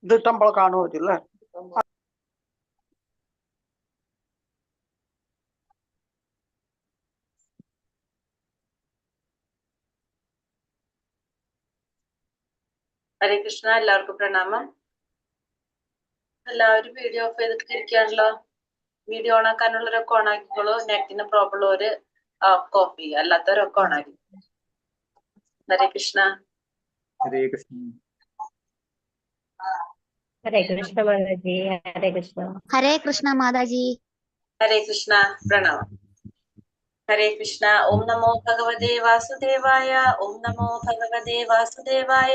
ഇത് നമ്മൾ കാണുമല്ലേ? ഹരേ കൃഷ്ണ. എല്ലാവർക്കും പ്രണാമം. എല്ലാവരും വീഡിയോ ഓഫ് ചെയ്തിട്ട് ഇരിക്കുകയാണല്ലോ. വീഡിയോ ഓൺ ആക്കാനുള്ളവരൊക്കെ ഓൺ ആക്കിക്കോളൂ. നെറ്റിന് പ്രോബ്ലം ഉള്ളവര് ഓഫ് ചെയ്യുക, അല്ലാത്തവരൊക്കെ ഓൺ ആക്കി. ഹരേ കൃഷ്ണ. ഹരേ കൃഷ്ണ. ഹരേ കൃഷ്ണ മാതാജി. ഹരേ കൃഷ്ണ. ഹരേ കൃഷ്ണ മാതാജി. ഹരേ കൃഷ്ണ. പ്രണാമം. ഹരേ കൃഷ്ണ. ഓം നമോ ഭഗവതേ വാസുദേവായ. ഓം നമോ ഭഗവതേ വാസുദേവായ.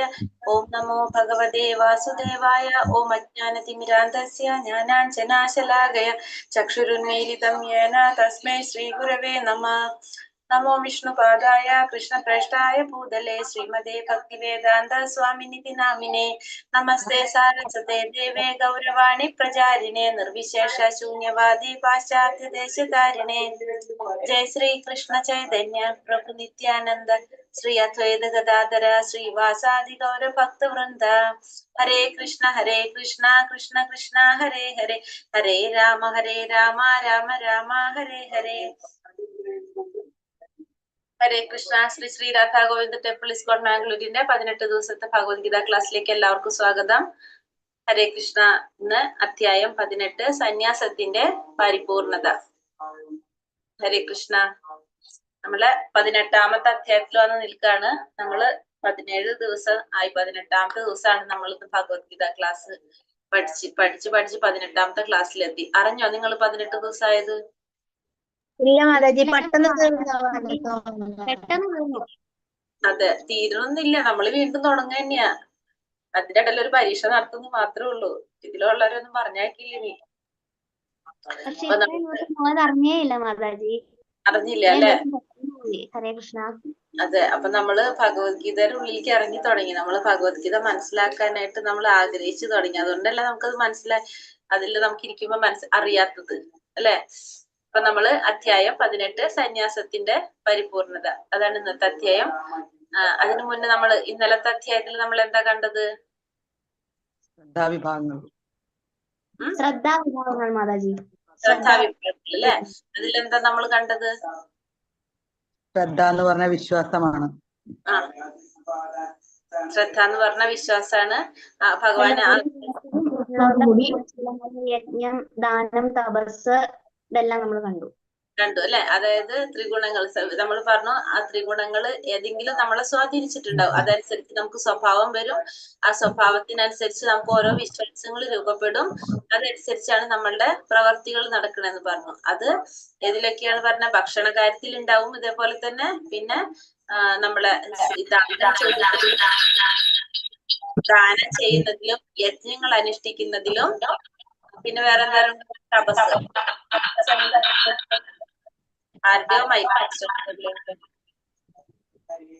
ഓം നമോ ഭഗവതേ വാസുദേവായ. ഓം അജ്ഞാനതിമിരാന്ധസ്യ ജ്ഞാനാഞ്ജനാശലാകയ ചക്ഷുരുന്മീലിതം യേന തസ്മൈ ശ്രീ ഗുരവേ നമഃ. നമോ വിഷ്ണുപാദായ കൃഷ്ണപ്രേഷ്ഠായ ഭൂതലേ ശ്രീമതേ ഭക്തിവേദാന്ത സ്വാമിനിതി നാമിനെ. നമസ്തേ സാരസ്വതേ ദേവേ ഗൗരവാണി പ്രചാരിണേ നിർവിശേഷ ശൂന്യവാദി പാശ്ചാത്യ ദേശകാരിണേ. ജയ ശ്രീ കൃഷ്ണ ചൈതന്യ പ്രഭു നിത്യാനന്ദ ശ്രീ അദ്വൈത ഗദാധര ശ്രീവാസാദി ഗൗര ഭക്തവൃന്ദ. ഹരേ കൃഷ്ണ കൃഷ്ണ കൃഷ്ണ ഹരേ ഹരേ, ഹരേ രാമ രാമ രാമ ഹരേ ഹരേ. ഹരേ കൃഷ്ണ. ശ്രീ ശ്രീ രാധാ ഗോവിന്ദ ടെമ്പിൾ ഇസ്കോൺ മാംഗ്ലൂരിന്റെ 18 ദിവസത്തെ ഭഗവത്ഗീത ക്ലാസ്സിലേക്ക് എല്ലാവർക്കും സ്വാഗതം. ഹരേ കൃഷ്ണ. ഇന്ന് അധ്യായം 18, സന്യാസത്തിന്റെ പരിപൂർണത. ഹരേ കൃഷ്ണ. നമ്മള് 18ാമത്തെ അധ്യായത്തിൽ വന്ന് നിൽക്കാണ്. നമ്മള് 17 ദിവസം ആയി. 18ാമത്തെ ദിവസമാണ് നമ്മൾ ഭഗവത്ഗീത ക്ലാസ് പഠിച്ച് 18ാമത്തെ ക്ലാസ്സിലെത്തി. അറിഞ്ഞോ നിങ്ങൾ 18 ദിവസമായത്? ഇല്ല മാതാജി, പെട്ടെന്ന് അതെ, തീരണമൊന്നുമില്ല. നമ്മള് വീണ്ടും തുടങ്ങുക തന്നെയാ. അതിന്റെ ഇടയിൽ ഒരു പരീക്ഷ നടത്തുന്നു മാത്രമേ ഉള്ളൂ. ഇതിലുള്ളവരൊന്നും പറഞ്ഞേക്കില്ല നീ. അറിഞ്ഞേയില്ല മാതാജി. അറിഞ്ഞില്ല അല്ലെ? ഹരേ കൃഷ്ണ. അതെ, അപ്പൊ നമ്മള് ഭഗവത്ഗീതയുടെ ഉള്ളിലേക്ക് ഇറങ്ങി തുടങ്ങി. നമ്മള് ഭഗവത്ഗീത മനസ്സിലാക്കാനായിട്ട് നമ്മൾ ആഗ്രഹിച്ചു തുടങ്ങി. അതുകൊണ്ടല്ല നമുക്കത് അതിൽ നമുക്ക് ഇരിക്കുമ്പോ അറിയാത്തത് അല്ലെ? അപ്പൊ നമ്മള് അധ്യായം 18, സന്യാസത്തിന്റെ പരിപൂർണത, അതാണ് ഇന്നത്തെ അധ്യായം. അതിനു മുന്നേ ഇന്നലത്തെ അധ്യായത്തിൽ നമ്മൾ എന്താ കണ്ടത്? ശ്രദ്ധാവിഭാഗങ്ങൾ. ശ്രദ്ധാവിഭാഗങ്ങൾ മാതാജി. ശ്രദ്ധാവിഭാഗങ്ങൾ അല്ലെ? അതിലെന്താ നമ്മൾ കണ്ടത്? ശ്രദ്ധ എന്ന് പറഞ്ഞ വിശ്വാസമാണ്. ശ്രദ്ധ എന്ന് പറഞ്ഞ വിശ്വാസാണ്. ഭഗവാൻ യജ്ഞം, ദാനം, തപസ് ഇതെല്ലാം നമ്മൾ കണ്ടു അല്ലെ? അതായത് ത്രിഗുണങ്ങൾ നമ്മൾ പറഞ്ഞു. ആ ത്രിഗുണങ്ങൾ ഏതെങ്കിലും നമ്മളെ സ്വാധീനിച്ചിട്ടുണ്ടാവും. അതനുസരിച്ച് നമുക്ക് സ്വഭാവം വരും. ആ സ്വഭാവത്തിനനുസരിച്ച് നമുക്ക് ഓരോ വിശ്വാസങ്ങൾ രൂപപ്പെടും. അതനുസരിച്ചാണ് നമ്മളുടെ പ്രവർത്തികൾ നടക്കണമെന്ന് പറഞ്ഞു. അത് ഏതിലൊക്കെയാണ് പറഞ്ഞ? ഭക്ഷണ കാര്യത്തിൽ ഉണ്ടാവും. ഇതേപോലെ തന്നെ പിന്നെ നമ്മളെ ദാനം ചെയ്യുന്നതിലും യജ്ഞങ്ങൾ അനുഷ്ഠിക്കുന്നതിലും പിന്നെ വേറെ എന്തായാലും തപസ്. ആരുടെയോ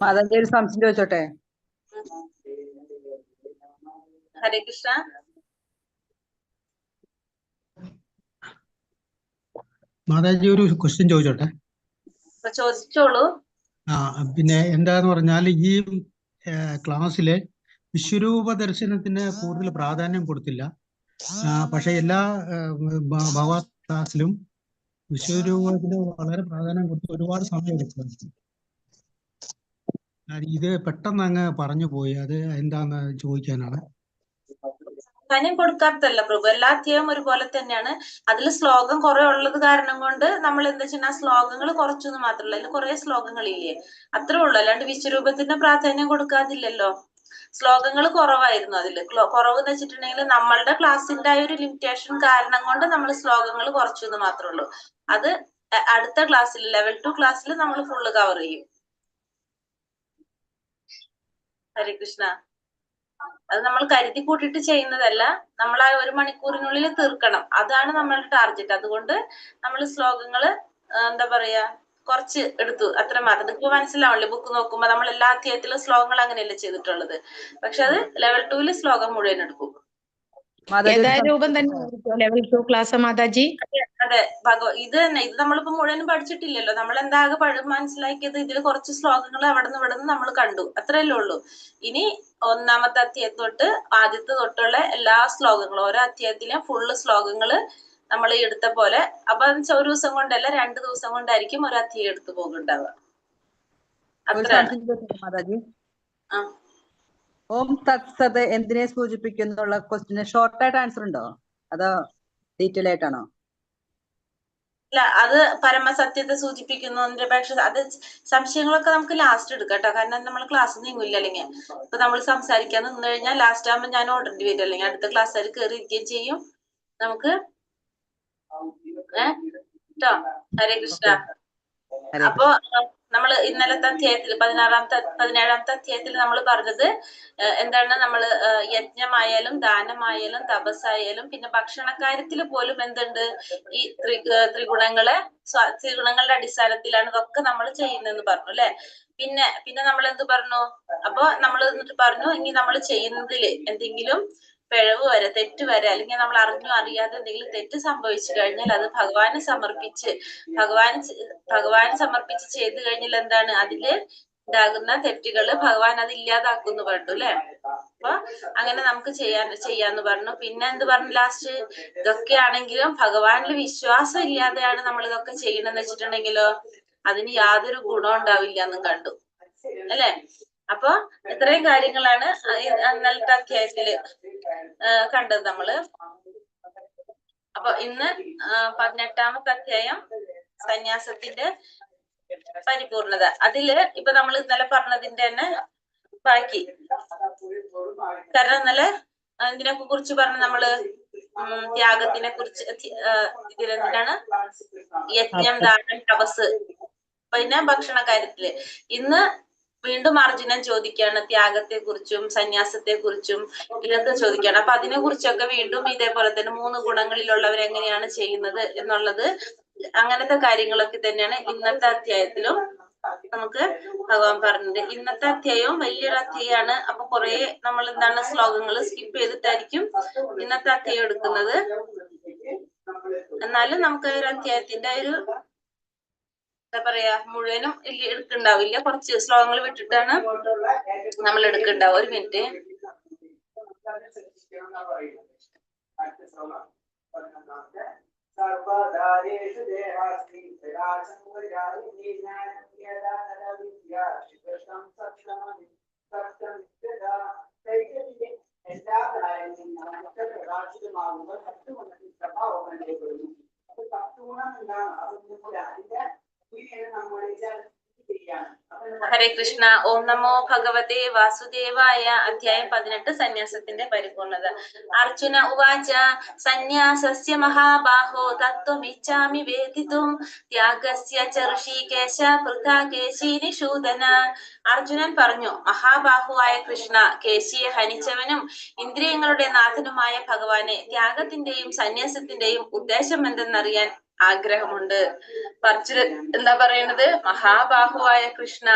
മാതാജി ഒരു സംശയം ചോദിച്ചോട്ടെ? ഹരേ കൃഷ്ണ. മാതാജി ഒരു ക്വസ്റ്റ്യൻ ചോദിച്ചോട്ടെ? ചോദിച്ചോളൂ. പിന്നെ എന്താന്ന് പറഞ്ഞാൽ ഈ ക്ലാസ്സിലെ വിശ്വരൂപ ദർശനത്തിന് കൂടുതൽ പ്രാധാന്യം കൊടുത്തില്ല. പക്ഷെ എല്ലാ ഭഗവത് ക്ലാസ്സിലും വിശ്വരൂപത്തിന് വളരെ പ്രാധാന്യം കൊടുത്ത് ഒരുപാട് സമയം എടുക്കുന്നു. ഇത് പെട്ടെന്ന് അങ്ങ് പറഞ്ഞു പോയി. അത് എന്താന്ന് ചോദിക്കാനാണ്. പ്രാധാന്യം കൊടുക്കാത്തല്ല പ്രഭു. എല്ലാ അധ്യായവും ഒരുപോലെ തന്നെയാണ്. അതിൽ ശ്ലോകം കുറെ ഉള്ളത് കാരണം കൊണ്ട് നമ്മൾ എന്താ വെച്ചാൽ ആ ശ്ലോകങ്ങൾ കുറച്ചൊന്നും മാത്രമല്ല, അതിൽ കുറെ ശ്ലോകങ്ങളില്ലേ, അത്രേ ഉള്ളൂ. അല്ലാണ്ട് വിശ്വരൂപത്തിന്റെ പ്രാധാന്യം കൊടുക്കാതില്ലല്ലോ. ശ്ലോകങ്ങൾ കുറവായിരുന്നു അതില്. കുറവ് എന്ന് വെച്ചിട്ടുണ്ടെങ്കിൽ നമ്മളുടെ ക്ലാസ്സിന്റെ ആ ഒരു ലിമിറ്റേഷൻ കാരണം കൊണ്ട് നമ്മൾ ശ്ലോകങ്ങൾ കുറച്ചു എന്ന് മാത്രമേ ഉള്ളൂ. അത് അടുത്ത ക്ലാസ്സിൽ ലെവൽ 2 ക്ലാസ്സിൽ നമ്മൾ ഫുള്ള് കവർ ചെയ്യും. ഹരേ കൃഷ്ണ. അത് നമ്മൾ കരുതി കൂട്ടിയിട്ട് ചെയ്യുന്നതല്ല, നമ്മൾ ആ 1 മണിക്കൂറിനുള്ളിൽ തീർക്കണം, അതാണ് നമ്മളുടെ ടാർഗറ്റ്. അതുകൊണ്ട് നമ്മൾ ശ്ലോകങ്ങള് എന്താ പറയാ കുറച്ച് എടുത്തു, അത്ര മാത്രം. ഇപ്പൊ മനസ്സിലാവില്ലേ ബുക്ക് നോക്കുമ്പോ നമ്മൾ എല്ലാ അധ്യായത്തിലും ശ്ലോകങ്ങൾ അങ്ങനെയല്ലേ ചെയ്തിട്ടുള്ളത്. പക്ഷെ അത് ലെവൽ 2 സ്ലോകം മുഴുവൻ എടുക്കും. മാതാജി ഒരു യഥാരൂപം തന്നെ ലെവൽ 2 ക്ലാസ് മാതാജി. അതെ, ഇത് തന്നെ. ഇത് നമ്മളിപ്പോ മുഴുവനും പഠിച്ചിട്ടില്ലല്ലോ. നമ്മൾ എന്താകെ മനസ്സിലാക്കിയത് ഇതിൽ കുറച്ച് ശ്ലോകങ്ങൾ അവിടെ നിന്ന് ഇവിടെ നിന്ന് നമ്മൾ കണ്ടു, അത്രയല്ലേ ഉള്ളൂ. ഇനി 1-ാമത്തെ അധ്യായം തൊട്ട് ആദ്യത്തെ തൊട്ടുള്ള എല്ലാ ശ്ലോകങ്ങളും, ഓരോ അധ്യായത്തിലും ഫുള്ള് ശ്ലോകങ്ങള് നമ്മൾ ഈ എടുത്ത പോലെ. അപ്പൊ ഒരു ദിവസം കൊണ്ടല്ല, 2 ദിവസം കൊണ്ടായിരിക്കും ഒരു അധ്യായം എടുത്തു പോകുന്നുണ്ടാവുക. അത്രയാണ്. മാതാജി ആ, ഓം തത്സത് എന്തിനെ സൂചിപ്പിക്കുന്നുള്ള ക്വസ്റ്റിന് ഷോർട്ടായിട്ട് ആൻസർ ഉണ്ടോ അതോ ഡീറ്റെയിൽ ആയിട്ടാണോ? അല്ല, അത് പരമസത്യത്തെ സൂചിപ്പിക്കുന്നു. പക്ഷെ അത് സംശയങ്ങളൊക്കെ നമുക്ക് ലാസ്റ്റ് എടുക്കാം കേട്ടോ. കാരണം നമ്മൾ ക്ലാസ് നീങ്ങില്ല. അല്ലെങ്കിൽ ഇപ്പൊ നമ്മൾ സംസാരിക്കാൻ നിന്ന് കഴിഞ്ഞാൽ ലാസ്റ്റ് ആകുമ്പോൾ ഞാൻ ഓടേണ്ടി വരും, അല്ലെങ്കിൽ അടുത്ത ക്ലാസ്സുകാർ കയറി ഇരിക്കുകയും ചെയ്യും. നമുക്ക് കേട്ടോ. ഹരേ കൃഷ്ണ. അപ്പൊ നമ്മൾ ഇന്നലത്തെ അധ്യായത്തിൽ 17-ാമത്തെ അധ്യായത്തിൽ നമ്മൾ പറഞ്ഞത് എന്താണ്, നമ്മള് യജ്ഞമായാലും ദാനമായാലും തപസ്സായാലും പിന്നെ ഭക്ഷണക്കാര്യത്തിൽ പോലും എന്തുണ്ട്, ഈ ത്രിഗുണങ്ങളുടെ അടിസ്ഥാനത്തിലാണ് ഇതൊക്കെ നമ്മൾ ചെയ്യുന്നതെന്ന് പറഞ്ഞു അല്ലെ. പിന്നെ നമ്മൾ എന്ത് പറഞ്ഞു? അപ്പൊ നമ്മൾ എന്നിട്ട് പറഞ്ഞു, ഇനി നമ്മൾ ചെയ്യുന്നതില് എന്തെങ്കിലും പിഴവ് വരെ, തെറ്റ് വരെ, അല്ലെങ്കിൽ നമ്മൾ അറിഞ്ഞോ അറിയാതെ എന്തെങ്കിലും തെറ്റ് സംഭവിച്ചു കഴിഞ്ഞാൽ അത് ഭഗവാന് സമർപ്പിച്ച് ചെയ്തു കഴിഞ്ഞാൽ എന്താണ്, അതില് ഉണ്ടാകുന്ന തെറ്റുകള് ഭഗവാൻ അത് ഇല്ലാതാക്കുന്നു പറഞ്ഞു അല്ലെ. അപ്പൊ അങ്ങനെ നമുക്ക് ചെയ്യാന്ന് പറഞ്ഞു. പിന്നെ എന്ത് പറഞ്ഞു ലാസ്റ്റ്? ഇതൊക്കെ ആണെങ്കിലും ഭഗവാനിൽ വിശ്വാസം ഇല്ലാതെയാണ് നമ്മൾ ഇതൊക്കെ ചെയ്യണമെന്ന് വെച്ചിട്ടുണ്ടെങ്കിലോ അതിന് യാതൊരു ഗുണം ഉണ്ടാവില്ല എന്നും കണ്ടു അല്ലെ. അപ്പൊ ഇത്രയും കാര്യങ്ങളാണ് ഇന്നലത്തെ അധ്യായത്തില് കണ്ടത് നമ്മള്. അപ്പൊ ഇന്ന് 18-ാമത്തെ അധ്യായം സന്യാസത്തിന്റെ പരിപൂർണത. അതില് ഇപ്പൊ നമ്മൾ ഇന്നലെ പറഞ്ഞതിന്റെ തന്നെ ബാക്കി. കാരണം ഇന്നലെ ഇതിനൊക്കെ കുറിച്ച് പറഞ്ഞു നമ്മള്, ത്യാഗത്തിനെ കുറിച്ച്. ഇതിലെന്തിനാണ്? യജ്ഞം, ദാനം, തപസ്, പിന്നെ ഭക്ഷണ കാര്യത്തില്. ഇന്ന് വീണ്ടും അർജുനൻ ചോദിക്കുകയാണ് ത്യാഗത്തെ കുറിച്ചും സന്യാസത്തെ കുറിച്ചും ഇതൊക്കെ ചോദിക്കുകയാണ്. അപ്പൊ അതിനെ കുറിച്ചൊക്കെ വീണ്ടും ഇതേപോലെ തന്നെ 3 ഗുണങ്ങളിലുള്ളവർ എങ്ങനെയാണ് ചെയ്യുന്നത് എന്നുള്ളത്, അങ്ങനത്തെ കാര്യങ്ങളൊക്കെ തന്നെയാണ് ഇന്നത്തെ അധ്യായത്തിലും നമുക്ക് ഭഗവാൻ പറഞ്ഞത്. ഇന്നത്തെ അധ്യായവും വലിയൊരു അധ്യായമാണ്. അപ്പൊ കുറെ നമ്മൾ എന്താണ് ശ്ലോകങ്ങൾ സ്കിപ്പ് ചെയ്തിട്ടായിരിക്കും ഇന്നത്തെ അധ്യായം എടുക്കുന്നത്. എന്നാലും നമുക്ക് ഒരു അധ്യായത്തിന്റെ ഒരു എന്താ പറയാ മുഴുവനും എടുക്കുന്നുണ്ടാവില്ല, കുറച്ച് ശ്ലോകങ്ങൾ വിട്ടിട്ടാണ് നമ്മൾ എടുക്കുന്നുണ്ടാവും. ഒരു മിനിറ്റ്. എല്ലാ കാര്യങ്ങളും പ്രകാശിതമാകുമ്പോൾ സത്വഗുണത്തിൽ പ്രഭാവം അനുഭവപ്പെടുന്നു. അപ്പൊ സത്വഗുണം എന്താണ്? അതൊന്നും കൂടെ അതിന്റെ നമ്മൾ ചെയ്യാണ്. ഹരേ കൃഷ്ണ. ഓം നമോ ഭഗവതേ വാസുദേവായ. അധ്യായം 18 സന്യാസത്തിന്റെ പരിപൂർണത. അർജുന ഉവാച സന്യാസസ്യ മഹാബാഹോ തത്വമിച്ഛാമി വേദിതും ത്യാഗസ്യ ച ഋഷികേശ പൃഥാ കേശീനിഷൂദന. അർജുനൻ പറഞ്ഞു, മഹാബാഹുവായ കൃഷ്ണ, കേശിയെ ഹനിച്ചവനും ഇന്ദ്രിയങ്ങളുടെ നാഥനുമായ ഭഗവാനെ, ത്യാഗത്തിന്റെയും സന്യാസത്തിന്റെയും ഉദ്ദേശം എന്തെന്നറിയാൻ ആഗ്രഹമുണ്ട്. അർജുനൻ എന്താ പറയുന്നത്? മഹാബാഹുവായ കൃഷ്ണ,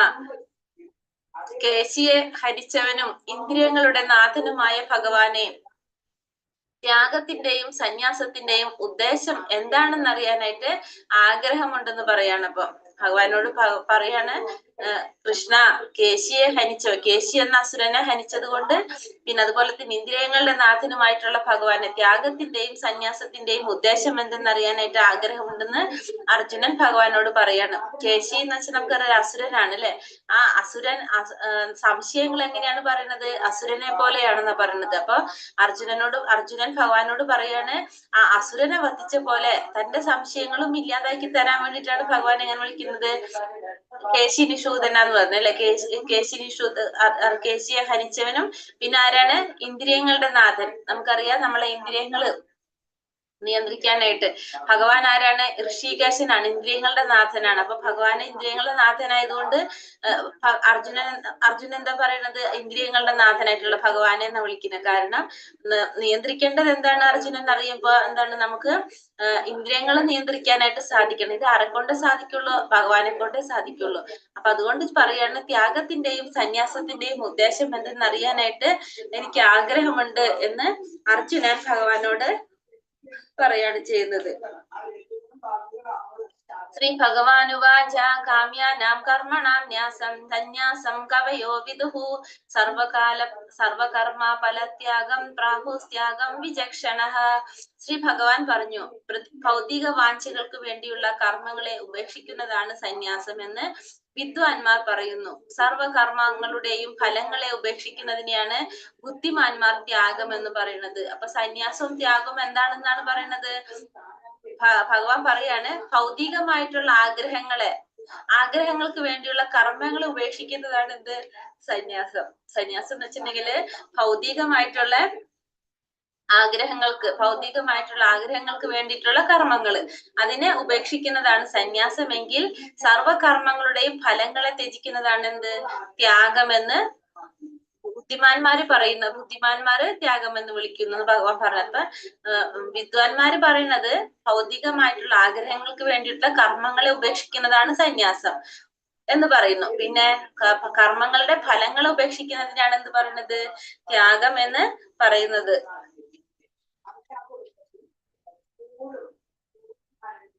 കേശിയെ ഹരിച്ചവനും ഇന്ദ്രിയങ്ങളുടെ നാഥനുമായ ഭഗവാനെ, ത്യാഗത്തിന്റെയും സന്യാസത്തിന്റെയും ഉദ്ദേശം എന്താണെന്നറിയാനായിട്ട് ആഗ്രഹമുണ്ടെന്ന് പറയാണ്. അപ്പൊ ഭഗവാനോട് പറയാണ്, കൃഷ്ണ, കേശിയെ ഹനിച്ചോ, കേശി എന്ന അസുരനെ ഹനിച്ചത് കൊണ്ട്, പിന്നെ അതുപോലെ തന്നെ ഇന്ദ്രിയങ്ങളുടെ നാഥനുമായിട്ടുള്ള ഭഗവാനെ, ത്യാഗത്തിന്റെയും സന്യാസത്തിന്റെയും ഉദ്ദേശം എന്തെന്നറിയാനായിട്ട് ആഗ്രഹമുണ്ടെന്ന് അർജുനൻ ഭഗവാനോട് പറയാണ്. കേശി എന്ന് വെച്ചാൽ നമുക്കറിയാം അസുരനാണ് അല്ലെ. ആ അസുരൻ സംശയങ്ങൾ എങ്ങനെയാണ് പറയുന്നത്? അസുരനെ പോലെയാണെന്നാ പറയുന്നത്. അപ്പൊ അർജുനൻ ഭഗവാനോട് പറയാണ്, ആ അസുരനെ വധിച്ച പോലെ തന്റെ സംശയങ്ങളും ഇല്ലാതാക്കി തരാൻ വേണ്ടിയിട്ടാണ് ഭഗവാൻ എങ്ങനെ വിളിക്കുന്നത്? കേശി നിഷൂദന ശൂദനാന്ന് പറഞ്ഞു അല്ലെ. കേശിയെ ഹനിച്ചവനും പിന്നെ ആരാണ്? ഇന്ദ്രിയങ്ങളുടെ നാഥൻ. നമുക്കറിയാം നമ്മളെ ഇന്ദ്രിയങ്ങള് നിയന്ത്രിക്കാനായിട്ട് ഭഗവാൻ ആരാണ്? ഋഷികേശനാണ്, ഇന്ദ്രിയങ്ങളുടെ നാഥനാണ്. അപ്പൊ ഭഗവാൻ ഇന്ദ്രിയങ്ങളുടെ നാഥനായതുകൊണ്ട് അർജുനൻ എന്താ പറയണത്? ഇന്ദ്രിയങ്ങളുടെ നാഥനായിട്ടുള്ള ഭഗവാനെ എന്ന് വിളിക്കുന്നത്. കാരണം നിയന്ത്രിക്കേണ്ടത് എന്താണ് അർജുനൻ അറിയുമ്പോ എന്താണ്? നമുക്ക് ഇന്ദ്രിയങ്ങളെ നിയന്ത്രിക്കാനായിട്ട് സാധിക്കണം. ഇത് ആരെക്കൊണ്ട് സാധിക്കുള്ളൂ? ഭഗവാനെ കൊണ്ടേ സാധിക്കുള്ളൂ. അപ്പൊ അതുകൊണ്ട് പറയാണ് ത്യാഗത്തിന്റെയും സന്യാസത്തിന്റെയും ഉദ്ദേശം എന്തെന്നറിയാനായിട്ട് എനിക്ക് ആഗ്രഹമുണ്ട് എന്ന് അർജുനൻ ഭഗവാനോട് പറയാണ് ചെയ്യുന്നത്. ശ്രീ ഭഗവാനുവാച കാമ്യാനാം കർമ്മണാം ന്യാസം സന്യാസം കവയോ വിദുഹു സർവകർമ്മ ഫലത്യാഗം പ്രാഹുസ്ത്യാഗം വിചക്ഷണഃ. ശ്രീ ഭഗവാൻ പറഞ്ഞു, ഭൗതിക വാഞ്ചകൾക്ക് വേണ്ടിയുള്ള കർമ്മങ്ങളെ ഉപേക്ഷിക്കുന്നതാണ് സന്യാസം എന്ന് വിദ്വാൻമാർ പറയുന്നു. സർവകർമ്മങ്ങളുടെയും ഫലങ്ങളെ ഉപേക്ഷിക്കുന്നതിനെയാണ് ബുദ്ധിമാന്മാർ ത്യാഗം എന്ന് പറയുന്നത്. അപ്പൊ സന്യാസവും ത്യാഗവും എന്താണെന്നാണ് പറയുന്നത്? ഭഗവാൻ പറയാണ് ഭൗതികമായിട്ടുള്ള ആഗ്രഹങ്ങൾക്ക് വേണ്ടിയുള്ള കർമ്മങ്ങൾ ഉപേക്ഷിക്കുന്നതാണ് എന്ത്? സന്യാസം. സന്യാസം എന്ന് വെച്ചിട്ടുണ്ടെങ്കില് ഭൗതികമായിട്ടുള്ള ആഗ്രഹങ്ങൾക്ക് വേണ്ടിയിട്ടുള്ള കർമ്മങ്ങള് അതിനെ ഉപേക്ഷിക്കുന്നതാണ് സന്യാസമെങ്കിൽ സർവകർമ്മങ്ങളുടെയും ഫലങ്ങളെ ത്യജിക്കുന്നതാണ് എന്ത്? ത്യാഗമെന്ന് ബുദ്ധിമാന്മാര് ത്യാഗം എന്ന് വിളിക്കുന്നു ഭഗവാൻ പറഞ്ഞപ്പോ വിദ്വാൻമാര് പറയുന്നത് ഭൗതികമായിട്ടുള്ള ആഗ്രഹങ്ങൾക്ക് വേണ്ടിയിട്ടുള്ള കർമ്മങ്ങളെ ഉപേക്ഷിക്കുന്നതാണ് സന്യാസം എന്ന് പറയുന്നു. പിന്നെ കർമ്മങ്ങളുടെ ഫലങ്ങൾ ഉപേക്ഷിക്കുന്നതിനാണ് എന്ത് പറയുന്നത്? ത്യാഗം എന്ന് പറയുന്നത്.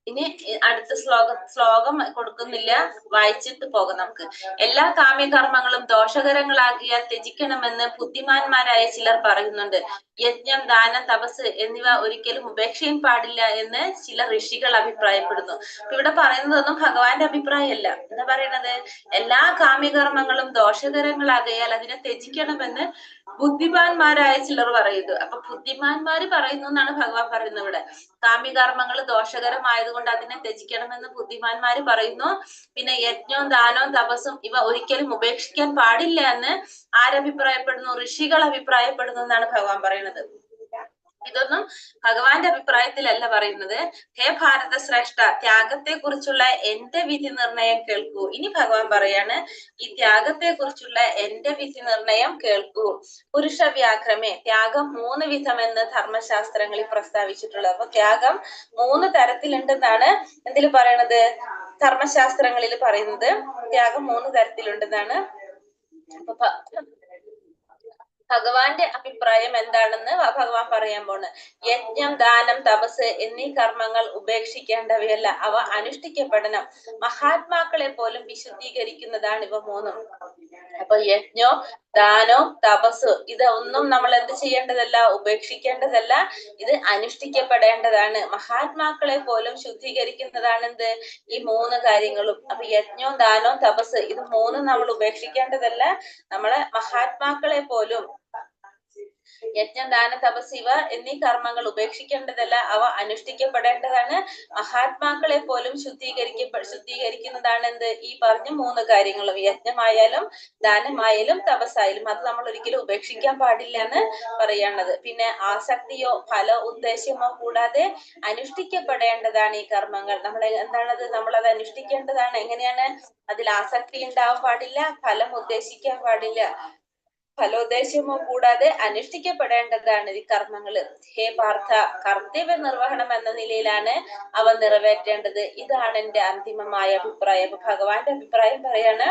ഇനി അടുത്ത ശ്ലോകം കൊടുക്കുന്നില്ല, വായിച്ചിട്ട് പോകാം നമുക്ക്. എല്ലാ കാമ്യകർമ്മങ്ങളും ദോഷകരങ്ങളാകിയാൽ ത്യജിക്കണമെന്ന് ബുദ്ധിമാന്മാരായ ചിലർ പറയുന്നുണ്ട്. യജ്ഞം, ദാനം, തപസ് എന്നിവ ഒരിക്കലും ഉപേക്ഷയും പാടില്ല എന്ന് ചില ഋഷികൾ അഭിപ്രായപ്പെടുന്നു. ഇവിടെ പറയുന്നതൊന്നും ഭഗവാന്റെ അഭിപ്രായമല്ല. എന്താ പറയണത്? എല്ലാ കാമ്യകർമ്മങ്ങളും ദോഷകരങ്ങളാകിയാൽ അതിനെ ത്യജിക്കണമെന്ന് ബുദ്ധിമാന്മാരായ ചിലർ പറയുന്നു. അപ്പൊ ബുദ്ധിമാന്മാര് പറയുന്നു എന്നാണ് ഭഗവാൻ പറയുന്നത് ഇവിടെ. കാമ്യകർമ്മങ്ങൾ ദോഷകരമായതുകൊണ്ട് അതിനെ ത്യജിക്കണമെന്ന് ബുദ്ധിമാന്മാര് പറയുന്നു. പിന്നെ യജ്ഞവും ദാനവും തപസ്സും ഇവ ഒരിക്കലും ഉപേക്ഷിക്കാൻ പാടില്ല എന്ന് ആരഭിപ്രായപ്പെടുന്നു? ഋഷികൾ അഭിപ്രായപ്പെടുന്നു എന്നാണ് ഭഗവാൻ പറയുന്നത്. ഇതൊന്നും ഭഗവാന്റെ അഭിപ്രായത്തിലല്ല പറയുന്നത്. ഹേ ഭാരത ശ്രേഷ്ഠ, ത്യാഗത്തെ കുറിച്ചുള്ള എന്റെ വിധി നിർണയം കേൾക്കൂ. ഇനി ഭഗവാൻ പറയാണ്, ഈ ത്യാഗത്തെ കുറിച്ചുള്ള എന്റെ വിധി നിർണയം കേൾക്കൂ. പുരുഷ വ്യാഘ്രമേ, ത്യാഗം 3 വിധമെന്ന് ധർമ്മശാസ്ത്രങ്ങളിൽ പ്രസ്താവിച്ചിട്ടുള്ളത്. അപ്പൊ ത്യാഗം 3 തരത്തിലുണ്ടെന്നാണ് എന്തിൽ പറയണത്? ധർമ്മശാസ്ത്രങ്ങളിൽ പറയുന്നത്. ത്യാഗം 3 തരത്തിലുണ്ടെന്നാണ്. അപ്പൊ ഭഗവാന്റെ അഭിപ്രായം എന്താണെന്ന് ഭഗവാൻ പറയാൻ പോണ്. യജ്ഞം, ദാനം, തപസ് എന്നീ കർമ്മങ്ങൾ ഉപേക്ഷിക്കേണ്ടവയല്ല, അവ അനുഷ്ഠിക്കപ്പെടണം. മഹാത്മാക്കളെ പോലും വിശുദ്ധീകരിക്കുന്നതാണ് ഇവ 3. അപ്പൊ യജ്ഞവും ദാനവും തപസ്സും ഇതൊന്നും നമ്മൾ എന്ത് ചെയ്യേണ്ടതല്ല? ഉപേക്ഷിക്കേണ്ടതല്ല. ഇത് അനുഷ്ഠിക്കപ്പെടേണ്ടതാണ്. മഹാത്മാക്കളെ പോലും ശുദ്ധീകരിക്കുന്നതാണ് എന്ത്? ഈ 3 കാര്യങ്ങളും. അപ്പൊ യജ്ഞവും ദാനവും തപസ് ഇത് 3 നമ്മൾ ഉപേക്ഷിക്കേണ്ടതല്ല. നമ്മളെ മഹാത്മാക്കളെ പോലും യജ്ഞം, ദാന, തപസ് ഇവ എന്നീ കർമ്മങ്ങൾ ഉപേക്ഷിക്കേണ്ടതല്ല, അവ അനുഷ്ഠിക്കപ്പെടേണ്ടതാണ്. മഹാത്മാക്കളെ പോലും ശുദ്ധീകരിക്കുന്നതാണ് എന്ത്? ഈ പറഞ്ഞ 3 കാര്യങ്ങളും. യജ്ഞമായാലും ദാനമായാലും തപസ്സായാലും അത് നമ്മൾ ഒരിക്കലും ഉപേക്ഷിക്കാൻ പാടില്ല എന്ന് പറയാനുള്ളത്. പിന്നെ ആസക്തിയോ ഫല ഉദ്ദേശ്യമോ കൂടാതെ അനുഷ്ഠിക്കപ്പെടേണ്ടതാണ് ഈ കർമ്മങ്ങൾ. നമ്മൾ എന്താണത്? നമ്മളത് അനുഷ്ഠിക്കേണ്ടതാണ്. എങ്ങനെയാണ്? അതിൽ ആസക്തി ഉണ്ടാവാൻ പാടില്ല, ഫലം ഉദ്ദേശിക്കാൻ പാടില്ല, ഫലോദ്ദേശമോ കൂടാതെ അനുഷ്ഠിക്കപ്പെടേണ്ടതാണ് ഈ കർമ്മങ്ങള്. ഹേ പാർത്ഥ, കർത്തവ്യ നിർവഹണം എന്ന നിലയിലാണ് അവ നിറവേറ്റേണ്ടത്. ഇതാണ് എന്റെ അന്തിമമായ അഭിപ്രായം. ഭഗവാന്റെ അഭിപ്രായം പറയാണ്,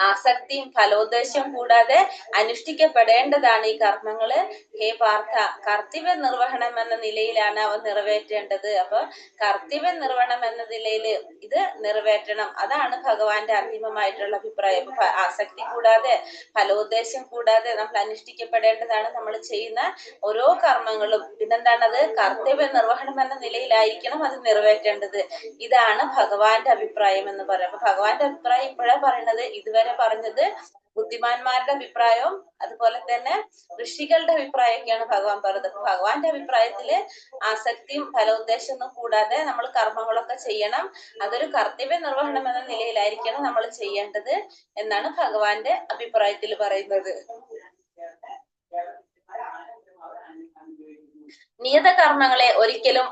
ആസക്തിയും ഫലോദ്ദേശവും കൂടാതെ അനുഷ്ഠിക്കപ്പെടേണ്ടതാണ് ഈ കർമ്മങ്ങള്. ഹേ പാർത്ഥ, കർത്തവ്യ നിർവഹണം എന്ന നിലയിലാണ് അവ നിറവേറ്റേണ്ടത്. അപ്പൊ കർത്തവ്യ നിർവഹണം എന്ന നിലയിൽ ഇത് നിറവേറ്റണം. അതാണ് ഭഗവാന്റെ അന്തിമമായിട്ടുള്ള അഭിപ്രായം. ആസക്തി കൂടാതെ ഫലോദ്ദേശം കൂടാതെ നമ്മൾ അനുഷ്ഠിക്കപ്പെടേണ്ടതാണ് നമ്മൾ ചെയ്യുന്ന ഓരോ കർമ്മങ്ങളും. പിന്നെന്താണത്? കർത്തവ്യ നിർവഹണം എന്ന നിലയിലായിരിക്കണം അത് നിറവേറ്റേണ്ടത്. ഇതാണ് ഭഗവാന്റെ അഭിപ്രായം എന്ന് പറയാം. അപ്പൊ ഭഗവാന്റെ അഭിപ്രായം ഇപ്പോഴാ പറയുന്നത്. ഇതുവരെ പറഞ്ഞത് ബുദ്ധിമാന്മാരുടെ അഭിപ്രായവും അതുപോലെ തന്നെ ഋഷികളുടെ അഭിപ്രായമൊക്കെയാണ് ഭഗവാൻ പറഞ്ഞത്. ഭഗവാന്റെ അഭിപ്രായത്തില് ആസക്തിയും ഫലോദ്ദേശമൊന്നും കൂടാതെ നമ്മൾ കർമ്മങ്ങളൊക്കെ ചെയ്യണം. അതൊരു കർത്തവ്യ നിർവഹണം എന്ന നിലയിലായിരിക്കണം നമ്മൾ ചെയ്യേണ്ടത് എന്നാണ് ഭഗവാന്റെ അഭിപ്രായത്തിൽ പറയുന്നത്. നിയത കർമ്മങ്ങളെ ഒരിക്കലും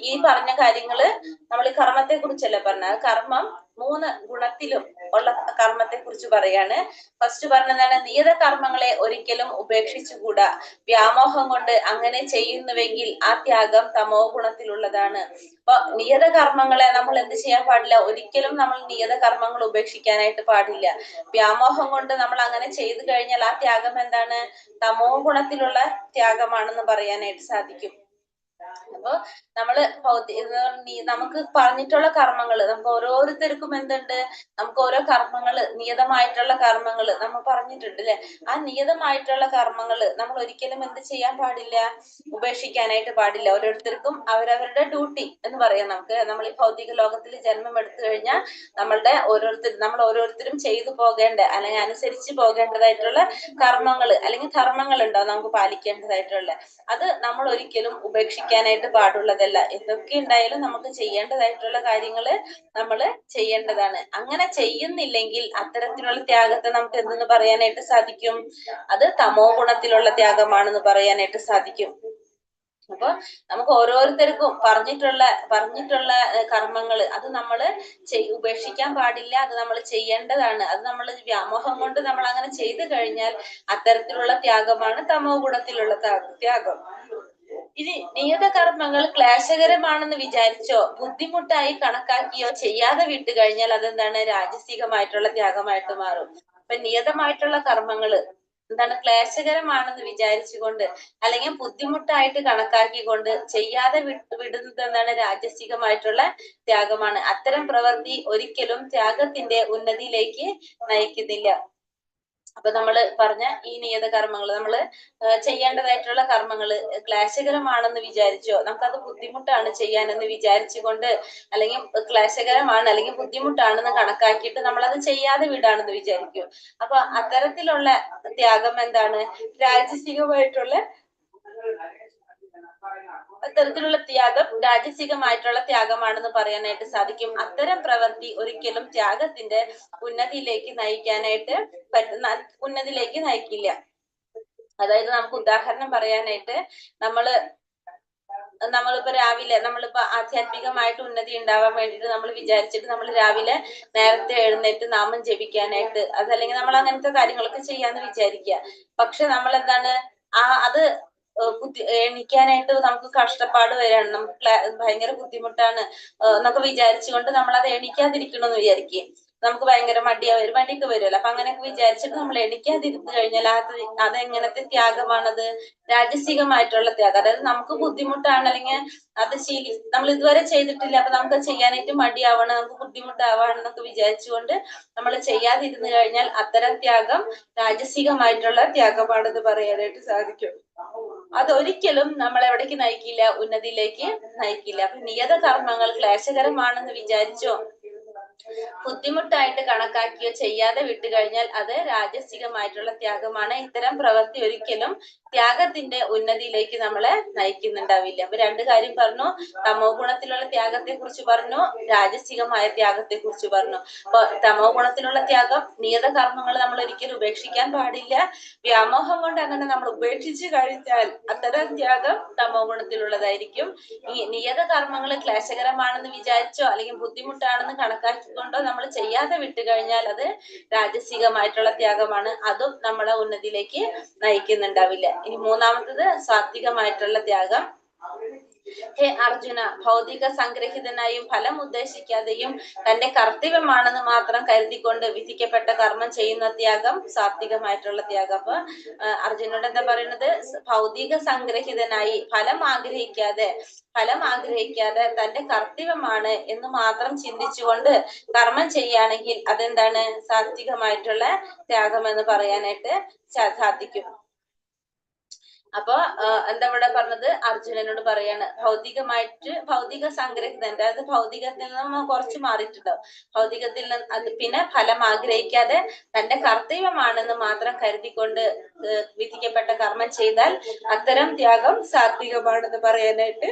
ഈ പറഞ്ഞ കാര്യങ്ങള് നമ്മൾ കർമ്മത്തെ കുറിച്ചല്ല പറഞ്ഞത്. കർമ്മം 3 ഗുണത്തിലും ഉള്ള കർമ്മത്തെ കുറിച്ച് പറയാണ്. ഫസ്റ്റ് പറഞ്ഞതാണ് നിയത കർമ്മങ്ങളെ ഒരിക്കലും ഉപേക്ഷിച്ചുകൂടാ. വ്യാമോഹം കൊണ്ട് അങ്ങനെ ചെയ്യുന്നുവെങ്കിൽ ആ ത്യാഗം തമോ ഗുണത്തിലുള്ളതാണ്. അപ്പൊ നിയത കർമ്മങ്ങളെ നമ്മൾ എന്ത് ചെയ്യാൻ പാടില്ല? ഒരിക്കലും നമ്മൾ നിയത കർമ്മങ്ങൾ ഉപേക്ഷിക്കാനായിട്ട് പാടില്ല. വ്യാമോഹം കൊണ്ട് നമ്മൾ അങ്ങനെ ചെയ്തു കഴിഞ്ഞാൽ ആ ത്യാഗം എന്താണ്? തമോ ഗുണത്തിലുള്ള ത്യാഗമാണെന്ന് പറയാനായിട്ട് സാധിക്കും. അപ്പൊ നമ്മള് നമുക്ക് പറഞ്ഞിട്ടുള്ള കർമ്മങ്ങള് നമുക്ക് ഓരോരുത്തർക്കും എന്തുണ്ട്? നമുക്ക് ഓരോ കർമ്മങ്ങള് നിയതമായിട്ടുള്ള കർമ്മങ്ങള് നമ്മൾ പറഞ്ഞിട്ടുണ്ട് അല്ലെ? ആ നിയതമായിട്ടുള്ള കർമ്മങ്ങള് നമ്മൾ ഒരിക്കലും എന്ത് ചെയ്യാൻ പാടില്ല? ഉപേക്ഷിക്കാനായിട്ട് പാടില്ല. ഓരോരുത്തർക്കും അവരവരുടെ ഡ്യൂട്ടി എന്ന് പറയാം. നമ്മൾ ഈ ഭൗതിക ലോകത്തിൽ ജന്മം എടുത്തു കഴിഞ്ഞാൽ നമ്മൾ ഓരോരുത്തരും ചെയ്തു പോകേണ്ട അല്ലെങ്കിൽ അനുസരിച്ച് പോകേണ്ടതായിട്ടുള്ള കർമ്മങ്ങള് അല്ലെങ്കിൽ ധർമ്മങ്ങൾ ഉണ്ടാവും നമുക്ക് പാലിക്കേണ്ടതായിട്ടുള്ള. അത് നമ്മൾ ഒരിക്കലും ഉപേക്ഷിക്കാനായിട്ട് പാടുള്ളതല്ല. എന്തൊക്കെ ഉണ്ടായാലും നമുക്ക് ചെയ്യേണ്ടതായിട്ടുള്ള കാര്യങ്ങള് നമ്മൾ ചെയ്യേണ്ടതാണ്. അങ്ങനെ ചെയ്യുന്നില്ലെങ്കിൽ അത്തരത്തിലുള്ള ത്യാഗത്തെ നമുക്ക് എന്തെന്ന് പറയാനായിട്ട് സാധിക്കും? അത് തമോ ഗുണത്തിലുള്ള ത്യാഗമാണെന്ന് പറയാനായിട്ട് സാധിക്കും. അപ്പൊ നമുക്ക് ഓരോരുത്തർക്കും പറഞ്ഞിട്ടുള്ള കർമ്മങ്ങള് അത് നമ്മള് ഉപേക്ഷിക്കാൻ പാടില്ല. അത് നമ്മൾ ചെയ്യേണ്ടതാണ്. അത് നമ്മൾ വ്യാമോഹം കൊണ്ട് നമ്മൾ അങ്ങനെ ചെയ്തു കഴിഞ്ഞാൽ അത്തരത്തിലുള്ള ത്യാഗമാണ് തമോ ഗുണത്തിലുള്ള ത്യാഗം. ഇനി നിയത കർമ്മങ്ങൾ ക്ലേശകരമാണെന്ന് വിചാരിച്ചോ ബുദ്ധിമുട്ടായി കണക്കാക്കിയോ ചെയ്യാതെ വിട്ടു കഴിഞ്ഞാൽ അതെന്താണ്? രാജസികമായിട്ടുള്ള ത്യാഗമായിട്ട് മാറും. അപ്പൊ നിയതമായിട്ടുള്ള കർമ്മങ്ങള് എന്താണ്? ക്ലേശകരമാണെന്ന് വിചാരിച്ചുകൊണ്ട് അല്ലെങ്കിൽ ബുദ്ധിമുട്ടായിട്ട് കണക്കാക്കിക്കൊണ്ട് ചെയ്യാതെ വിടുന്നത് എന്താണ്? രാജസികമായിട്ടുള്ള ത്യാഗമാണ്. അത്തരം പ്രവൃത്തി ഒരിക്കലും ത്യാഗത്തിന്റെ ഉന്നതിയിലേക്ക് നയിക്കുന്നില്ല. അപ്പൊ നമ്മള് പറഞ്ഞ ഈ നിയത കർമ്മങ്ങൾ നമ്മള് ചെയ്യേണ്ടതായിട്ടുള്ള കർമ്മങ്ങള് ക്ലേശകരമാണെന്ന് വിചാരിച്ചോ നമുക്കത് ബുദ്ധിമുട്ടാണ് ചെയ്യാനെന്ന് വിചാരിച്ചുകൊണ്ട് അല്ലെങ്കിൽ ക്ലേശകരമാണ് അല്ലെങ്കിൽ ബുദ്ധിമുട്ടാണെന്ന് കണക്കാക്കിയിട്ട് നമ്മളത് ചെയ്യാതെ വിടാണെന്ന് വിചാരിക്കും. അപ്പൊ അത്തരത്തിലുള്ള ത്യാഗം എന്താണ്? രാജസികമായിട്ടുള്ള അത്തരത്തിലുള്ള ത്യാഗം രാജസികമായിട്ടുള്ള ത്യാഗമാണെന്ന് പറയാനായിട്ട് സാധിക്കും. അത്തരം പ്രവൃത്തി ഒരിക്കലും ത്യാഗത്തിന്റെ ഉന്നതിയിലേക്ക് നയിക്കില്ല. അതായത് നമുക്ക് ഉദാഹരണം പറയാനായിട്ട് നമ്മളിപ്പോ രാവിലെ ആധ്യാത്മികമായിട്ട് ഉന്നതി ഉണ്ടാവാൻ വേണ്ടിയിട്ട് നമ്മൾ വിചാരിച്ചിട്ട് നമ്മൾ രാവിലെ നേരത്തെ എഴുന്നേറ്റ് നാമം ജപിക്കാനായിട്ട് അതല്ലെങ്കിൽ നമ്മൾ അങ്ങനത്തെ കാര്യങ്ങളൊക്കെ ചെയ്യാന്ന് വിചാരിക്കുക. പക്ഷെ നമ്മൾ എന്താണ് അത് എണിക്കാനായിട്ട് നമുക്ക് കഷ്ടപ്പാട് വരികയാണ്. നമുക്ക് ഭയങ്കര ബുദ്ധിമുട്ടാണ് എന്നൊക്കെ വിചാരിച്ചുകൊണ്ട് നമ്മൾ അത് എണിക്കാതിരിക്കണമെന്ന് വിചാരിക്കുക. നമുക്ക് ഭയങ്കര മടിയൊക്കെ വരുമല്ലോ. അപ്പൊ അങ്ങനെയൊക്കെ വിചാരിച്ചിട്ട് നമ്മൾ എണിക്കാതിരുന്നു കഴിഞ്ഞാൽ അതെങ്ങനത്തെ ത്യാഗമാണത്? രാജസികമായിട്ടുള്ള ത്യാഗം. അതായത് നമുക്ക് ബുദ്ധിമുട്ടാണ് അല്ലെങ്കിൽ നമ്മൾ ഇതുവരെ ചെയ്തിട്ടില്ല, അപ്പൊ നമുക്ക് ചെയ്യാനായിട്ട് മടിയാവണം, നമുക്ക് ബുദ്ധിമുട്ടാവാണെന്നൊക്കെ വിചാരിച്ചുകൊണ്ട് നമ്മൾ ചെയ്യാതിരുന്നു കഴിഞ്ഞാൽ അത്തരം ത്യാഗം രാജസികമായിട്ടുള്ള ത്യാഗമാണെന്ന് പറയാനായിട്ട് സാധിക്കും. അതൊരിക്കലും നമ്മളെവിടേക്ക് നയിക്കില്ല? ഉന്നതിയിലേക്ക് നയിക്കില്ല. അപ്പൊ നിയത കർമ്മങ്ങൾ ക്ലേശകരമാണെന്ന് വിചാരിച്ചോ ബുദ്ധിമുട്ടായിട്ട് കണക്കാക്കിയോ ചെയ്യാതെ വിട്ടുകഴിഞ്ഞാൽ അത് രാജസികമായിട്ടുള്ള ത്യാഗമാണ്. ഇത്തരം പ്രവൃത്തി ഒരിക്കലും ത്യാഗത്തിന്റെ ഉന്നതിയിലേക്ക് നമ്മളെ നയിക്കുന്നുണ്ടാവില്ല. അപ്പൊ 2 കാര്യം പറഞ്ഞു. തമോ ഗുണത്തിലുള്ള ത്യാഗത്തെ കുറിച്ച് പറഞ്ഞു, രാജസികമായ ത്യാഗത്തെ കുറിച്ച് പറഞ്ഞു. അപ്പൊ തമോ ഗുണത്തിലുള്ള ത്യാഗം നിയത കർമ്മങ്ങൾ നമ്മൾ ഒരിക്കലും ഉപേക്ഷിക്കാൻ പാടില്ല. വ്യാമോഹം കൊണ്ട് അങ്ങനെ നമ്മൾ ഉപേക്ഷിച്ചു കഴിഞ്ഞാൽ അത്തരം ത്യാഗം തമോ ഗുണത്തിലുള്ളതായിരിക്കും. ഈ നിയത കർമ്മങ്ങൾ ക്ലേശകരമാണെന്ന് വിചാരിച്ചോ അല്ലെങ്കിൽ ബുദ്ധിമുട്ടാണെന്ന് കണക്കാക്കിക്കൊണ്ടോ നമ്മൾ ചെയ്യാതെ വിട്ടുകഴിഞ്ഞാൽ അത് രാജസികമായിട്ടുള്ള ത്യാഗമാണ്. അതും നമ്മളെ ഉന്നതിയിലേക്ക് നയിക്കുന്നുണ്ടാവില്ല. ഇനി 3-മത്തത് സാത്വികമായിട്ടുള്ള ത്യാഗം. ഹേ അർജുന, ഭൗതിക സംഗ്രഹിതനായും ഫലം ഉദ്ദേശിക്കാതെയും തന്റെ കർത്തവ്യമാണെന്ന് മാത്രം കരുതിക്കൊണ്ട് വിധിക്കപ്പെട്ട കർമ്മം ചെയ്യുന്ന ത്യാഗം സാത്വികമായിട്ടുള്ള ത്യാഗം. അപ്പൊ അർജുനോട് എന്താ പറയുന്നത്? ഭൗതിക സംഗ്രഹിതനായി ഫലം ആഗ്രഹിക്കാതെ തന്റെ കർത്തവ്യമാണ് എന്ന് മാത്രം ചിന്തിച്ചുകൊണ്ട് കർമ്മം ചെയ്യുകയാണെങ്കിൽ അതെന്താണ്? സാത്വികമായിട്ടുള്ള ത്യാഗം എന്ന് പറയാനായിട്ട് സാധിക്കും. അപ്പൊ എന്താ ഇവിടെ പറഞ്ഞത്, അർജുനനോട് പറയാണ് ഭൗതിക സംഗ്രഹിതന്റെ, അതായത് ഭൗതികത്തിൽ നിന്ന് കുറച്ച് മാറിയിട്ടുണ്ടാവും. ഭൗതികത്തിൽ നിന്ന് അത് പിന്നെ ഫലം ആഗ്രഹിക്കാതെ തന്റെ കർത്തവ്യമാണെന്ന് മാത്രം കരുതിക്കൊണ്ട് വിധിക്കപ്പെട്ട കർമ്മം ചെയ്താൽ അത്തരം ത്യാഗം സാത്വികമാണെന്ന് പറയാനായിട്ട്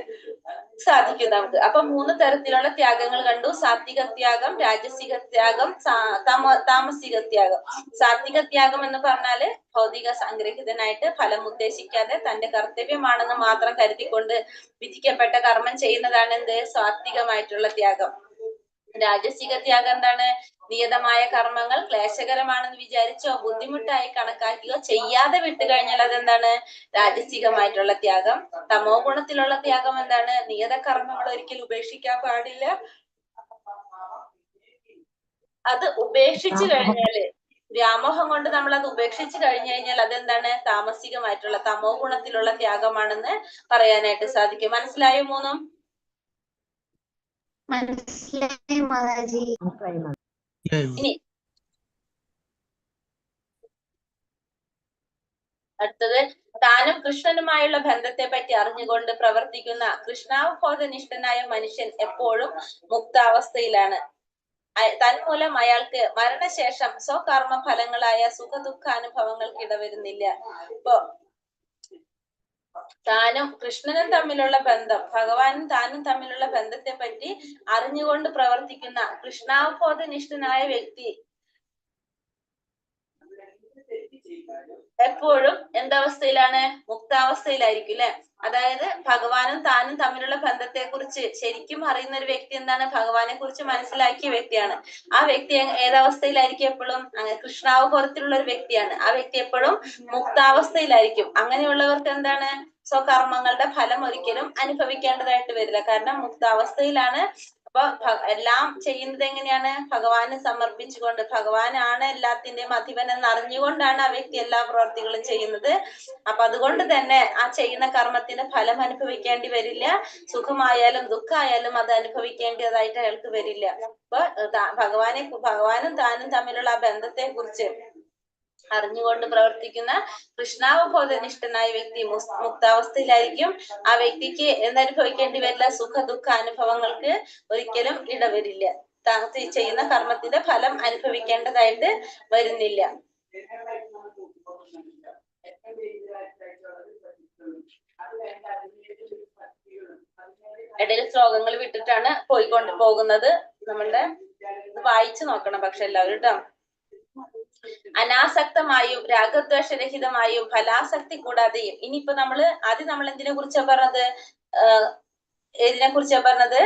സാധിക്കും നമുക്ക്. അപ്പൊ 3 തരത്തിലുള്ള ത്യാഗങ്ങൾ കണ്ടു. സാത്വിക ത്യാഗം, രാജസിക ത്യാഗം, താമസിക ത്യാഗം. സാത്വിക ത്യാഗം എന്ന് പറഞ്ഞാല് ഭൗതിക സംഗ്രഹിതനായിട്ട് ഫലം ഉദ്ദേശിക്കാതെ തന്റെ കർത്തവ്യമാണെന്ന് മാത്രം കരുതിക്കൊണ്ട് വിധിക്കപ്പെട്ട കർമ്മം ചെയ്യുന്നതാണ് എന്ത്, സാത്വികമായിട്ടുള്ള ത്യാഗം. രാജസിക ത്യാഗം എന്താണ്, നിയതമായ കർമ്മങ്ങൾ ക്ലേശകരമാണെന്ന് വിചാരിച്ചോ ബുദ്ധിമുട്ടായി കണക്കാക്കിയോ ചെയ്യാതെ വിട്ടുകഴിഞ്ഞാൽ അതെന്താണ്, രാജസികമായിട്ടുള്ള ത്യാഗം. തമോ ഗുണത്തിലുള്ള ത്യാഗം എന്താണ്, നിയത കർമ്മങ്ങൾ ഒരിക്കലും ഉപേക്ഷിക്കാൻ പാടില്ല. അത് ഉപേക്ഷിച്ചു കഴിഞ്ഞാല്, വ്യാമോഹം കൊണ്ട് നമ്മൾ അത് ഉപേക്ഷിച്ചു കഴിഞ്ഞു കഴിഞ്ഞാൽ അതെന്താണ്, താമസികമായിട്ടുള്ള തമോ ഗുണത്തിലുള്ള ത്യാഗമാണെന്ന് പറയാനായിട്ട് സാധിക്കും. മനസ്സിലായോ മൂന്നും? മനസ്സിലായി മാതാജി. ഇനി അടുത്തത്, താനും കൃഷ്ണനുമായുള്ള ബന്ധത്തെ പറ്റി അറിഞ്ഞുകൊണ്ട് പ്രവർത്തിക്കുന്ന കൃഷ്ണാവബോധനിഷ്ഠനായ മനുഷ്യൻ എപ്പോഴും മുക്താവസ്ഥയിലാണ്. തന്മൂലം അയാൾക്ക് മരണശേഷം സ്വകർമ്മ ഫലങ്ങളായ സുഖദുഃഖാനുഭവങ്ങൾക്ക് ഇടവരുന്നില്ല. ഇപ്പൊ താനും കൃഷ്ണനും തമ്മിലുള്ള ബന്ധം, ഭഗവാനും താനും തമ്മിലുള്ള ബന്ധത്തെ പറ്റി അറിഞ്ഞുകൊണ്ട് പ്രവർത്തിക്കുന്ന കൃഷ്ണാവബോധനിഷ്ഠനായ വ്യക്തി എപ്പോഴും എന്തവസ്ഥയിലാണ്, മുക്താവസ്ഥയിലായിരിക്കും അല്ലെ. അതായത് ഭഗവാനും താനും തമ്മിലുള്ള ബന്ധത്തെ കുറിച്ച് ശരിക്കും അറിയുന്ന ഒരു വ്യക്തി എന്താണ്, ഭഗവാനെ കുറിച്ച് മനസ്സിലാക്കിയ വ്യക്തിയാണ്. ആ വ്യക്തി ഏതവസ്ഥയിലായിരിക്കും, എപ്പോഴും കൃഷ്ണാവബോധത്തിലുള്ള ഒരു വ്യക്തിയാണ്. ആ വ്യക്തി എപ്പോഴും മുക്താവസ്ഥയിലായിരിക്കും. അങ്ങനെയുള്ളവർക്ക് എന്താണ്, സ്വകർമ്മങ്ങളുടെ ഫലം ഒരിക്കലും അനുഭവിക്കേണ്ടതായിട്ട് വരില്ല. കാരണം മുക്താവസ്ഥയിലാണ്. അപ്പൊ എല്ലാം ചെയ്യുന്നത് എങ്ങനെയാണ്, ഭഗവാന് സമർപ്പിച്ചുകൊണ്ട്, ഭഗവാനാണ് എല്ലാത്തിന്റെയും അധിപൻ എന്ന് അറിഞ്ഞുകൊണ്ടാണ് ആ വ്യക്തി എല്ലാ പ്രവർത്തികളും ചെയ്യുന്നത്. അപ്പൊ അതുകൊണ്ട് തന്നെ ആ ചെയ്യുന്ന കർമ്മത്തിന് ഫലം അനുഭവിക്കേണ്ടി വരില്ല. സുഖമായാലും ദുഃഖമായാലും അത് അനുഭവിക്കേണ്ടതായിട്ട് അയാൾക്ക് വരില്ല. അപ്പൊ ഭഗവാനും താനും തമ്മിലുള്ള ആ ബന്ധത്തെ കുറിച്ച് അറിഞ്ഞുകൊണ്ട് പ്രവർത്തിക്കുന്ന കൃഷ്ണാവബോധനിഷ്ഠനായ വ്യക്തി മുക്താവസ്ഥയിലായിരിക്കും. ആ വ്യക്തിക്ക് എന്തനുഭവിക്കേണ്ടി വരില്ല, സുഖ ദുഃഖ അനുഭവങ്ങൾക്ക് ഒരിക്കലും ഇടവരില്ല. ചെയ്യുന്ന കർമ്മത്തിന്റെ ഫലം അനുഭവിക്കേണ്ടതായിട്ട് വരുന്നില്ല. ഇടയിൽ ശ്ലോകങ്ങൾ വിട്ടിട്ടാണ് പോകുന്നത്. നമ്മളുടെ വായിച്ചു നോക്കണം പക്ഷെ എല്ലാവരും കേട്ടോ. അനാസക്തമായും രാഗദ്വേഷരഹിതമായും ഫലാസക്തി കൂടാതെയും. ഇനിയിപ്പോ ആദ്യം നമ്മൾ എന്തിനെ കുറിച്ചാ പറഞ്ഞത്, ഏതിനെ കുറിച്ചാ പറഞ്ഞത്,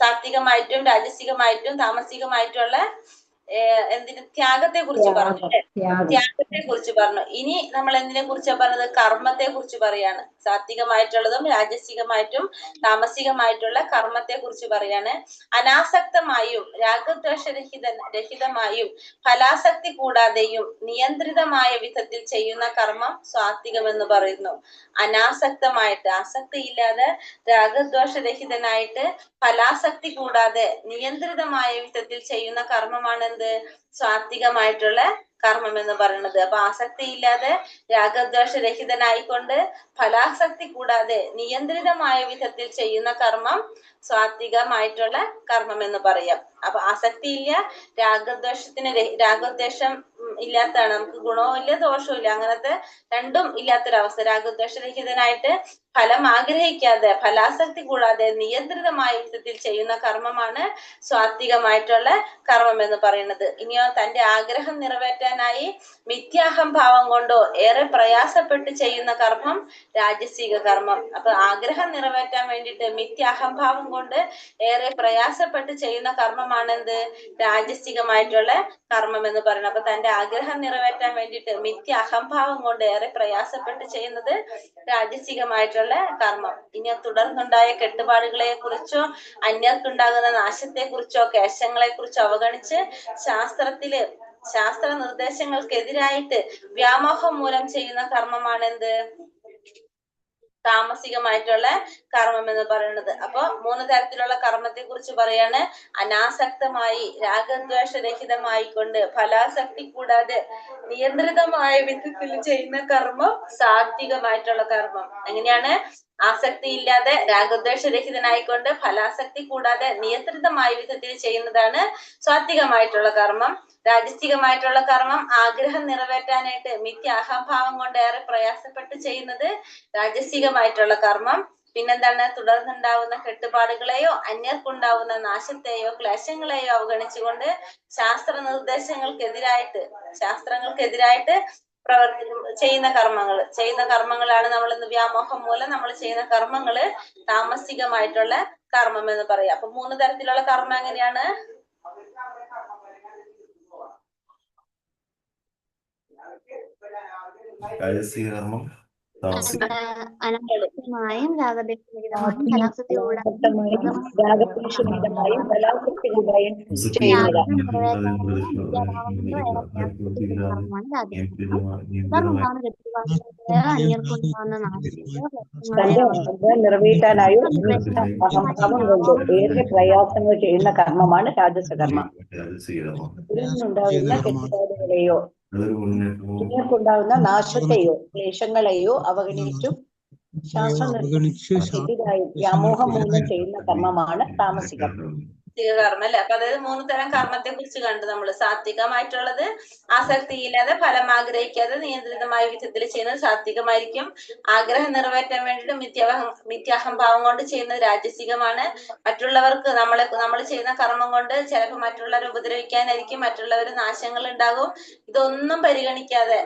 സാത്വികമായിട്ടും രാജസികമായിട്ടും താമസികമായിട്ടുള്ള ത്യാഗത്തെ കുറിച്ച് പറഞ്ഞു അല്ലെ. ത്യാഗത്തെ കുറിച്ച് പറഞ്ഞു. ഇനി നമ്മൾ എന്തിനെ കുറിച്ചാ പറഞ്ഞത്, കർമ്മത്തെ കുറിച്ച് പറയാണ്. സാത്വികമായിട്ടുള്ളതും രാജസികമായിട്ടും താമസികമായിട്ടുള്ള കർമ്മത്തെ കുറിച്ച് പറയാണ്. അനാസക്തമായും രാഗദ്വേഷരഹിതമായും ഫലാസക്തി കൂടാതെയും നിയന്ത്രിതമായ വിധത്തിൽ ചെയ്യുന്ന കർമ്മം സാത്വികമെന്ന് പറയുന്നു. അനാസക്തമായിട്ട്, ആസക്തിയില്ലാതെ രാഗദ്വേഷരഹിതനായിട്ട് ഫലാസക്തി കൂടാതെ നിയന്ത്രിതമായ വിധത്തിൽ ചെയ്യുന്ന കർമ്മമാണ് എന്ത്, സാത്വികമായിട്ടുള്ള കർമ്മം എന്ന് പറയുന്നത്. അപ്പൊ ആസക്തി ഇല്ലാതെ രാഗദ്വേഷരഹിതനായിക്കൊണ്ട് ഫലാസക്തി കൂടാതെ നിയന്ത്രിതമായ വിധത്തിൽ ചെയ്യുന്ന കർമ്മം സാത്വികമായിട്ടുള്ള കർമ്മം എന്ന് പറയാം. അപ്പൊ ആസക്തി ഇല്ല, രാഗദ്വേഷം ഇല്ലാത്തതാണ്. നമുക്ക് ഗുണവും ഇല്ല ദോഷവും ഇല്ല, അങ്ങനത്തെ രണ്ടും ഇല്ലാത്തൊരവസ്ഥ. രാഗദ്വേഷരഹിതനായിട്ട് ഫലം ആഗ്രഹിക്കാതെ ഫലാസക്തി കൂടാതെ നിയന്ത്രിതമായ വിധത്തിൽ ചെയ്യുന്ന കർമ്മമാണ് സാത്വികമായിട്ടുള്ള കർമ്മം എന്ന് പറയുന്നത്. ഇനിയോ തന്റെ ആഗ്രഹം നിറവേറ്റാനായി മിഥ്യാഹംഭാവം കൊണ്ടോ ഏറെ പ്രയാസപ്പെട്ട് ചെയ്യുന്ന കർമ്മം രാജസിക കർമ്മം. അപ്പൊ ആഗ്രഹം നിറവേറ്റാൻ വേണ്ടിയിട്ട് മിഥ്യാഹംഭാവം കൊണ്ട് ഏറെ പ്രയാസപ്പെട്ട് ചെയ്യുന്ന കർമ്മമാണ് എന്ത്, രാജസികമായിട്ടുള്ള കർമ്മം എന്ന് പറയുന്നത്. അപ്പൊ തന്റെ ആഗ്രഹം നിറവേറ്റാൻ വേണ്ടിയിട്ട് മിഥ്യ അഹംഭാവം കൊണ്ട് ഏറെ പ്രയാസപ്പെട്ട് ചെയ്യുന്നത് രാജസികമായിട്ടുള്ള കർമ്മം. ഇനി തുടർന്നുണ്ടായ കെട്ടുപാടുകളെ കുറിച്ചോ അന്യർക്കുണ്ടാകുന്ന നാശത്തെ കുറിച്ചോ ക്ലേശങ്ങളെ കുറിച്ചോ അവഗണിച്ച് ശാസ്ത്ര നിർദ്ദേശങ്ങൾക്കെതിരായിട്ട് വ്യാമോഹം മൂലം ചെയ്യുന്ന കർമ്മമാണ് എന്ത്, താമസികമായിട്ടുള്ള കർമ്മം എന്ന് പറയുന്നത്. അപ്പൊ 3 തരത്തിലുള്ള കർമ്മത്തെ കുറിച്ച് പറയാണ്. അനാസക്തമായി രാഗദ്വേഷരഹിതമായിക്കൊണ്ട് ഫലാസക്തി കൂടാതെ നിയന്ത്രിതമായ വിധത്തിൽ ചെയ്യുന്ന കർമ്മം സാത്വികമായിട്ടുള്ള കർമ്മം. എങ്ങനെയാണ്? ആസക്തി ഇല്ലാതെ രാഗദ്വേഷരഹിതനായിക്കൊണ്ട് ഫലാസക്തി കൂടാതെ നിയന്ത്രിതമായ വിധത്തിൽ ചെയ്യുന്നതാണ് സാത്വികമായിട്ടുള്ള കർമ്മം. രാജസികമായിട്ടുള്ള കർമ്മം ആഗ്രഹം നിറവേറ്റാനായിട്ട് മിഥ്യ അഹംഭാവം കൊണ്ട് ഏറെ പ്രയാസപ്പെട്ട് ചെയ്യുന്നത് രാജസികമായിട്ടുള്ള കർമ്മം. പിന്നെന്താണ്? തുടർന്നുണ്ടാവുന്ന കെട്ടുപാടുകളെയോ അന്യർക്കുണ്ടാവുന്ന നാശത്തെയോ ക്ലേശങ്ങളെയോ അവഗണിച്ചുകൊണ്ട് ശാസ്ത്രങ്ങൾക്കെതിരായിട്ട് ചെയ്യുന്ന കർമ്മങ്ങളാണ് നമ്മൾ ഇന്ന് വ്യാമോഹം മൂലം നമ്മൾ ചെയ്യുന്ന കർമ്മങ്ങള് താമസികമായിട്ടുള്ള കർമ്മം എന്ന് പറയാം. അപ്പൊ 3 തരത്തിലുള്ള കർമ്മം എങ്ങനെയാണ്? രാജസിക കർമ്മം, താമസിക അനാസക്തമായും രാഗദ്വേഷരഹിതമായും ഫലാസക്തി കൂടാതെ രാഗദ്വേഷരഹിതമായും ഫലാസക്തികൂടായും ചെയ്യുന്നതാണ്. നിറവേറ്റാനായോ അഹംഭാവം കൊണ്ട് ഏറെ പ്രയാസങ്ങൾ ചെയ്യുന്ന കർമ്മമാണ് രാജസകർമ്മം. ഇതിൽ കെട്ടുപാടുകളെയോ ഇങ്ങർക്കുണ്ടാകുന്ന നാശത്തെയോ ക്ലേശങ്ങളെയോ അവഗണിച്ചും ശാസ്ത്രനിർദ്ദേശങ്ങൾക്കെതിരായി വ്യാമോഹം മൂലം ചെയ്യുന്ന കർമ്മമാണ് താമസികം. കർമ്മം അല്ലെ. അപ്പൊ അതായത് 3 തരം കർമ്മത്തെ കുറിച്ച് കണ്ടു നമ്മള്. സാത്വികമായിട്ടുള്ളത് ആസക്തിയില്ലാതെ ഫലം ആഗ്രഹിക്കാതെ നിയന്ത്രിതമായ വിധത്തിൽ ചെയ്യുന്നത് സാത്വികമായിരിക്കും. ആഗ്രഹം നിറവേറ്റാൻ വേണ്ടിയിട്ട് മിഥ്യാഹംഭാവം കൊണ്ട് ചെയ്യുന്നത് രാജസികമാണ്. മറ്റുള്ളവർക്ക് നമ്മൾ ചെയ്യുന്ന കർമ്മം കൊണ്ട് ചിലപ്പോൾ മറ്റുള്ളവരെ ഉപദ്രവിക്കാനായിരിക്കും, മറ്റുള്ളവർ നാശങ്ങൾ ഉണ്ടാകും. ഇതൊന്നും പരിഗണിക്കാതെ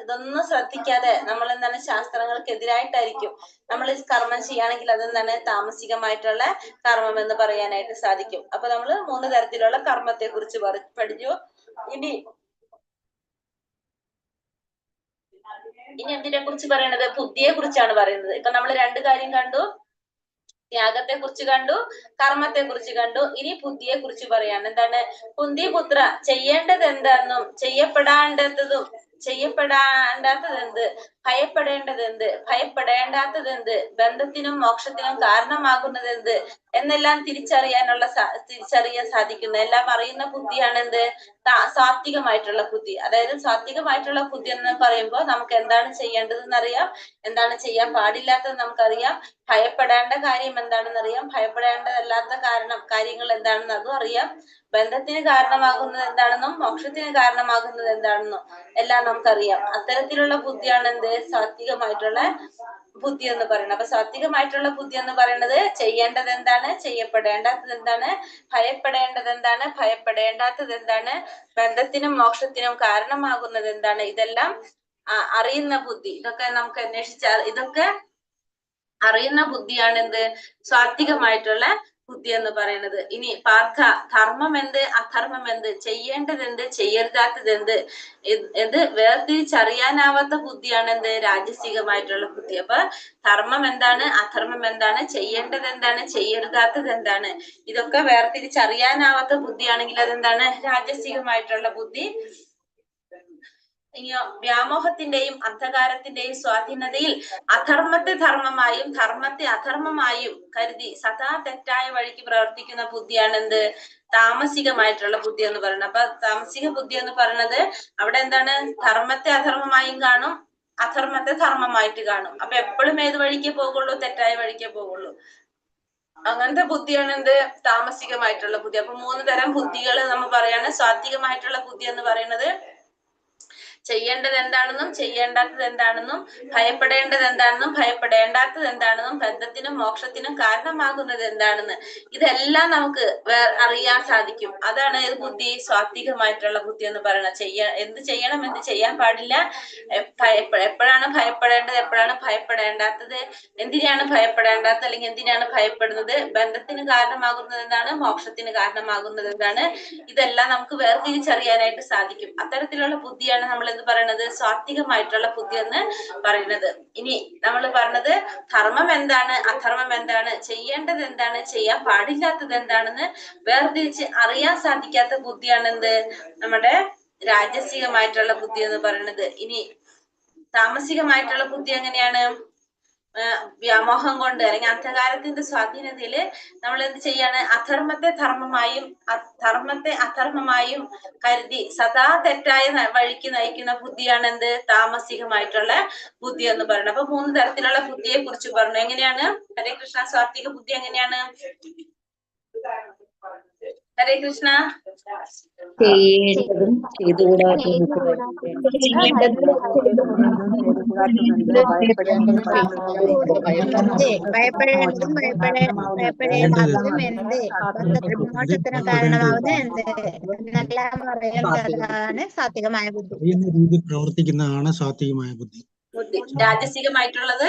ഇതൊന്നും ശ്രദ്ധിക്കാതെ നമ്മൾ എന്താണ് ശാസ്ത്രങ്ങൾക്കെതിരായിട്ടായിരിക്കും നമ്മൾ കർമ്മം ചെയ്യുകയാണെങ്കിൽ അതെന്താണ്? താമസികമായിട്ടുള്ള കർമ്മം എന്ന് പറയാനായിട്ട് സാധിക്കും. അപ്പൊ നമ്മള് 3 തരത്തിലുള്ള കർമ്മത്തെ കുറിച്ച് പഠിച്ചു. ഇനി എന്തിനെ കുറിച്ച് പറയണത്? ബുദ്ധിയെ കുറിച്ചാണ് പറയുന്നത്. ഇപ്പൊ നമ്മൾ 2 കാര്യം കണ്ടു. ത്യാഗത്തെ കുറിച്ച് കണ്ടു, കർമ്മത്തെ കുറിച്ച് കണ്ടു. ഇനി ബുദ്ധിയെ കുറിച്ച് പറയാണ്. എന്താണ്? കുന്തിപുത്ര, ചെയ്യേണ്ടത് എന്താണെന്നും ചെയ്യപ്പെടാണ്ടതെന്ത്, ഭയപ്പെടേണ്ടാത്തതെന്ത്, ബന്ധത്തിനും മോക്ഷത്തിനും കാരണമാകുന്നതെന്ത് എന്നെല്ലാം തിരിച്ചറിയാൻ സാധിക്കുന്ന, എല്ലാം അറിയുന്ന ബുദ്ധിയാണ് എന്ത്? സാത്വികമായിട്ടുള്ള ബുദ്ധി. അതായത് സാത്വികമായിട്ടുള്ള ബുദ്ധി എന്ന് പറയുമ്പോൾ നമുക്ക് എന്താണ് ചെയ്യേണ്ടതെന്ന് അറിയാം, എന്താണ് ചെയ്യാൻ പാടില്ലാത്തത് നമുക്കറിയാം, ഭയപ്പെടേണ്ട കാര്യം എന്താണെന്ന് അറിയാം, ഭയപ്പെടേണ്ടതല്ലാത്ത കാര്യങ്ങൾ എന്താണെന്ന് അതും അറിയാം, ബന്ധത്തിന് കാരണമാകുന്നത് എന്താണെന്നും മോക്ഷത്തിന് കാരണമാകുന്നത് എന്താണെന്നും എല്ലാം നമുക്കറിയാം. അത്തരത്തിലുള്ള ബുദ്ധിയാണ് എന്ത്? സാത്വികമായിട്ടുള്ള ബുദ്ധി എന്ന് പറയുന്നത്. അപ്പൊ സാത്വികമായിട്ടുള്ള ബുദ്ധി എന്ന് പറയുന്നത് ചെയ്യേണ്ടത് എന്താണ്, ചെയ്യപ്പെടേണ്ടാത്തത് എന്താണ്, ഭയപ്പെടേണ്ടത് എന്താണ്, ഭയപ്പെടേണ്ടാത്തത് എന്താണ്, ബന്ധത്തിനും മോക്ഷത്തിനും കാരണമാകുന്നത് എന്താണ്, ഇതെല്ലാം അറിയുന്ന ബുദ്ധി. ഇതൊക്കെ നമുക്ക് ഇതൊക്കെ അറിയുന്ന ബുദ്ധിയാണ് എന്ത്? സാത്വികമായിട്ടുള്ള ബുദ്ധി എന്ന് പറയുന്നത്. ഇനി പാർത്ഥ, ധർമ്മം എന്ത്, അധർമ്മം എന്ത്, ചെയ്യേണ്ടത് എന്ത്, ചെയ്യരുതാത്തത് എന്ത് വേർതിരിച്ചറിയാനാവാത്ത ബുദ്ധിയാണ് എന്ത്? രാജസികമായിട്ടുള്ള ബുദ്ധി. അപ്പൊ ധർമ്മം എന്താണ്, അധർമ്മം എന്താണ്, ചെയ്യേണ്ടത് എന്താണ്, ചെയ്യരുതാത്തത് എന്താണ്, ഇതൊക്കെ വേർതിരിച്ചറിയാനാവാത്ത ബുദ്ധിയാണെങ്കിൽ അതെന്താണ്? രാജസികമായിട്ടുള്ള ബുദ്ധി. ഇനിയോ വ്യാമോഹത്തിന്റെയും അന്ധകാരത്തിന്റെയും സ്വാധീനതയിൽ അധർമ്മത്തെ ധർമ്മമായും ധർമ്മത്തെ അധർമ്മമായും കരുതി സദാ തെറ്റായ വഴിക്ക് പ്രവർത്തിക്കുന്ന ബുദ്ധിയാണ് എന്ത്? താമസികമായിട്ടുള്ള ബുദ്ധി എന്ന് പറയുന്നത്. അപ്പൊ താമസിക ബുദ്ധി എന്ന് പറയുന്നത് അവിടെ എന്താണ്? ധർമ്മത്തെ അധർമ്മമായും കാണും, അധർമ്മത്തെ ധർമ്മമായിട്ട് കാണും. അപ്പൊ എപ്പോഴും ഏത് വഴിക്കേ പോകുള്ളൂ? തെറ്റായ വഴിക്കേ പോകുള്ളൂ. അങ്ങനത്തെ ബുദ്ധിയാണ് എന്ത്? താമസികമായിട്ടുള്ള ബുദ്ധി. അപ്പൊ 3 തരം ബുദ്ധികൾ നമ്മൾ പറയാണ്. സാത്വികമായിട്ടുള്ള ബുദ്ധി എന്ന് പറയുന്നത് ചെയ്യേണ്ടത് എന്താണെന്നും ചെയ്യേണ്ടാത്തത് എന്താണെന്നും ഭയപ്പെടേണ്ടത് എന്താണെന്നും ഭയപ്പെടേണ്ടാത്തത് എന്താണെന്നും ബന്ധത്തിനും മോക്ഷത്തിനും കാരണമാകുന്നത് എന്താണെന്ന് ഇതെല്ലാം നമുക്ക് അറിയാൻ സാധിക്കും. അതാണ് ഏത് ബുദ്ധി? സാത്വികമായിട്ടുള്ള ബുദ്ധി എന്ന് പറയുന്നത്. എന്ത് ചെയ്യണം, എന്ത് ചെയ്യാൻ പാടില്ല, എപ്പോഴാണ് ഭയപ്പെടേണ്ടത്, എപ്പോഴാണ് ഭയപ്പെടേണ്ടാത്തത്, എന്തിനാണ് ഭയപ്പെടേണ്ടാത്തത് അല്ലെങ്കിൽ എന്തിനാണ് ഭയപ്പെടുന്നത്, ബന്ധത്തിന് കാരണമാകുന്നത് എന്താണ്, മോക്ഷത്തിന് കാരണമാകുന്നത് എന്താണ്, ഇതെല്ലാം നമുക്ക് വേർതിരിച്ചറിയാനായിട്ട് സാധിക്കും. അത്തരത്തിലുള്ള ബുദ്ധിയാണ് നമ്മൾ എന്ത് പറയുന്നത്? സാത്വികമായിട്ടുള്ള ബുദ്ധി എന്ന് പറയുന്നത്. ഇനി നമ്മൾ പറഞ്ഞത് ധർമ്മം എന്താണ്, അധർമ്മം എന്താണ്, ചെയ്യേണ്ടത് എന്താണ്, ചെയ്യാൻ പാടില്ലാത്തത് എന്താണെന്ന് വേർതിരിച്ച് അറിയാൻ സാധിക്കാത്ത ബുദ്ധിയാണ് എന്ത്? നമ്മുടെ രാജസികമായിട്ടുള്ള ബുദ്ധി എന്ന് പറയുന്നത്. ഇനി താമസികമായിട്ടുള്ള ബുദ്ധി എങ്ങനെയാണ്? വ്യാമോഹം കൊണ്ട് അല്ലെങ്കിൽ അന്ധകാരത്തിന്റെ സ്വാധീനതയില് നമ്മൾ എന്ത് ചെയ്യാണ്? അധർമ്മത്തെ അധർമ്മമായും കരുതി സദാ തെറ്റായ വഴിക്ക് നയിക്കുന്ന ബുദ്ധിയാണ് എന്ത്? താമസികമായിട്ടുള്ള ബുദ്ധി എന്ന് പറയുന്നത്. അപ്പൊ 3 തരത്തിലുള്ള ബുദ്ധിയെ കുറിച്ച് പറഞ്ഞു. എങ്ങനെയാണ് ഹരേ കൃഷ്ണ? സാത്വിക ബുദ്ധി എങ്ങനെയാണ്? ഹരേ കൃഷ്ണ. ചെയ്യേണ്ടതും ചെയ്തുകൂടാത്തതും ഭയപ്പെടേണ്ടതും ഭയപ്പെടേണ്ടാത്തതും എന്ത്, മോക്ഷത്തിന് കാരണമാവുന്നത് എന്ത് എന്നെല്ലാം അറിയേണ്ടതാണ് സാത്വികമായ ബുദ്ധി. അറിയുന്ന രീതിയിൽ പ്രവർത്തിക്കുന്നതാണ് സാത്വികമായ ബുദ്ധി. രാജസികമായിട്ടുള്ളത്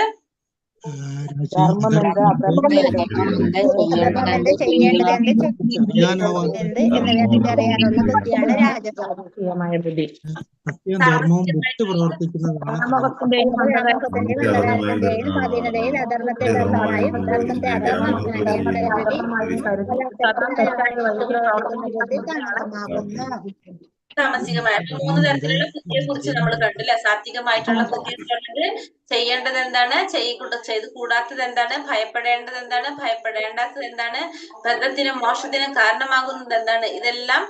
അറിയാനുള്ള ബുദ്ധിയാണ് രാജസികമായ ബുദ്ധി. സത്യവും ധർമ്മവും വിട്ട് പ്രവർത്തിക്കുന്നതാണ് സ്വാധീനതയിൽ അധർമ്മത്തെ ധർമ്മമായും ധർമ്മത്തെ അധർമ്മമായും താമസികമായ 3 തരത്തിലുള്ള ബുദ്ധിയെ കുറിച്ച് നമ്മൾ കണ്ടില്ല. സാത്വികമായിട്ടുള്ള ബുദ്ധി എന്ന് പറഞ്ഞത് ചെയ്യേണ്ടത് എന്താണ്, ചെയ്ത് കൂടാത്തത് എന്താണ്, ഭയപ്പെടേണ്ടത് എന്താണ്, ഭയപ്പെടേണ്ടാത്തത് എന്താണ്, ബന്ധത്തിനും മോക്ഷത്തിനും കാരണമാകുന്നത് എന്താണ്, ഇതെല്ലാം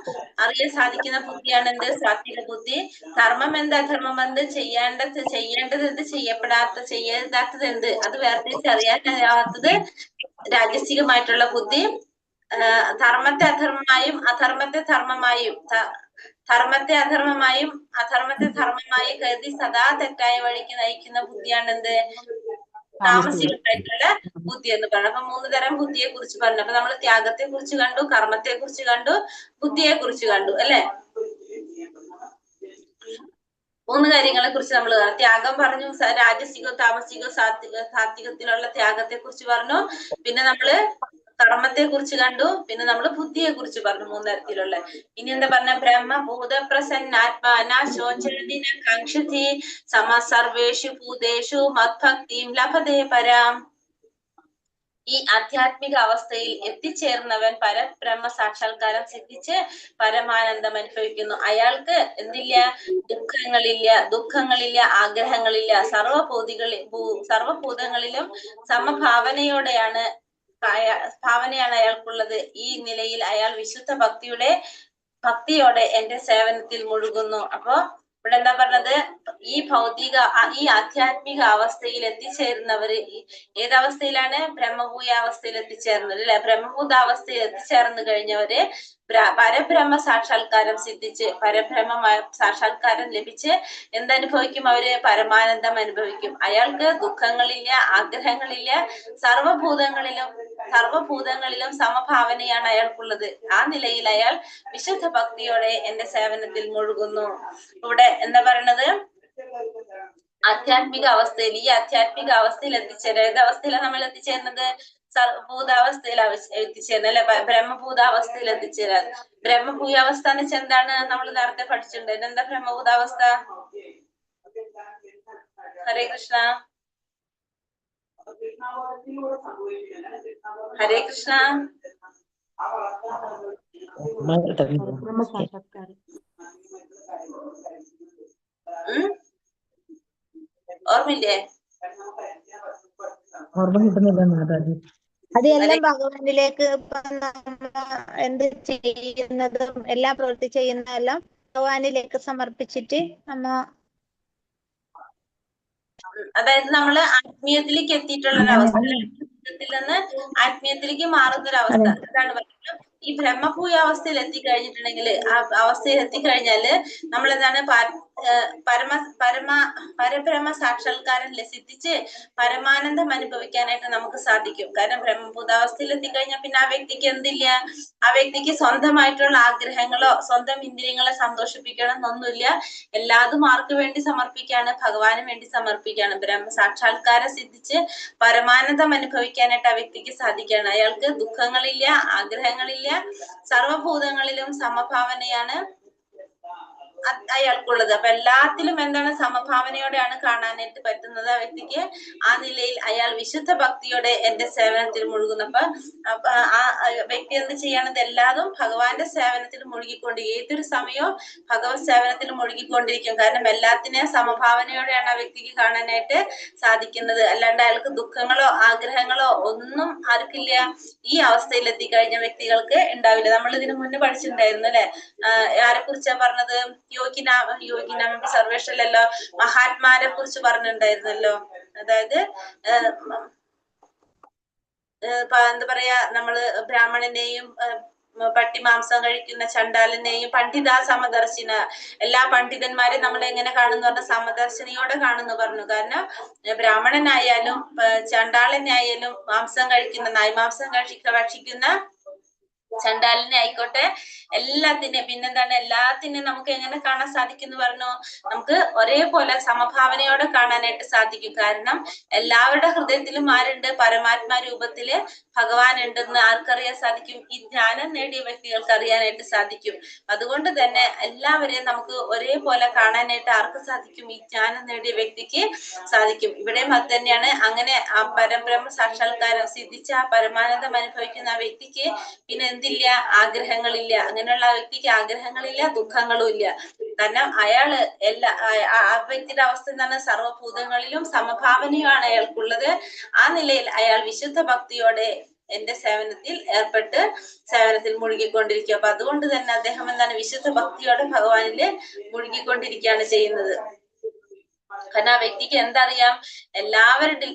അറിയാൻ സാധിക്കുന്ന ബുദ്ധിയാണ് എന്ത്? സാത്വിക ബുദ്ധി. ധർമ്മം എന്ത്, അധർമ്മം എന്ത്, ചെയ്യേണ്ടത് എന്ത്, ചെയ്യരുതാത്തത് എന്ത്, അത് വേർതിരിച്ചറിയാനാവാത്തത് രാജസികമായിട്ടുള്ള ബുദ്ധി. ധർമ്മത്തെ അധർമ്മമായും അധർമ്മത്തെ ധർമ്മമായി കരുതി സദാ തെറ്റായ വഴിക്ക് നയിക്കുന്ന ബുദ്ധിയാണ് എന്ത്? താമസികമായിട്ടുള്ള ബുദ്ധി എന്ന് പറയുന്നത്. അപ്പൊ 3 തരം ബുദ്ധിയെ കുറിച്ച് പറഞ്ഞു. അപ്പൊ നമ്മൾ ത്യാഗത്തെ കുറിച്ച് കണ്ടു, കർമ്മത്തെ കുറിച്ച് കണ്ടു, ബുദ്ധിയെ കുറിച്ച് കണ്ടു അല്ലെ? 3 കാര്യങ്ങളെ കുറിച്ച് നമ്മൾ ത്യാഗം പറഞ്ഞു. രാജസികവും താമസികവും സാത്വികത്തിലുള്ള ത്യാഗത്തെ കുറിച്ച് പറഞ്ഞു. പിന്നെ നമ്മള് കർമ്മത്തെ കുറിച്ച് കണ്ടു. പിന്നെ നമ്മൾ ബുദ്ധിയെ കുറിച്ച് പറഞ്ഞു 3 തരത്തിലുള്ള. ഇനി എന്താ പറഞ്ഞ? ബ്രഹ്മഭൂത പ്രസന്നാത്മാന ശോചനദിന കാംക്ഷതി സമസർവേഷു ഭൂതേഷു മദ്ഭക്തിം ലഭതേ പരാം. ഈ ആധ്യാത്മിക അവസ്ഥയിൽ എത്തിച്ചേർന്നവൻ പരബ്രഹ്മ സാക്ഷാത്കാരം സിദ്ധിച്ച് പരമാനന്ദം അനുഭവിക്കുന്നു. അയാൾക്ക് എന്തില്ല? ദുഃഖങ്ങളില്ല, ആഗ്രഹങ്ങളില്ല. സർവഭൂതങ്ങളിലും സമഭാവനയോടെയാണ് അയാൾക്കുള്ളത്. ഈ നിലയിൽ അയാൾ വിശുദ്ധ ഭക്തിയോടെ എന്റെ സേവനത്തിൽ മുഴുകുന്നു. അപ്പോ ഇവിടെ എന്താ പറഞ്ഞത്? ഈ ആധ്യാത്മിക അവസ്ഥയിൽ എത്തിച്ചേരുന്നവര് ഏതവസ്ഥയിലാണ്? ബ്രഹ്മഭൂയ അവസ്ഥയിൽ എത്തിച്ചേർന്നത് അല്ലെ? ബ്രഹ്മഭൂത അവസ്ഥയിൽ എത്തിച്ചേർന്ന് കഴിഞ്ഞവര് പരബ്രഹ്മ സാക്ഷാത്കാരം സിദ്ധിച്ച് പരബ്രഹ്മ സാക്ഷാത്കാരം ലഭിച്ച് എന്തനുഭവിക്കും? അവര് പരമാനന്ദം അനുഭവിക്കും. അയാൾക്ക് ദുഃഖങ്ങളില്ല, ആഗ്രഹങ്ങളില്ല. സർവഭൂതങ്ങളിലും സമഭാവനയാണ് അയാൾക്കുള്ളത്. ആ നിലയിൽ അയാൾ വിശുദ്ധ ഭക്തിയോടെ എന്റെ സേവനത്തിൽ മുഴുകുന്നു. ഇവിടെ എന്താ പറയണത്? ആധ്യാത്മിക അവസ്ഥയിൽ, ഈ ആധ്യാത്മിക അവസ്ഥയിൽ എത്തിച്ചേരുക. ഏതവസ്ഥയിലാണ് നമ്മൾ എത്തിച്ചേരുന്നത്? ഭൂതാവസ്ഥയിൽ എത്തിച്ചേരുന്നത് അല്ലെ? ബ്രഹ്മഭൂതാവസ്ഥയിൽ എത്തിച്ചേരാൻ. ബ്രഹ്മഭൂയാവസ്ഥ എന്ന് വെച്ചാൽ എന്താണ്? നമ്മൾ നേരത്തെ പഠിച്ചിട്ടുണ്ട്. എന്താ ബ്രഹ്മഭൂതാവസ്ഥ? ഹരേ കൃഷ്ണ. ഹരേ കൃഷ്ണ. ഓർമ്മയില്ലേ? ഓർമ്മ കിട്ടുന്നില്ല മാതാജി. അതെല്ലാം ഭഗവാനിലേക്ക് എന്ത് ചെയ്യുന്നതും എല്ലാം പ്രവൃത്തി ചെയ്യുന്നതെല്ലാം ഭഗവാനിലേക്ക് സമർപ്പിച്ചിട്ട് അതായത് നമ്മള് ആത്മീയത്തിലേക്ക് എത്തിയിട്ടുള്ള ഒരവസ്ഥ, നിന്ന് ആത്മീയത്തിലേക്ക് മാറുന്ന ഒരു അവസ്ഥ. അതാണ് പറയുന്നത്. ഈ ബ്രഹ്മഭൂയ അവസ്ഥയിൽ എത്തിക്കഴിഞ്ഞിട്ടുണ്ടെങ്കിൽ, ആ അവസ്ഥയിൽ എത്തിക്കഴിഞ്ഞാല് നമ്മൾ എന്താണ്? പരബ്രഹ്മ സാക്ഷാത്കാരം സിദ്ധിച്ച് പരമാനന്ദം അനുഭവിക്കാനായിട്ട് നമുക്ക് സാധിക്കും. കാരണം ബ്രഹ്മഭൂതാവസ്ഥയിൽ എത്തിക്കഴിഞ്ഞാൽ പിന്നെ ആ വ്യക്തിക്ക് എന്തില്ല? ആ വ്യക്തിക്ക് സ്വന്തമായിട്ടുള്ള ആഗ്രഹങ്ങളോ സ്വന്തം ഇന്ദ്രിയങ്ങളെ സന്തോഷിപ്പിക്കണം എന്നൊന്നുമില്ല. എല്ലാതും ആർക്ക് വേണ്ടി സമർപ്പിക്കാണ്? ഭഗവാന് വേണ്ടി സമർപ്പിക്കാണ്. ബ്രഹ്മ സാക്ഷാത്കാരം സിദ്ധിച്ച് പരമാനന്ദം അനുഭവിക്കാനായിട്ട് ആ വ്യക്തിക്ക് സാധിക്കുകയാണ്. അയാൾക്ക് ദുഃഖങ്ങളില്ല, ആഗ്രഹങ്ങളില്ല. സർവഭൂതങ്ങളിലും സമഭാവനയാണ് അയാൾക്കുള്ളത്. അപ്പൊ എല്ലാത്തിലും എന്താണ് സമഭാവനയോടെയാണ് കാണാനായിട്ട് പറ്റുന്നത് ആ വ്യക്തിക്ക്. ആ നിലയിൽ അയാൾ വിശുദ്ധ ഭക്തിയോടെ എന്റെ സേവനത്തിൽ മുഴുകുന്നു. അപ്പൊ ആ വ്യക്തി എന്ത് ചെയ്യണത്? എല്ലാതും ഭഗവാന്റെ സേവനത്തിൽ മുഴുകിക്കൊണ്ട് ഏതൊരു സമയവും ഭഗവത് സേവനത്തിൽ മുഴുകിക്കൊണ്ടിരിക്കും. കാരണം എല്ലാത്തിനെയും സമഭാവനയോടെയാണ് ആ വ്യക്തിക്ക് കാണാനായിട്ട് സാധിക്കുന്നത്. അല്ലാണ്ട് അയാൾക്ക് ദുഃഖങ്ങളോ ആഗ്രഹങ്ങളോ ഒന്നും ആർക്കില്ല, ഈ അവസ്ഥയിൽ എത്തിക്കഴിഞ്ഞ വ്യക്തികൾക്ക് ഉണ്ടാവില്ല. നമ്മൾ ഇതിനു മുന്നേ പഠിച്ചിട്ടുണ്ടായിരുന്നു അല്ലെ? ആരെ കുറിച്ചാ പറഞ്ഞത്? യോഗിനാമ സർവേഷനിലല്ലോ മഹാത്മാരെ കുറിച്ച് പറഞ്ഞിട്ടുണ്ടായിരുന്നല്ലോ. അതായത് എന്താ പറയാ, നമ്മള് ബ്രാഹ്മണനെയും പട്ടി മാംസം കഴിക്കുന്ന ചണ്ടാലനെയും പണ്ഡിതാ സമദർശിന, എല്ലാ പണ്ഡിതന്മാരെയും നമ്മൾ എങ്ങനെ കാണുന്നു പറഞ്ഞ സമദർശിനിയോടെ കാണുന്നു പറഞ്ഞു. കാരണം ബ്രാഹ്മണനായാലും ചണ്ടാളനായാലും മാംസം കഴിക്കുന്ന നായ്മാംസം ഭക്ഷിക്കുന്ന ചണ്ടാലിനെ ആയിക്കോട്ടെ, എല്ലാത്തിനെയും പിന്നെന്താണ് എല്ലാത്തിനെയും നമുക്ക് എങ്ങനെ കാണാൻ സാധിക്കും എന്ന് പറഞ്ഞു? നമുക്ക് ഒരേപോലെ സമഭാവനയോടെ കാണാനായിട്ട് സാധിക്കും. കാരണം എല്ലാവരുടെ ഹൃദയത്തിലും ആരുണ്ട്? പരമാത്മാ രൂപത്തില് ഭഗവാൻ ഉണ്ടെന്ന് ആർക്കറിയാൻ സാധിക്കും? ഈ ജ്ഞാനം നേടിയ വ്യക്തികൾക്ക് അറിയാനായിട്ട് സാധിക്കും. അതുകൊണ്ട് തന്നെ എല്ലാവരെയും നമുക്ക് ഒരേപോലെ കാണാനായിട്ട് ആർക്ക് സാധിക്കും? ഈ ജ്ഞാനം നേടിയ വ്യക്തിക്ക് സാധിക്കും. ഇവിടെയും അത് തന്നെയാണ്. അങ്ങനെ ആ പരബ്രഹ്മ സാക്ഷാത്കാരം സിദ്ധിച്ച ആ പരമാനന്ദം അനുഭവിക്കുന്ന ആ വ്യക്തിക്ക് പിന്നെ എന്തില്ല? ആഗ്രഹങ്ങളില്ല. അങ്ങനെയുള്ള ആ വ്യക്തിക്ക് ആഗ്രഹങ്ങളില്ല, ദുഃഖങ്ങളും ഇല്ല. കാരണം അയാള് ആ വ്യക്തിയുടെ അവസ്ഥ എന്താണ്? സർവ്വഭൂതങ്ങളിലും സമഭാവനയാണ് അയാൾക്കുള്ളത്. ആ നിലയിൽ അയാൾ വിശുദ്ധ ഭക്തിയോടെ എന്റെ സേവനത്തിൽ ഏർപ്പെട്ട് സേവനത്തിൽ മുഴുകിക്കൊണ്ടിരിക്കുക. അപ്പൊ അതുകൊണ്ട് തന്നെ അദ്ദേഹം എന്താണ്? വിശുദ്ധ ഭക്തിയോടെ ഭഗവാനില് മുഴുകിക്കൊണ്ടിരിക്കുകയാണ് ചെയ്യുന്നത്. കാരണം ആ വ്യക്തിക്ക് എന്തറിയാം?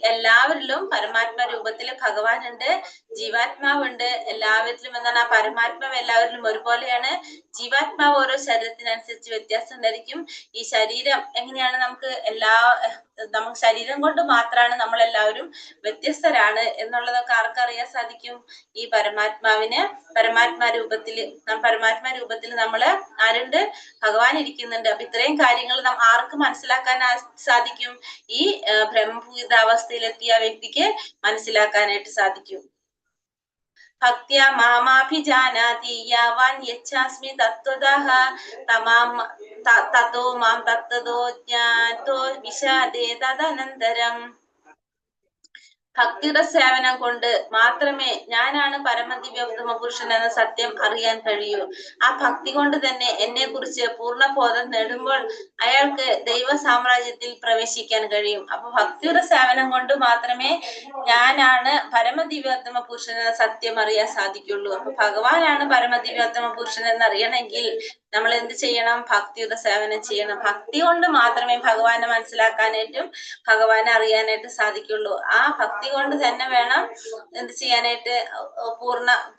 എല്ലാവരിലും പരമാത്മാ രൂപത്തില് ഭഗവാൻ ഉണ്ട്, ജീവാത്മാവുണ്ട്. എല്ലാവരിലും എന്താണ്? ആ പരമാത്മാവ് എല്ലാവരിലും ഒരുപോലെയാണ്. ജീവാത്മാവ് ഓരോ ശരീരത്തിനനുസരിച്ച് വ്യത്യാസം ഉണ്ടായിരിക്കും. ഈ ശരീരം എങ്ങനെയാണ്? നമുക്ക് ശരീരം കൊണ്ട് മാത്രമാണ് നമ്മൾ എല്ലാവരും വ്യത്യസ്തരാണ് എന്നുള്ളതൊക്കെ ആർക്കറിയാൻ സാധിക്കും? ഈ പരമാത്മാവിന് പരമാത്മാ രൂപത്തിൽ നമ്മള് ആരുണ്ട്? ഭഗവാൻ ഇരിക്കുന്നുണ്ട്. അപ്പൊ ഇത്രയും കാര്യങ്ങൾ ആർക്ക് മനസ്സിലാക്കാൻ സാധിക്കും? ഈ ബ്രഹ്മഭൂതാവസ്ഥയിലെത്തിയ വ്യക്തിക്ക് മനസ്സിലാക്കാനായിട്ട് സാധിക്കും. ഭക്ത്യ മാമാഭിജാനാതി യാവാൻ യച്ഛാസ്മി തത്വതഃ തതോ മാം തത്തതോ ജ്ഞാതോ വിശാദേ തദനന്തരം. ഭക്തിയുടെ സേവനം കൊണ്ട് മാത്രമേ ഞാനാണ് പരമദിവ്യോത്തമ പുരുഷൻ എന്ന സത്യം അറിയാൻ കഴിയൂ. ആ ഭക്തി കൊണ്ട് തന്നെ എന്നെ കുറിച്ച് പൂർണ്ണബോധം നേടുമ്പോൾ അയാൾക്ക് ദൈവ സാമ്രാജ്യത്തിൽ പ്രവേശിക്കാൻ കഴിയും. അപ്പൊ ഭക്തിയുടെ സേവനം കൊണ്ട് മാത്രമേ ഞാനാണ് പരമദിവ്യോത്തമ പുരുഷൻ എന്ന സത്യം അറിയാൻ സാധിക്കുള്ളൂ. അപ്പൊ ഭഗവാനാണ് പരമദിവ്യോത്തമ പുരുഷൻ എന്നറിയണമെങ്കിൽ നമ്മൾ എന്ത് ചെയ്യണം? ഭക്തിയുടെ സേവനം ചെയ്യണം. ഭക്തി കൊണ്ട് മാത്രമേ ഭഗവാനെ മനസ്സിലാക്കാനായിട്ടും ഭഗവാനെ അറിയാനായിട്ട് സാധിക്കുള്ളൂ. ആ ഭക്തി കൊണ്ട് തന്നെ വേണം എന്ത് ചെയ്യാനായിട്ട്?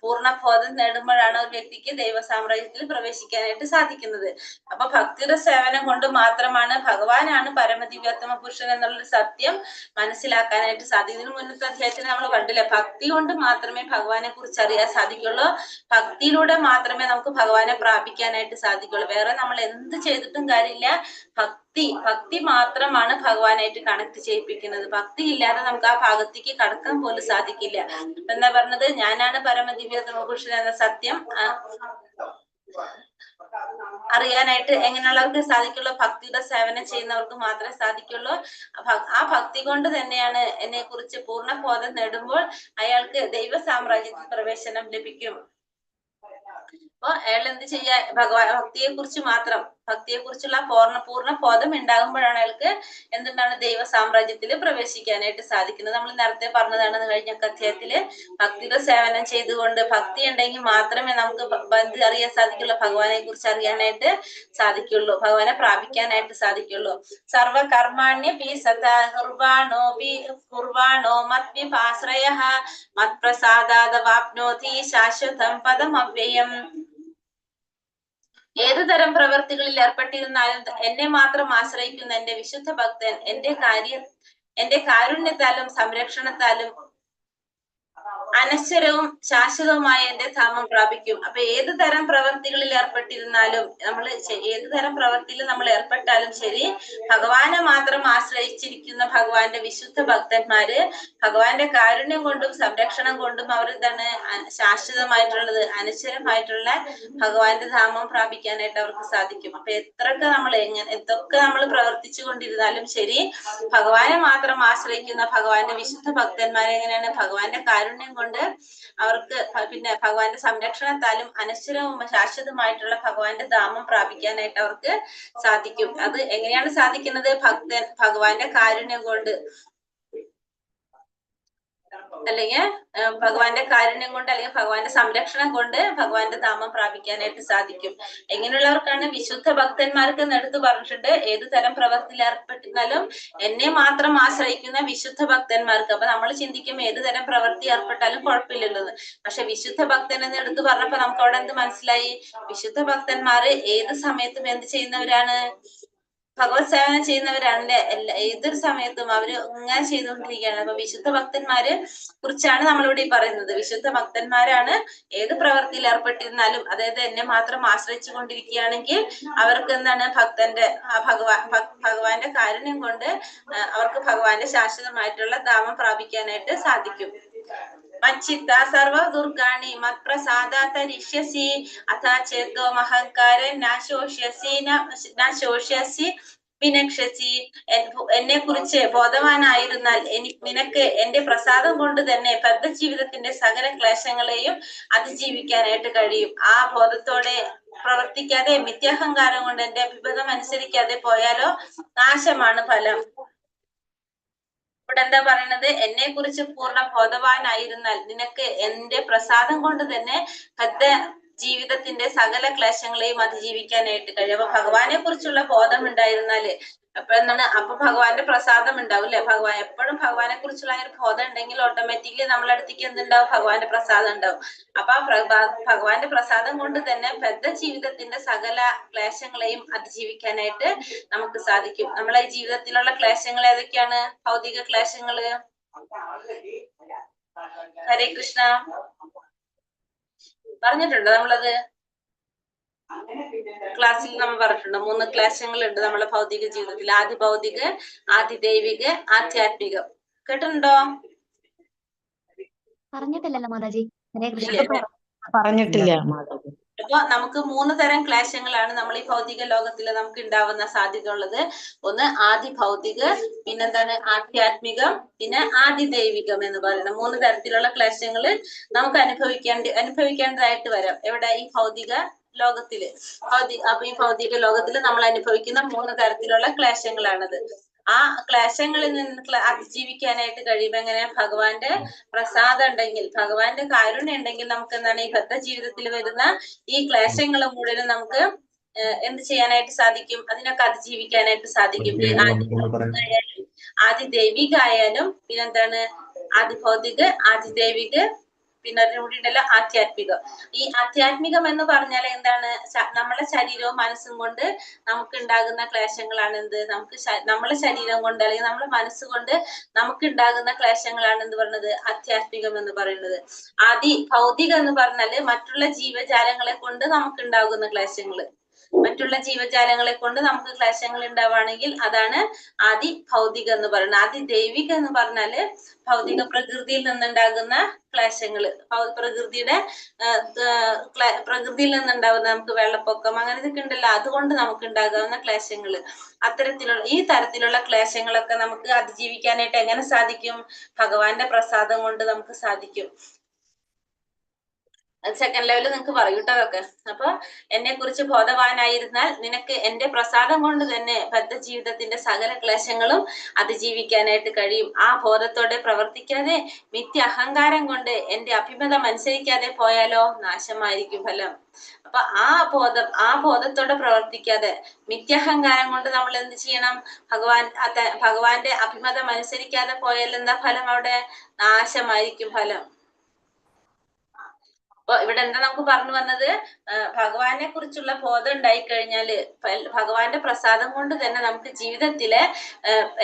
പൂർണ്ണബോധം നേടുമ്പോഴാണ് ഒരു വ്യക്തിക്ക് ദൈവ സാമ്രാജ്യത്തിൽ പ്രവേശിക്കാനായിട്ട് സാധിക്കുന്നത്. അപ്പൊ ഭക്തിയുടെ സേവനം കൊണ്ട് മാത്രമാണ് ഭഗവാനാണ് പരമദിവ്യോത്തമ പുരുഷൻ എന്നുള്ളൊരു സത്യം മനസ്സിലാക്കാനായിട്ട് സാധിക്കും. ഇതിന് മുന്നത്തെ അധ്യായത്തിൽ നമ്മൾ കണ്ടില്ലേ? ഭക്തി കൊണ്ട് മാത്രമേ ഭഗവാനെ കുറിച്ച് അറിയാൻ സാധിക്കുള്ളൂ. ഭക്തിയിലൂടെ മാത്രമേ നമുക്ക് ഭഗവാനെ പ്രാപിക്കാനായിട്ട് സാധിക്കുള്ളൂ. വേറെ നമ്മൾ എന്ത് ചെയ്തിട്ടും കാര്യമില്ല. ഭക്തി മാത്രമാണ് ഭഗവാനായിട്ട് കണക്ട് ചെയ്യിപ്പിക്കുന്നത്. ഭക്തി ഇല്ലാതെ നമുക്ക് ആ ഭാഗത്തേക്ക് കടക്കാൻ പോലും സാധിക്കില്ല. എന്താ പറഞ്ഞത്? ഞാനാണ് പരമദിവ്യോത്തമ പുരുഷൻ എന്ന സത്യം അറിയാനായിട്ട് എങ്ങനെയുള്ളവർക്ക് സാധിക്കുള്ളൂ? ഭക്തിയുടെ സേവനം ചെയ്യുന്നവർക്ക് മാത്രമേ സാധിക്കുള്ളൂ. ആ ഭക്തി കൊണ്ട് തന്നെയാണ് എന്നെ കുറിച്ച് പൂർണ്ണബോധം നേടുമ്പോൾ അയാൾക്ക് ദൈവ സാമ്രാജ്യത്തിൽ പ്രവേശനം ലഭിക്കും. അപ്പൊ അയാൾ എന്ത് ചെയ്യാ? ഭക്തിയെ കുറിച്ചുള്ള പൂർണ്ണ ബോധം ഉണ്ടാകുമ്പോഴാണ് അയാൾക്ക് എന്താണ്? ദൈവ സാമ്രാജ്യത്തിൽ പ്രവേശിക്കാനായിട്ട് സാധിക്കുന്നത്. നമ്മൾ നേരത്തെ പറഞ്ഞതാണ് കഴിഞ്ഞ അധ്യായത്തില്. ഭക്തിയുടെ സേവനം ചെയ്തുകൊണ്ട് ഭക്തി ഉണ്ടെങ്കിൽ മാത്രമേ നമുക്ക് അറിയാൻ സാധിക്കുള്ളൂ, ഭഗവാനെ കുറിച്ച് അറിയാനായിട്ട് സാധിക്കുള്ളൂ, ഭഗവാനെ പ്രാപിക്കാനായിട്ട് സാധിക്കുള്ളൂ. സർവകർമാണ്യപി സദാ കുർവാണോ മദ്വിപാശ്രയഃ മത്പ്രസാദാദവാപ്നോതി ശാശ്വതം പദമവ്യയം. ഏതു തരം പ്രവൃത്തികളിൽ ഏർപ്പെട്ടിരുന്നാലും എന്നെ മാത്രം ആശ്രയിക്കുന്ന എന്റെ വിശുദ്ധ ഭക്തൻ എന്റെ കാരുണ്യത്താലും സംരക്ഷണത്താലും അനശ്വരവും ശാശ്വതവുമായ എന്റെ ധാമം പ്രാപിക്കും. അപ്പൊ ഏത് തരം പ്രവൃത്തികളിൽ ഏർപ്പെട്ടിരുന്നാലും ഏത് തരം പ്രവൃത്തിയിൽ നമ്മൾ ഏർപ്പെട്ടാലും ശരി, ഭഗവാനെ മാത്രം ആശ്രയിച്ചിരിക്കുന്ന ഭഗവാന്റെ വിശുദ്ധ ഭക്തന്മാര് ഭഗവാന്റെ കാരുണ്യം കൊണ്ടും സംരക്ഷണം കൊണ്ടും അവർ എന്താണ് ശാശ്വതമായിട്ടുള്ളത് അനശ്വരമായിട്ടുള്ള ഭഗവാന്റെ ധാമം പ്രാപിക്കാനായിട്ട് അവർക്ക് സാധിക്കും. അപ്പൊ എന്തൊക്കെ നമ്മൾ പ്രവർത്തിച്ചു കൊണ്ടിരുന്നാലും ശരി, ഭഗവാനെ മാത്രം ആശ്രയിക്കുന്ന ഭഗവാന്റെ വിശുദ്ധ ഭക്തന്മാരെ എങ്ങനെയാണ് ഭഗവാന്റെ കാരുണ്യം കൊണ്ട് അവർക്ക് പിന്നെ ഭഗവാന്റെ സംരക്ഷണത്താലും അനശ്വരവും ശാശ്വതമായിട്ടുള്ള ഭഗവാന്റെ ധാമം പ്രാപിക്കാനായിട്ട് അവർക്ക് സാധിക്കും. അത് എങ്ങനെയാണ് സാധിക്കുന്നത്? ഭഗവാന്റെ കാരുണ്യം കൊണ്ട്, അല്ലെങ്കിൽ ഭഗവാന്റെ കാരുണ്യം കൊണ്ട്, അല്ലെങ്കിൽ ഭഗവാന്റെ സംരക്ഷണം കൊണ്ട് ഭഗവാന്റെ ധാമം പ്രാപിക്കാനായിട്ട് സാധിക്കും. എങ്ങനെയുള്ളവർക്കാണ്? വിശുദ്ധ ഭക്തന്മാർക്ക് എടുത്തു പറഞ്ഞിട്ടുണ്ട്, ഏത് തരം പ്രവൃത്തിയിൽ ഏർപ്പെട്ടിരുന്നാലും എന്നെ മാത്രം ആശ്രയിക്കുന്ന വിശുദ്ധ ഭക്തന്മാർക്ക്. അപ്പൊ നമ്മൾ ചിന്തിക്കും ഏത് തരം പ്രവൃത്തി ഏർപ്പെട്ടാലും കുഴപ്പമില്ലല്ലോ. പക്ഷെ വിശുദ്ധ ഭക്തൻ എന്ന് എടുത്തു പറഞ്ഞപ്പോ നമുക്ക് അവിടെ എന്ത് മനസ്സിലായി? വിശുദ്ധ ഭക്തന്മാര് ഏത് സമയത്തും എന്ത് ചെയ്യുന്നവരാണ്? ഭഗവത് സേവനം ചെയ്യുന്നവരാണല്ലേ. ഏതൊരു സമയത്തും അവര് ഇങ്ങനെ ചെയ്തുകൊണ്ടിരിക്കുകയാണ്. അപ്പൊ വിശുദ്ധ ഭക്തന്മാരെ കുറിച്ചാണ് നമ്മളിവിടെ പറയുന്നത്. വിശുദ്ധ ഭക്തന്മാരാണ് ഏത് പ്രവൃത്തിയിൽ ഏർപ്പെട്ടിരുന്നാലും, അതായത് എന്നെ മാത്രം ആശ്രയിച്ചു കൊണ്ടിരിക്കുകയാണെങ്കിൽ അവർക്ക് എന്താണ് ഭഗവാന്റെ കാരുണ്യം കൊണ്ട് അവർക്ക് ഭഗവാന്റെ ശാശ്വതമായിട്ടുള്ള ധാമം പ്രാപിക്കാനായിട്ട് സാധിക്കും. മച്ചിത്ത സർവ ദുർഗാണി മത്പ്രസാദാതരിഷ്യസി അഥാ ചേതോ മഹങ്കാരൻ നാശോഷ്യസി വിനക്ഷസി. എന്നെ കുറിച്ച് ബോധവാനായിരുന്നാൽ നിനക്ക് എന്റെ പ്രസാദം കൊണ്ട് തന്നെ ബദ്ധജീവിതത്തിന്റെ സകല ക്ലേശങ്ങളെയും അതിജീവിക്കാനായിട്ട് കഴിയും. ആ ബോധത്തോടെ പ്രവർത്തിക്കാതെ മിഥ്യാഹങ്കാരം കൊണ്ട് എന്റെ അഭിബന്ധം അനുസരിക്കാതെ പോയാലോ നാശമാണ് ഫലം. ഇവിടെ എന്താ പറയണത്? എന്നെ കുറിച്ച് പൂർണ്ണ ബോധവാനായിരുന്നാൽ നിനക്ക് എന്റെ പ്രസാദം കൊണ്ട് തന്നെ ജീവിതത്തിന്റെ സകല ക്ലേശങ്ങളെയും അതിജീവിക്കാനായിട്ട് കഴിയും. അപ്പൊ ഭഗവാനെ കുറിച്ചുള്ള ബോധം ഉണ്ടായിരുന്നാല് അപ്പൊ ഭഗവാന്റെ പ്രസാദം ഉണ്ടാവും അല്ലെ. എപ്പോഴും ഭഗവാനെ കുറിച്ചുള്ള ഒരു ബോധം ഉണ്ടെങ്കിൽ ഓട്ടോമാറ്റിക്കലി നമ്മളെ അടുത്തേക്ക് എന്തുണ്ടാവും? ഭഗവാന്റെ പ്രസാദം ഉണ്ടാവും. അപ്പൊ ഭഗവാന്റെ പ്രസാദം കൊണ്ട് തന്നെ ജീവിതത്തിന്റെ സകല ക്ലേശങ്ങളെയും അതിജീവിക്കാനായിട്ട് നമുക്ക് സാധിക്കും. നമ്മളെ ജീവിതത്തിലുള്ള ക്ലേശങ്ങൾ ഏതൊക്കെയാണ്? ഭൗതിക ക്ലേശങ്ങള്. ഹരേ കൃഷ്ണ പറഞ്ഞിട്ടുണ്ടോ നമ്മളത്? ക്ലാസ്സിൽ നമ്മൾ പറഞ്ഞിട്ടുണ്ട് 3 ക്ലേശങ്ങളുണ്ട് നമ്മളെ ഭൗതിക ജീവിതത്തിൽ. ആദി ഭൗതിക, ആദി ദൈവിക, ആധ്യാത്മികം. കേട്ടിട്ടുണ്ടോ? പറഞ്ഞിട്ടില്ലല്ലോ മാതാജി. ഹരേ കൃഷ്ണ. ഇല്ലേ? പറഞ്ഞിട്ടില്ല. അപ്പൊ നമുക്ക് 3 തരം ക്ലേശങ്ങളാണ് നമ്മൾ ഈ ഭൗതിക ലോകത്തിൽ നമുക്ക് ഉണ്ടാവുന്ന സാധ്യത ഉള്ളത്. ഒന്ന് ആദി ഭൗതിക, പിന്നെന്താണ് ആധ്യാത്മികം, പിന്നെ ആദി ദൈവികം എന്ന് പറയുന്ന 3 തരത്തിലുള്ള ക്ലേശങ്ങള് നമുക്ക് അനുഭവിക്കേണ്ടതായിട്ട് വരാം. എവിടെ? ഈ ഭൗതിക ലോകത്തില്. അപ്പൊ ഈ ഭൗതിക ലോകത്തിൽ നമ്മൾ അനുഭവിക്കുന്ന 3 തരത്തിലുള്ള ക്ലേശങ്ങളാണത്. ആ ക്ലേശങ്ങളിൽ നിന്ന് അതിജീവിക്കാനായിട്ട് കഴിയുമ്പോ എങ്ങനെ? ഭഗവാന്റെ പ്രസാദം ഉണ്ടെങ്കിൽ, ഭഗവാന്റെ കാരുണ്യം ഉണ്ടെങ്കിൽ നമുക്ക് എന്താണ് ഈ ബദ്ധ ജീവിതത്തിൽ വരുന്ന ഈ ക്ലേശങ്ങൾ മുഴുവനും നമുക്ക് എന്ത് ചെയ്യാനായിട്ട് സാധിക്കും? അതിനൊക്കെ അതിജീവിക്കാനായിട്ട് സാധിക്കും. ആദി ദൈവിക ആയാലും പിന്നെന്താണ് ആദി ഭൗതിക, ആദി ദൈവിക, പിന്നെ അതിലൂടെ ഉണ്ടല്ലോ ആധ്യാത്മികം. ഈ ആധ്യാത്മികം എന്ന് പറഞ്ഞാൽ എന്താണ്? നമ്മളെ ശരീരവും മനസ്സും കൊണ്ട് നമുക്ക് ഉണ്ടാകുന്ന ക്ലേശങ്ങളാണ് എന്ത്? നമ്മളെ ശരീരം കൊണ്ട് അല്ലെങ്കിൽ നമ്മളെ മനസ്സുകൊണ്ട് നമുക്ക് ഉണ്ടാകുന്ന ക്ലേശങ്ങളാണ് എന്ത് പറയുന്നത്? ആധ്യാത്മികം എന്ന് പറയുന്നത്. ആദി ഭൗതികം എന്ന് പറഞ്ഞാല് മറ്റുള്ള ജീവജാലങ്ങളെ കൊണ്ട് നമുക്ക് ഉണ്ടാകുന്ന ക്ലേശങ്ങള്. മറ്റുള്ള ജീവജാലങ്ങളെ കൊണ്ട് നമുക്ക് ക്ലേശങ്ങൾ ഉണ്ടാവുകയാണെങ്കിൽ അതാണ് ആദി ഭൗതികം എന്ന് പറയുന്നത്. ആദി ദൈവികം എന്ന് പറഞ്ഞാല് ഭൗതിക പ്രകൃതിയിൽ നിന്നുണ്ടാകുന്ന ക്ലേശങ്ങള്. പ്രകൃതിയിൽ നിന്നുണ്ടാവുന്ന നമുക്ക് വെള്ളപ്പൊക്കം അങ്ങനത്തെ ഉണ്ടല്ലോ, അതുകൊണ്ട് നമുക്ക് ഉണ്ടാകാവുന്ന ക്ലേശങ്ങള്. ഈ തരത്തിലുള്ള ക്ലേശങ്ങളൊക്കെ നമുക്ക് അതിജീവിക്കാനായിട്ട് എങ്ങനെ സാധിക്കും? ഭഗവാന്റെ പ്രസാദം കൊണ്ട് നമുക്ക് സാധിക്കും. സെക്കൻഡ് ലെവലിൽ നിങ്ങൾക്ക് പറയൂ കേട്ടോ അതൊക്കെ. അപ്പൊ എന്നെ കുറിച്ച് ബോധവാനായിരുന്നാൽ നിനക്ക് എന്റെ പ്രസാദം കൊണ്ട് തന്നെ ബദ്ധജീവിതത്തിന്റെ സകല ക്ലേശങ്ങളും അതിജീവിക്കാനായിട്ട് കഴിയും. ആ ബോധത്തോടെ പ്രവർത്തിക്കാതെ മിഥ്യ അഹങ്കാരം കൊണ്ട് എന്റെ അഭിമതം അനുസരിക്കാതെ പോയാലോ നാശമായിരിക്കും ഫലം. അപ്പൊ ആ ബോധത്തോടെ പ്രവർത്തിക്കാതെ മിഥ്യാഹങ്കാരം കൊണ്ട് നമ്മൾ എന്ത് ചെയ്യണം? ഭഗവാന്റെ അഭിമതം അനുസരിക്കാതെ പോയാൽ എന്താ ഫലം? അവിടെ നാശമായിരിക്കും ഫലം. അപ്പൊ ഇവിടെ എന്താ നമുക്ക് പറഞ്ഞു വന്നത്, ഭഗവാനെ കുറിച്ചുള്ള ബോധം ഉണ്ടായിക്കഴിഞ്ഞാല് ഭഗവാന്റെ പ്രസാദം കൊണ്ട് തന്നെ നമുക്ക് ജീവിതത്തിലെ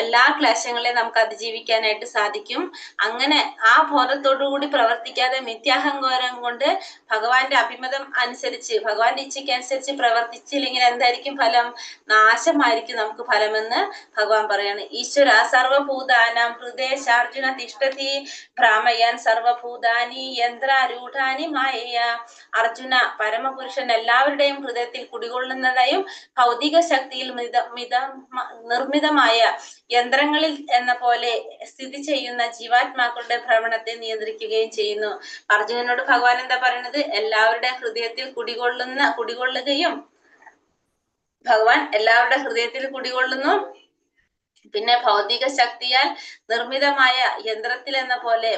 എല്ലാ ക്ലേശങ്ങളെയും നമുക്ക് അതിജീവിക്കാനായിട്ട് സാധിക്കും. അങ്ങനെ ആ ബോധത്തോടു കൂടി പ്രവർത്തിക്കാതെ മിഥ്യാഹങ്കാരം കൊണ്ട് ഭഗവാന്റെ അഭിമതം അനുസരിച്ച് ഭഗവാന്റെ ഇച്ഛയ്ക്ക് അനുസരിച്ച് പ്രവർത്തിച്ചില്ലെങ്കിൽ എന്തായിരിക്കും ഫലം? നാശമായിരിക്കും നമുക്ക് ഫലമെന്ന് ഭഗവാൻ പറയാണ്. ഈശ്വര സർവഭൂതാനാം ഹൃദയശാർജുന തിഷ്ഠതി ഭ്രാമയാൻ സർവഭൂതാനി യന്ത്രാരൂഢാനി മായയ. അർജുന, പരമപുരുഷൻ എല്ലാവരുടെയും ഹൃദയത്തിൽ കുടികൊള്ളുന്നതായും ഭൗതിക ശക്തിയിൽ നിർമ്മിതമായ യന്ത്രങ്ങളിൽ എന്ന പോലെ സ്ഥിതി ചെയ്യുന്ന ജീവാത്മാക്കളുടെ ഭ്രമണത്തെ നിയന്ത്രിക്കുകയും ചെയ്യുന്നു. അർജുനനോട് ഭഗവാൻ എന്താ പറയുന്നത്? എല്ലാവരുടെ ഹൃദയത്തിൽ കുടികൊള്ളുകയും ഭഗവാൻ എല്ലാവരുടെ ഹൃദയത്തിൽ കുടികൊള്ളുന്നു. പിന്നെ ഭൗതിക ശക്തിയാൽ നിർമ്മിതമായ യന്ത്രത്തിൽ എന്ന പോലെ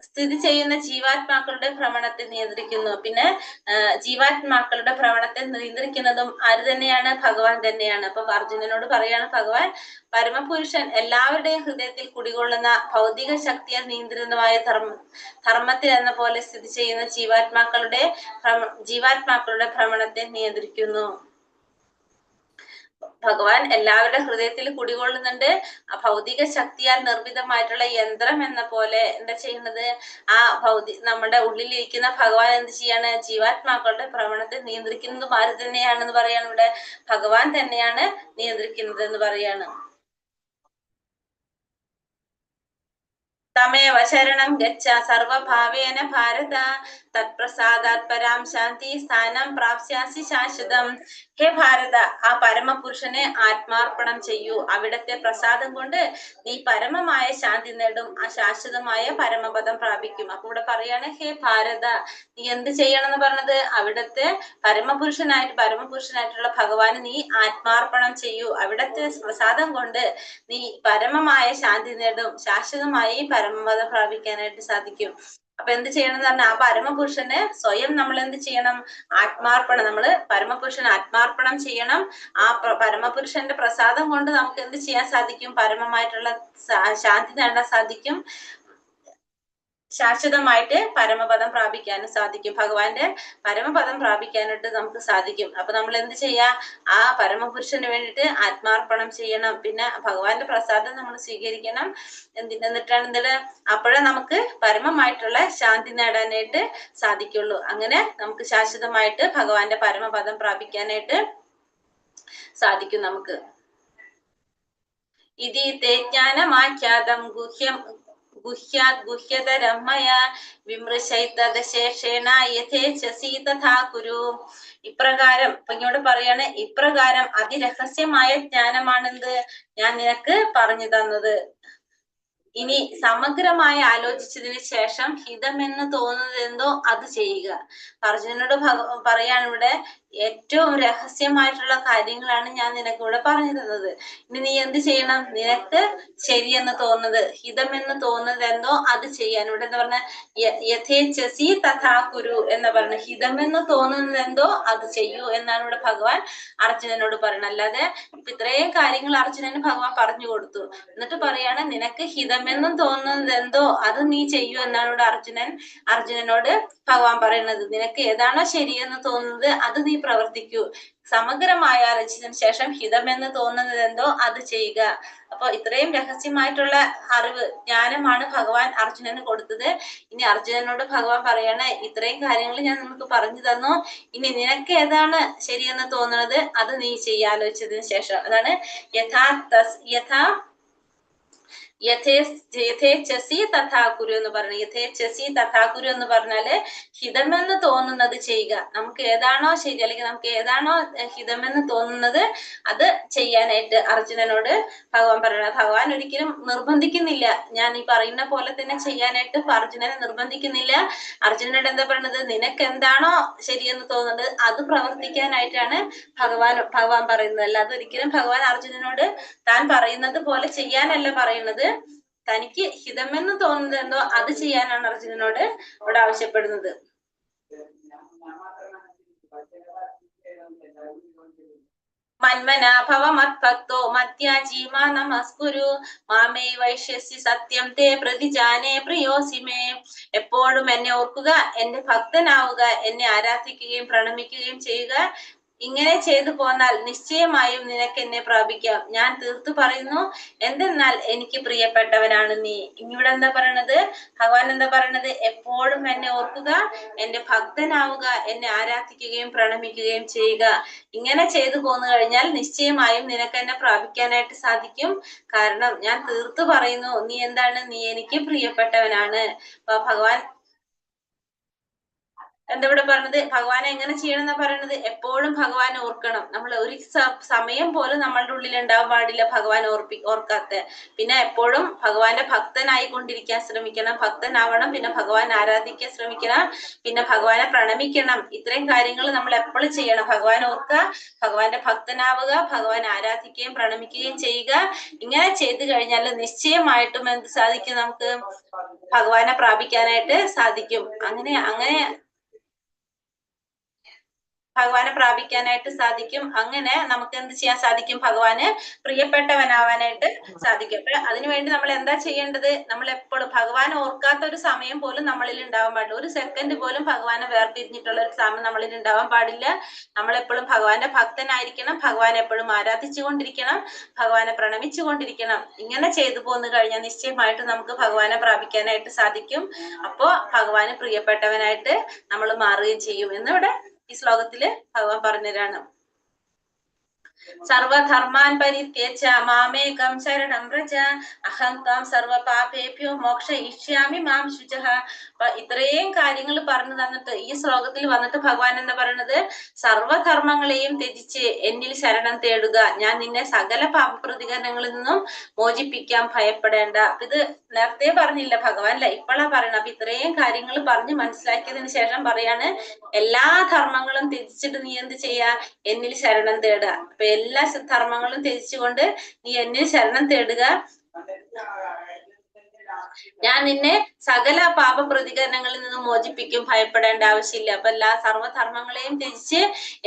സ്ഥിതി ചെയ്യുന്ന ജീവാത്മാക്കളുടെ ഭ്രമണത്തെ നിയന്ത്രിക്കുന്നു. പിന്നെ ജീവാത്മാക്കളുടെ ഭ്രമണത്തെ നിയന്ത്രിക്കുന്നതും ആര് തന്നെയാണ്? ഭഗവാൻ തന്നെയാണ്. അപ്പൊ അർജുനനോട് പറയാണ് ഭഗവാൻ, പരമപുരുഷൻ എല്ലാവരുടെയും ഹൃദയത്തിൽ കുടികൊള്ളുന്ന ഭൗതിക ശക്തിയാൽ നിയന്ത്രിതമായ ധർമ്മത്തിൽ എന്ന പോലെ സ്ഥിതി ചെയ്യുന്ന ജീവാത്മാക്കളുടെ ഭ്രമണത്തെ നിയന്ത്രിക്കുന്നു. ഭഗവാൻ എല്ലാവരുടെ ഹൃദയത്തിൽ കുടികൊള്ളുന്നുണ്ട്. ആ ഭൗതിക ശക്തിയാൽ നിർമ്മിതമായിട്ടുള്ള യന്ത്രം എന്ന പോലെ എന്താ ചെയ്യുന്നത്? ആ നമ്മുടെ ഉള്ളിലിരിക്കുന്ന ഭഗവാൻ എന്ത് ചെയ്യാണ്? ജീവാത്മാക്കളുടെ ഭ്രമണത്തെ നിയന്ത്രിക്കുന്നതും ആര് തന്നെയാണെന്ന് പറയാണ് ഇവിടെ? ഭഗവാൻ തന്നെയാണ് നിയന്ത്രിക്കുന്നത് എന്ന് പറയാണ്. തമേവ ശരണം ഗച്ഛ സർവഭാവേന ഭാരത തത്പ്രസാദാത് പരാം ശാന്തി സ്ഥാനം പ്രാപ്സ്യാസി ശാശ്വതം. ഹേ ഭാരത, ആ പരമപുരുഷനെ ആത്മാർപ്പണം ചെയ്യൂ. അവിടത്തെ പ്രസാദം കൊണ്ട് നീ പരമമായ ശാന്തി നേടും, ആ ശാശ്വതമായ പരമപദം പ്രാപിക്കും. അപ്പൊ ഇവിടെ പറയാണ്, ഹേ ഭാരത, നീ എന്ത് ചെയ്യണം എന്ന് പറഞ്ഞത്? അവിടത്തെ പരമപുരുഷനായിട്ടുള്ള ഭഗവാന് നീ ആത്മാർപ്പണം ചെയ്യൂ. അവിടത്തെ പ്രസാദം കൊണ്ട് നീ പരമമായ ശാന്തി നേടും, ശാശ്വതമായി പരമപദം പ്രാപിക്കാനായിട്ട് സാധിക്കും. അപ്പൊ എന്ത് ചെയ്യണം എന്ന് പറഞ്ഞാൽ, ആ പരമപുരുഷന് സ്വയം നമ്മൾ എന്ത് ചെയ്യണം? നമ്മള് പരമപുരുഷൻ ആത്മാർപ്പണം ചെയ്യണം. ആ പരമപുരുഷന്റെ പ്രസാദം കൊണ്ട് നമുക്ക് എന്ത് ചെയ്യാൻ സാധിക്കും? പരമമായിട്ടുള്ള ശാന്തി നേടാൻ സാധിക്കും, ശാശ്വതമായിട്ട് പരമപദം പ്രാപിക്കാനും സാധിക്കും. ഭഗവാന്റെ പരമപദം പ്രാപിക്കാനായിട്ട് നമുക്ക് സാധിക്കും. അപ്പൊ നമ്മൾ എന്ത് ചെയ്യാ? ആ പരമപുരുഷന് വേണ്ടിയിട്ട് ആത്മാർപ്പണം ചെയ്യണം. പിന്നെ ഭഗവാന്റെ പ്രസാദം നമ്മൾ സ്വീകരിക്കണം. എന്നിട്ടാണ് അപ്പോഴേ നമുക്ക് പരമമായിട്ടുള്ള ശാന്തി നേടാനായിട്ട് സാധിക്കുള്ളൂ. അങ്ങനെ നമുക്ക് ശാശ്വതമായിട്ട് ഭഗവാന്റെ പരമപദം പ്രാപിക്കാനായിട്ട് സാധിക്കും നമുക്ക്. ഇതി തേ ജ്ഞാനമാഖ്യാതം ഗുഹ്യതരം മയാ വിമൃശൈതദശേഷേണ യഥേച്ഛസി തഥാ കുരു. ഇപ്രകാരം ഇങ്ങോട്ട് പറയാണ്, ഇപ്രകാരം അതിരഹസ്യമായ ജ്ഞാനമാണെന്ത് ഞാൻ നിനക്ക് പറഞ്ഞു തന്നത്. ഇനി സമഗ്രമായി ആലോചിച്ചതിന് ശേഷം ഹിതമെന്ന് തോന്നുന്നത് എന്തോ അത് ചെയ്യുക. അർജുനനോട് പറയാണ് ഇവിടെ, ഏറ്റവും രഹസ്യമായിട്ടുള്ള കാര്യങ്ങളാണ് ഞാൻ നിനക്ക് ഇവിടെ പറഞ്ഞു തന്നത്. ഇനി നീ എന്ത് ചെയ്യണം? നിനക്ക് ശരിയെന്ന് തോന്നുന്നത്, ഹിതമെന്ന് തോന്നുന്നത് എന്തോ അത് ചെയ്യാൻ. ഇവിടെ എന്താ പറഞ്ഞ? യഥേച്ഛസി തഥാ കുരു എന്ന് പറഞ്ഞ, ഹിതമെന്ന് തോന്നുന്നത് എന്തോ അത് ചെയ്യൂ എന്നാണ് ഇവിടെ ഭഗവാൻ അർജുനനോട് പറയുന്നത്. അല്ലാതെ ഇപ്പൊ ഇത്രയും കാര്യങ്ങൾ അർജുനന് ഭഗവാൻ പറഞ്ഞു കൊടുത്തു, എന്നിട്ട് പറയാണ് നിനക്ക് ഹിതമെന്നും തോന്നുന്നത് എന്തോ അത് നീ ചെയ്യൂ എന്നാണ് ഇവിടെ അർജുനനോട് ഭഗവാൻ പറയുന്നത്. നിനക്ക് ഏതാണോ ശരിയെന്ന് തോന്നുന്നത് അത് നീ പ്രവർത്തിക്കൂ. സമഗ്രമായ ആലോചിച്ചതിന് ശേഷം ഹിതമെന്ന് തോന്നുന്നത് എന്തോ അത് ചെയ്യുക. അപ്പൊ ഇത്രയും രഹസ്യമായിട്ടുള്ള ജ്ഞാനമാണ് ഭഗവാൻ അർജുനന് കൊടുത്തത്. ഇനി അർജുനനോട് ഭഗവാൻ പറയാണ്, ഇത്രയും കാര്യങ്ങൾ ഞാൻ നിനക്ക് പറഞ്ഞു തന്നു, ഇനി നിനക്ക് ഏതാണ് ശരിയെന്ന് തോന്നുന്നത് അത് നീ ആലോചിച്ചതിന് ശേഷം. അതാണ് യഥേച്ഛസി തഥാ കുരു എന്ന് പറയുന്നത്. യഥേച്ഛസി തഥാ കുരു എന്ന് പറഞ്ഞാല് ഹിതമെന്ന് തോന്നുന്നത് ചെയ്യുക. നമുക്ക് ഏതാണോ ശരി, അല്ലെങ്കിൽ നമുക്ക് ഏതാണോ ഹിതമെന്ന് തോന്നുന്നത് അത് ചെയ്യാനായിട്ട് അർജുനനോട് ഭഗവാൻ പറയണം. ഭഗവാൻ ഒരിക്കലും നിർബന്ധിക്കുന്നില്ല, ഞാൻ ഈ പറയുന്ന പോലെ തന്നെ ചെയ്യാനായിട്ട് അർജുനനെ നിർബന്ധിക്കുന്നില്ല. അർജുനനോട് എന്താ പറയുന്നത്? നിനക്ക് എന്താണോ ശരിയെന്ന് തോന്നുന്നത് അത് പ്രവർത്തിക്കാനായിട്ടാണ് ഭഗവാൻ പറയുന്നത്. അല്ലാതെ ഒരിക്കലും ഭഗവാൻ അർജുനനോട് താൻ പറയുന്നത് പോലെ ചെയ്യാനല്ല പറയുന്നത്. തനിക്ക് ഹിതമെന്ന് തോന്നുന്നത് എന്തോ അത് ചെയ്യാനാണ് അർജുനനോട് ഇവിടെ ആവശ്യപ്പെടുന്നത്. മന്മനാഭവ മത്ഭക്തോ മധ്യാജീമാ നമസ്കുരു മാമേ വൈശ്യസി സത്യം തേ പ്രതിജാനേ പ്രിയോസിമേ. എപ്പോഴും എന്നെ ഓർക്കുക, എന്റെ ഭക്തനാവുക, എന്നെ ആരാധിക്കുകയും പ്രണമിക്കുകയും ചെയ്യുക. ഇങ്ങനെ ചെയ്തു പോന്നാൽ നിശ്ചയമായും നിനക്ക് എന്നെ പ്രാപിക്കാം. ഞാൻ തീർത്തു പറയുന്നു, എന്തെന്നാൽ എനിക്ക് പ്രിയപ്പെട്ടവനാണ് നീ. ഇവിടെ എന്താ പറയണത്? ഭഗവാൻ എന്താ പറയണത്? എപ്പോഴും എന്നെ ഓർക്കുക, എന്റെ ഭക്തനാവുക, എന്നെ ആരാധിക്കുകയും പ്രണമിക്കുകയും ചെയ്യുക. ഇങ്ങനെ ചെയ്തു പോന്നു കഴിഞ്ഞാൽ നിശ്ചയമായും നിനക്ക് എന്നെ പ്രാപിക്കാനായിട്ട് സാധിക്കും. കാരണം ഞാൻ തീർത്തു പറയുന്നു, നീ എന്താണ്? നീ എനിക്ക് പ്രിയപ്പെട്ടവനാണ്. അപ്പൊ ഭഗവാൻ എന്താ ഇവിടെ പറഞ്ഞത്? ഭഗവാനെ എങ്ങനെ ചെയ്യണം എന്നാ പറയണത്? എപ്പോഴും ഭഗവാനെ ഓർക്കണം. നമ്മൾ ഒരു സമയം പോലും നമ്മളുടെ ഉള്ളിൽ ഉണ്ടാവാൻ പാടില്ല ഭഗവാൻ ഓർക്കാത്ത. പിന്നെ എപ്പോഴും ഭഗവാന്റെ ഭക്തനായിക്കൊണ്ടിരിക്കാൻ ശ്രമിക്കണം, ഭക്തനാവണം. പിന്നെ ഭഗവാൻ ആരാധിക്കാൻ ശ്രമിക്കണം, പിന്നെ ഭഗവാനെ പ്രണമിക്കണം. ഇത്രയും കാര്യങ്ങൾ നമ്മൾ എപ്പോഴും ചെയ്യണം. ഭഗവാൻ ഓർക്കുക, ഭഗവാന്റെ ഭക്തനാവുക, ഭഗവാൻ ആരാധിക്കുകയും പ്രണമിക്കുകയും ചെയ്യുക. ഇങ്ങനെ ചെയ്തു കഴിഞ്ഞാൽ നിശ്ചയമായിട്ടും എന്ത് സാധിക്കും? നമുക്ക് ഭഗവാനെ പ്രാപിക്കാനായിട്ട് സാധിക്കും. അങ്ങനെ ഭഗവാനെ പ്രാപിക്കാനായിട്ട് സാധിക്കും. അങ്ങനെ നമുക്ക് എന്ത് ചെയ്യാൻ സാധിക്കും? ഭഗവാന് പ്രിയപ്പെട്ടവനാവാനായിട്ട് സാധിക്കും. അപ്പൊ അതിനുവേണ്ടി നമ്മൾ എന്താ ചെയ്യേണ്ടത്? നമ്മൾ എപ്പോഴും ഭഗവാനെ ഓർക്കാത്ത ഒരു സമയം പോലും നമ്മളിൽ ഉണ്ടാവാൻ പാടില്ല. ഒരു സെക്കൻഡ് പോലും ഭഗവാനെ വേർപിരിഞ്ഞിട്ടുള്ള ഒരു സമയം നമ്മളിൽ ഉണ്ടാവാൻ പാടില്ല. നമ്മളെപ്പോഴും ഭഗവാന്റെ ഭക്തനായിരിക്കണം, ഭഗവാനെ എപ്പോഴും ആരാധിച്ചുകൊണ്ടിരിക്കണം, ഭഗവാനെ പ്രണമിച്ചുകൊണ്ടിരിക്കണം. ഇങ്ങനെ ചെയ്തു പോന്നു കഴിഞ്ഞാൽ നിശ്ചയമായിട്ട് നമുക്ക് ഭഗവാനെ പ്രാപിക്കാനായിട്ട് സാധിക്കും. അപ്പോ ഭഗവാന് പ്രിയപ്പെട്ടവനായിട്ട് നമ്മൾ മാറുകയും ചെയ്യും എന്നിവിടെ ഈ ശ്ലോകത്തില് ഭഗവാൻ പറഞ്ഞുതരാണ്. സർവധർമാൻ പരിത്യജ മാമേകം ശരണം വ്രജ അഹം ത്വാം സർവപാപേഭ്യോ മോക്ഷയിഷ്യാമി മാം ശുചഃ. അപ്പൊ ഇത്രയും കാര്യങ്ങൾ പറഞ്ഞു തന്നിട്ട് ഈ ശ്ലോകത്തിൽ വന്നിട്ട് ഭഗവാൻ എന്താ പറയണത്? സർവധർമ്മങ്ങളെയും ത്യജിച്ച് എന്നിൽ ശരണം തേടുക, ഞാൻ നിന്നെ സകല പാപപ്രതികരണങ്ങളിൽ നിന്നും മോചിപ്പിക്കാൻ ഭയപ്പെടേണ്ട. ഇത് നേരത്തെ പറഞ്ഞില്ല ഭഗവാൻ, അല്ല ഇപ്പോഴാ പറയണത്. അപ്പൊ ഇത്രയും കാര്യങ്ങൾ പറഞ്ഞ് മനസ്സിലാക്കിയതിന് ശേഷം പറയാണ്, എല്ലാ ധർമ്മങ്ങളും ത്യജിച്ചിട്ട് നീ എന്ത് ചെയ്യാ? എന്നിൽ ശരണം തേടുക. അപ്പൊ എല്ലാ ധർമ്മങ്ങളും ത്യജിച്ചുകൊണ്ട് നീ എന്നിൽ ശരണം തേടുക, ഞാൻ നിന്നെ സകല പാപപ്രതികരണങ്ങളിൽ നിന്നും മോചിപ്പിക്കും, ഭയപ്പെടേണ്ട ആവശ്യമില്ല. അപ്പൊ എല്ലാ സർവ്വധർമ്മങ്ങളെയും ത്യജിച്ച്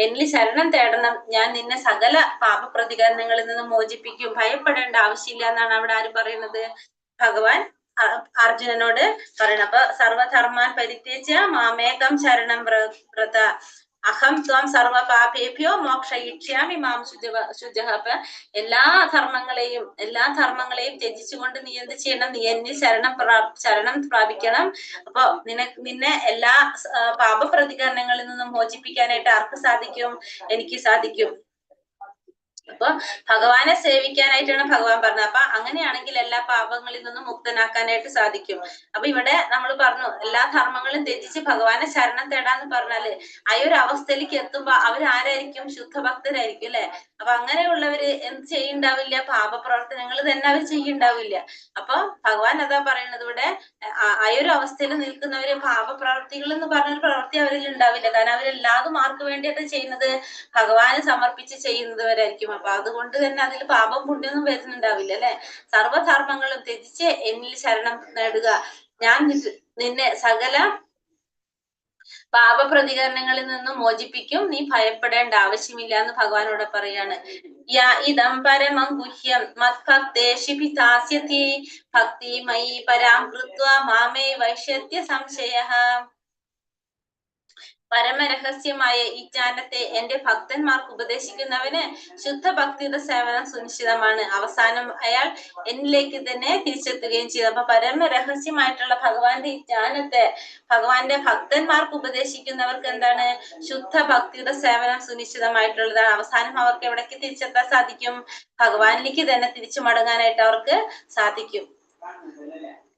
എന്നിൽ ശരണം തേടണം, ഞാൻ നിന്നെ സകല പാപപ്രതികരണങ്ങളിൽ നിന്നും മോചിപ്പിക്കും, ഭയപ്പെടേണ്ട ആവശ്യമില്ല എന്നാണ് അവിടെ ആര് പറയുന്നത്? ഭഗവാൻ അർജുനനോട് പറയണം. അപ്പൊ സർവധർമാൻ പരിത്യജ മാമേകം ശരണം വ്രത അഹം ത്വം സർവപാപേഭ്യോ മോക്ഷയിഷ്യാമി മാം ശുചഃ. അപ്പൊ എല്ലാ ധർമ്മങ്ങളെയും ത്യജിച്ചുകൊണ്ട് നീ എന്ത് ചെയ്യണം? നീ എന്നിൽ ശരണം പ്രാപിക്കണം. അപ്പൊ നിന്നെ എല്ലാ പാപപ്രതികരണങ്ങളിൽ നിന്നും മോചിപ്പിക്കാനായിട്ട് ആർക്ക് സാധിക്കും? എനിക്ക് സാധിക്കും. അപ്പൊ ഭഗവാനെ സേവിക്കാനായിട്ടാണ് ഭഗവാൻ പറഞ്ഞത്. അപ്പൊ അങ്ങനെയാണെങ്കിൽ എല്ലാ പാപങ്ങളിൽ നിന്നും മുക്തനാക്കാനായിട്ട് സാധിക്കും. അപ്പൊ ഇവിടെ നമ്മൾ പറഞ്ഞു, എല്ലാ ധർമ്മങ്ങളും ത്യജിച്ച് ഭഗവാനെ ശരണം തേടാന്ന് പറഞ്ഞാല് ആ ഒരു അവസ്ഥയിലേക്ക് എത്തുമ്പോ അവരാരായിരിക്കും? ശുദ്ധഭക്തരായിരിക്കും അല്ലെ? അപ്പൊ അങ്ങനെയുള്ളവര് എന്ത് ചെയ്യുണ്ടാവില്ല? പാപപ്രവർത്തനങ്ങൾ തന്നെ അവർ ചെയ്യുണ്ടാവില്ല. അപ്പൊ ഭഗവാൻ അതാ പറയുന്നത് ഇവിടെ, ആ ഒരു അവസ്ഥയിൽ നിൽക്കുന്നവര് പാപപ്രവർത്തികൾ എന്ന് പറഞ്ഞൊരു പ്രവൃത്തി അവരിൽ ഉണ്ടാവില്ല. കാരണം അവരെല്ലാതും ആർക്ക് വേണ്ടിയിട്ട് ചെയ്യുന്നത്? ഭഗവാന് സമർപ്പിച്ച് ചെയ്യുന്നവരായിരിക്കും. അപ്പൊ അതുകൊണ്ട് തന്നെ അതിൽ പാപം പുണ്യൊന്നും വരുന്നുണ്ടാവില്ല അല്ലെ? സർവധർമ്മങ്ങളും ത്യജിച്ച് എന്നിൽ ശരണം നേടുക, ഞാൻ നിന്നെ സകല പാപപ്രതികരണങ്ങളിൽ നിന്നും മോചിപ്പിക്കും, നീ ഭയപ്പെടേണ്ട ആവശ്യമില്ല എന്ന് ഭഗവാനോട് പറയാണ്. ഇതം പരമം ഗുഹ്യം മത്ഭക്തേഷു പിതാസ്യതി ഭക്തി മയി പരാം കൃത്വാ മാമേ വൈശ്യത്യ സംശയഃ. പരമരഹസ്യമായ ഈ ജ്ഞാനത്തെ എന്റെ ഭക്തന്മാർക്ക് ഉപദേശിക്കുന്നവന് ശുദ്ധഭക്തിയുടെ സേവനം സുനിശ്ചിതമാണ്. അവസാനം അയാൾ എന്നിലേക്ക് തന്നെ തിരിച്ചെത്തുകയും ചെയ്തു. അപ്പൊ പരമരഹസ്യമായിട്ടുള്ള ഭഗവാന്റെ ഈ ജ്ഞാനത്തെ ഭഗവാന്റെ ഭക്തന്മാർക്ക് ഉപദേശിക്കുന്നവർക്ക് എന്താണ്? ശുദ്ധഭക്തിയുടെ സേവനം സുനിശ്ചിതമായിട്ടുള്ളതാണ്. അവസാനം അവർക്ക് എവിടേക്ക് തിരിച്ചെത്താൻ സാധിക്കും? ഭഗവാനിലേക്ക് തന്നെ തിരിച്ചു മടങ്ങാനായിട്ട് അവർക്ക് സാധിക്കും.